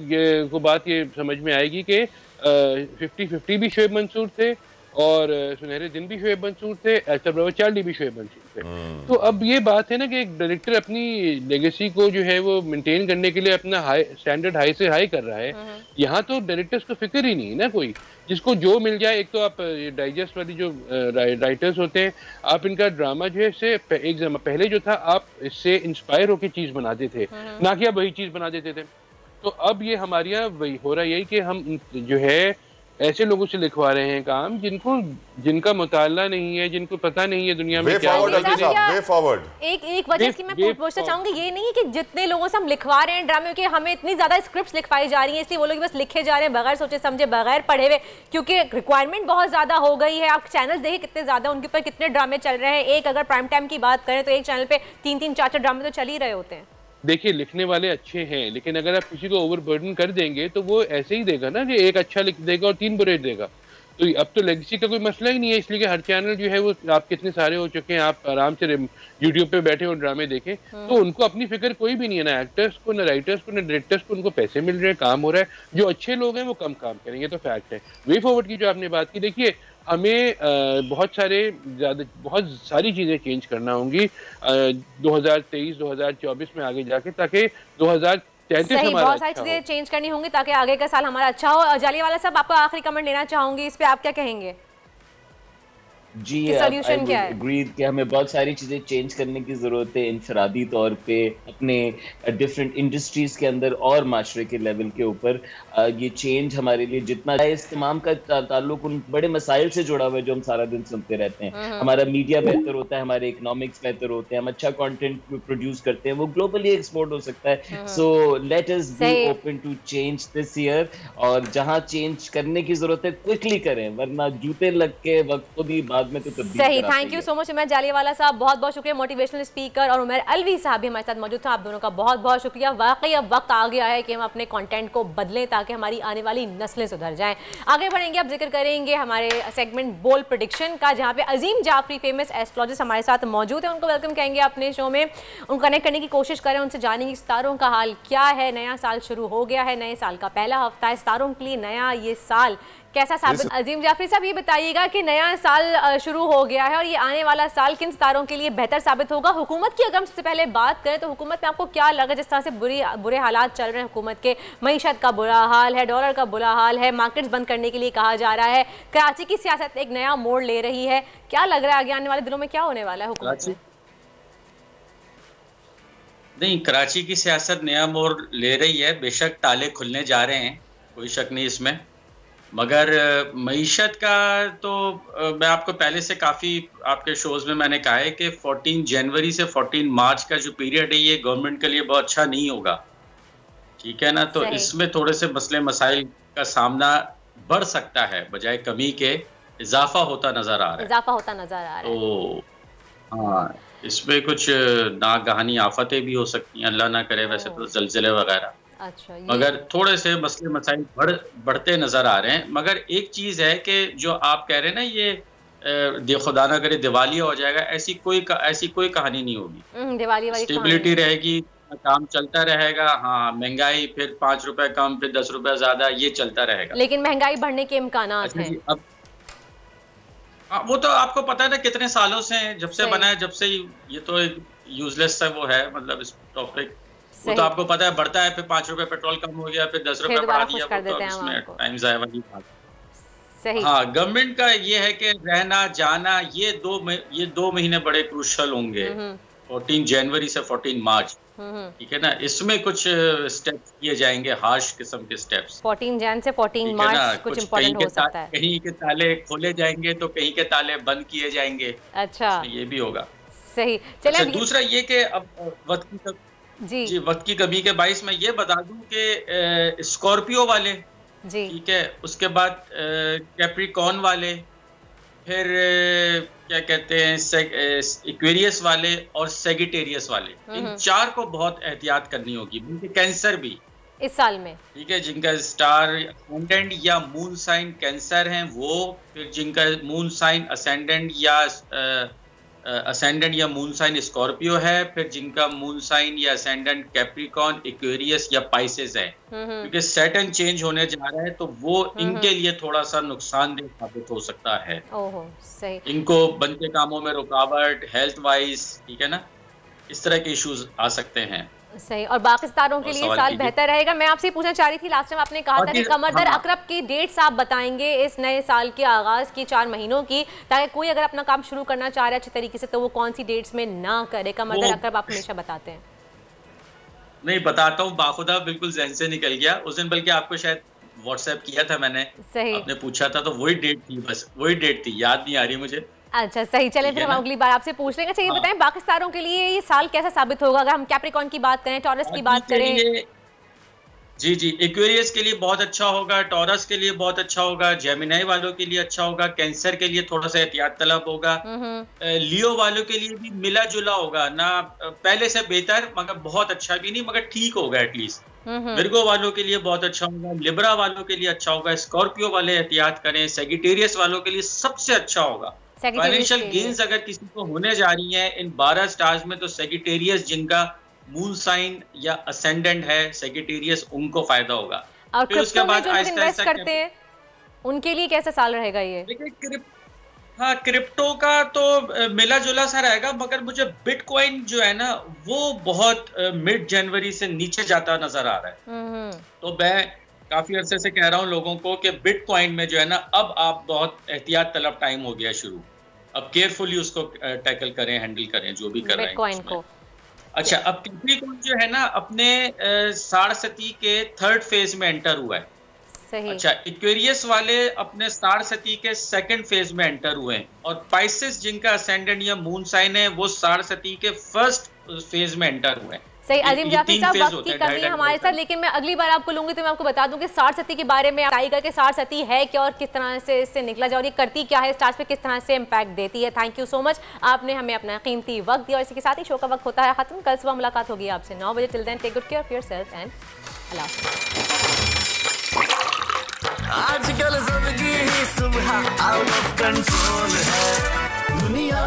को बात ये समझ में आएगी कि 50-50 भी शोएब मंसूर थे और सुनहरे दिन भी शोएब मंसूर थे, ऐसा चार्ली भी शोएब मंसूर थे। तो अब ये बात है ना कि एक डायरेक्टर अपनी लेगेसी को जो है वो मेंटेन करने के लिए अपना स्टैंडर्ड हाई से हाई कर रहा है। यहाँ तो डायरेक्टर्स को फिक्र ही नहीं है ना कोई, जिसको जो मिल जाए। एक तो आप डाइजेस्ट वाली जो राइटर्स होते हैं, आप इनका ड्रामा जो है इससे एक पहले जो था आप इससे इंस्पायर होकर चीज़ बनाते थे, ना कि आप वही चीज़ बना देते थे। तो अब ये हमारे यहाँ वही हो रहा है, यही कि हम जो है ऐसे लोगों से लिखवा रहे हैं काम जिनका मुताला नहीं है, जिनको पता नहीं है दुनिया में क्या है। एक वजह की मैं पूछना चाहूंगी, ये नहीं है कि जितने लोगों से हम लिखवा रहे हैं ड्रामे के, हमें इतनी ज्यादा स्क्रिप्ट्स लिखवाई जा रही हैं इसलिए वो लोग बस लिखे जा रहे हैं बगैर सोचे समझे, बगैर पढ़े हुए, क्योंकि रिक्वायरमेंट बहुत ज्यादा हो गई है। आप चैनल्स देखिए कितने ज्यादा, उनके ऊपर कितने ड्रामे चल रहे हैं। एक अगर प्राइम टाइम की बात करें तो एक चैनल पे 3-3, 4-4 ड्रामे तो चल ही रहे होते हैं। देखिए, लिखने वाले अच्छे हैं, लेकिन अगर आप किसी को ओवरबर्डन कर देंगे तो वो ऐसे ही देगा ना कि एक अच्छा लिख देगा और 3 बुरे देगा। तो अब तो लेगेसी का कोई मसला ही नहीं है, इसलिए कि हर चैनल जो है वो आप कितने सारे हो चुके हैं, आप आराम से यूट्यूब पे बैठे और ड्रामे देखें। तो उनको अपनी फिक्र कोई भी नहीं है, ना एक्टर्स को, ना राइटर्स को, ना डायरेक्टर्स को। उनको पैसे मिल रहे हैं, काम हो रहा है। जो अच्छे लोग हैं वो कम काम करेंगे, तो फैक्ट है। वे फॉरवर्ड की जो आपने बात की, देखिए हमें बहुत सारी चीज़ें चेंज करना होंगी 2023-2024 में आगे जाके, ताकि 2033 सही हमारा बहुत सारी चीजें चेंज करनी होंगी ताकि आगे का साल हमारा अच्छा हो। जालीवाला साहब, आपका आखिरी कमेंट लेना चाहूंगी, इस पे आप क्या कहेंगे? जी, सॉल्यूशन क्या है? एग्रीड कि हमें बहुत सारी चीज़ें चेंज करने की ज़रूरत है, इंफरादी तौर पे अपने डिफरेंट इंडस्ट्रीज़ के अंदर और माशरे के लेवल के ऊपर। ये चेंज हमारे लिए जितना है, इस तमाम का ताल्लुक उन बड़े मसाइल से जुड़ा हुआ है जो हम सारा दिन सुनते रहते हैं। हमारा मीडिया बेहतर होता है, हमारे इकोनॉमिक्स बेहतर होते हैं, हम अच्छा कंटेंट प्रोड्यूस करते हैं, वो ग्लोबली एक्सपोर्ट हो सकता है। So let us be open to change this year, और जहाँ चेंज करने की ज़रूरत है क्विकली करें, वरना जूते लग के वक्त को भी बाद में तो सही। Thank you so much Umar Jaliwala साहब, बहुत बहुत शुक्रिया। मोटिवेशनल स्पीकर और उमर अलवी साहब भी हमारे साथ मौजूद थे, आप दोनों का बहुत बहुत शुक्रिया। वाकई अब वक्त आ गया है कि हम अपने कंटेंट को बदलें ताकि हमारी आने वाली नस्लें सुधर जाएं। आगे बढ़ेंगे, अब जिक्र करेंगे हमारे सेगमेंट बोल्ड प्रेडिक्शन का, जहां पे अजीम जाफरी फेमस एस्ट्रोलॉजिस्ट हमारे साथ मौजूद है। उनको वेलकम कहेंगे अपने शो में, उनको कनेक्ट करने की कोशिश करें, उनसे जानेंगे सितारों का हाल क्या है। नया साल शुरू हो गया है, नए साल का पहला हफ्ता है, सितारों के लिए नया ये साल कैसा साबित? अजीम जाफरी साहब, ये बताइएगा कि नया साल शुरू हो गया है और ये आने वाला साल किन सितारों के लिए बेहतर साबित होगा? हुकूमत की अगर हम सबसे पहले बात करें तो हुकूमत में आपको क्या लगा, जिस तरह से बुरे हालात चल रहे हैं हुकूमत के, मईशत का बुरा हाल है, डॉलर का बुरा हाल है, मार्केट्स बंद करने के लिए कहा जा रहा है, कराची की सियासत एक नया मोड़ ले रही है, क्या लग रहा है आगे आने वाले दिनों में क्या होने वाला है हुकूमत में? नहीं, कराची की सियासत नया मोड़ ले रही है, बेशक ताले खुलने जा रहे हैं, कोई शक नहीं इसमें, मगर मईशत का तो मैं आपको पहले से काफ़ी आपके शोज़ में मैंने कहा है कि 14 जनवरी से 14 मार्च का जो पीरियड है ये गवर्नमेंट के लिए बहुत अच्छा नहीं होगा, ठीक है ना। तो इसमें थोड़े से मसले मसाइल का सामना बढ़ सकता है, बजाय कमी के इजाफा होता नज़र आ रहा है। तो हाँ, इसमें कुछ नागहानी आफतें भी हो सकती हैं, अल्लाह ना करे, वैसे तो ज़लज़ले वगैरह। अच्छा, मगर थोड़े से मसले मसाइल बढ़ते नजर आ रहे हैं। मगर एक चीज है कि जो आप कह रहे हैं ना, ये खुदा ना करे दिवालिया हो जाएगा, ऐसी कोई कहानी नहीं होगी। दिवाली वाली स्टेबिलिटी रहेगी, काम चलता रहेगा। हाँ, महंगाई फिर 5 रुपए कम, फिर 10 रुपए ज्यादा, ये चलता रहेगा। लेकिन महंगाई बढ़ने के इम्कानात हैं। अब वो तो आपको पता है ना कितने सालों से, जब से बना है, जब से ये तो एक यूजलेस सा वो है, मतलब इस टॉपिक वो तो आपको पता है, बढ़ता है, फिर 5 रुपए पेट्रोल कम हो गया, फिर 10 रुपए बढ़ा दिया, तो टाइम जाए वाली बात। सही। हाँ, गवर्नमेंट का ये है कि रहना जाना, ये दो महीने बड़े क्रूशल होंगे, 14 जनवरी से 14 मार्च, ठीक है ना। इसमें कुछ स्टेप्स किए जाएंगे, हार्श किस्म के स्टेप्स। 14 जन से 14 मार्च कुछ इम्पोर्टेंट हो सकता है। कहीं के ताले खोले जाएंगे तो कहीं के ताले बंद किए जाएंगे। अच्छा, ये भी होगा। सही। चलिए, दूसरा ये कि अब वक्त की कमी के बाइस मैं ये बता दूं कि स्कॉर्पियो वाले, ठीक है, उसके बाद कैप्रिकॉर्न वाले, फिर क्या कहते हैं एक्वेरियस वाले और सेगिटेरियस वाले, इन 4 को बहुत एहतियात करनी होगी। कैंसर भी, इस साल में, ठीक है, जिनका स्टार असेंडेंट या मून साइन कैंसर हैं वो, फिर जिनका मून साइन असेंडेंट या मून साइन स्कॉर्पियो है, फिर जिनका मून साइन या असेंडेंट कैप्रिकॉन, एक्वेरियस या पाइसेस है, क्योंकि सैटर्न चेंज होने जा रहा है तो वो इनके लिए थोड़ा सा नुकसानदेह साबित हो सकता है। ओहो, सही। इनको बनते कामों में रुकावट, हेल्थ वाइज, ठीक है ना, इस तरह के इश्यूज आ सकते हैं। सही। और बाकी सितारों के लिए साल बेहतर रहेगा। मैं आपसे पूछना चाह रही थी, लास्ट टाइम आपने कहा था कि कमरदर अकरब की डेट्स आप बताएंगे इस नए साल के आगाज की 4 महीनों की, ताकि कोई अगर अपना काम शुरू करना चाह रहा है अच्छे तरीके से तो वो कौन सी डेट्स में ना करे। कमरदर अकरब आप हमेशा बताते हैं। नहीं बताता हूँ, बाखुदा बिल्कुल ज़हन से निकल गया उस दिन, बल्कि आपको शायद व्हाट्सएप किया था मैंने, सही, आपने पूछा था तो वही डेट थी, बस वही डेट थी, याद नहीं आ रही मुझे। अच्छा सही, चलें फिर हम अगली बार आपसे पूछ लेंगे। चाहिए बताएं बाकी सितारों के लिए ये साल कैसा साबित होगा, अगर हम कैप्रिकॉन की बात करें, टॉरस की बात करें? जी, एक्वेरियस के लिए बहुत अच्छा होगा, टॉरस के लिए बहुत अच्छा होगा, जेमिनाई वालों के लिए अच्छा होगा, कैंसर के लिए थोड़ा सा एहतियात तलब होगा, लियो वालों के लिए भी मिला जुला होगा, ना पहले से बेहतर मगर बहुत अच्छा भी नहीं, मगर ठीक होगा एटलीस्ट। विर्गो वालों के लिए बहुत अच्छा होगा, लिब्रा वालों के लिए अच्छा होगा, स्कॉर्पियो वाले एहतियात करें, सेजिटेरियस वालों के लिए सबसे अच्छा होगा। फाइनेंशियल गेन्स अगर किसी को होने जा रही हैं इन 12 स्टार्स में, तो सेजिटेरियस जिनका मून साइन या असेंडेंट है सेजिटेरियस, उनको फायदा होगा। और फिर उसके बाद जो लोग इन्वेस्ट करते हैं उनके लिए कैसा साल रहेगा ये? हाँ, क्रिप्टो का तो मिला जुला सा रहेगा, मगर मुझे बिटकॉइन जो है ना वो बहुत मिड जनवरी से नीचे जाता नजर आ रहा है। तो मैं काफी अरसे से कह रहा हूँ लोगों को कि बिटकॉइन में जो है ना अब आप बहुत एहतियात तलब टाइम हो गया शुरू, अब केयरफुली उसको टैकल करें, हैंडल करें जो भी कर रहे हैं। अच्छा, अब कैप्रिकॉर्न जो है ना अपने साढ़सती के 3rd फेज में एंटर हुआ है। सही। अच्छा, एक्वेरियस वाले अपने साढ़सती के 2nd फेज में एंटर हुए हैं, और पाइसेस जिनका असेंडेंट या मून साइन है वो साढ़सती के 1st फेज में एंटर हुए हैं। सही। अजीम जाफरी साहब, वक्त की कमी है हमारे साथ, लेकिन मैं अगली बार आपको लूंगी तो मैं आपको बता दूं कि साढ़सती के बारे में बताइएगा कि साढ़सती है क्या और किस तरह से इससे निकला जाए और ये करती क्या है, स्टार्स पे किस तरह से इम्पैक्ट देती है। थैंक यू सो मच, आपने हमें अपना कीमती वक्त दिया। और इसी के साथ ही शो का वक्त होता है खत्म। कल सुबह मुलाकात होगी आपसे 9 बजे। Till then take good care of yourself and अल्लाह हाफ़िज़। आजकल जिंदगी ही सुबह आउट ऑफ कंट्रोल है, दुनिया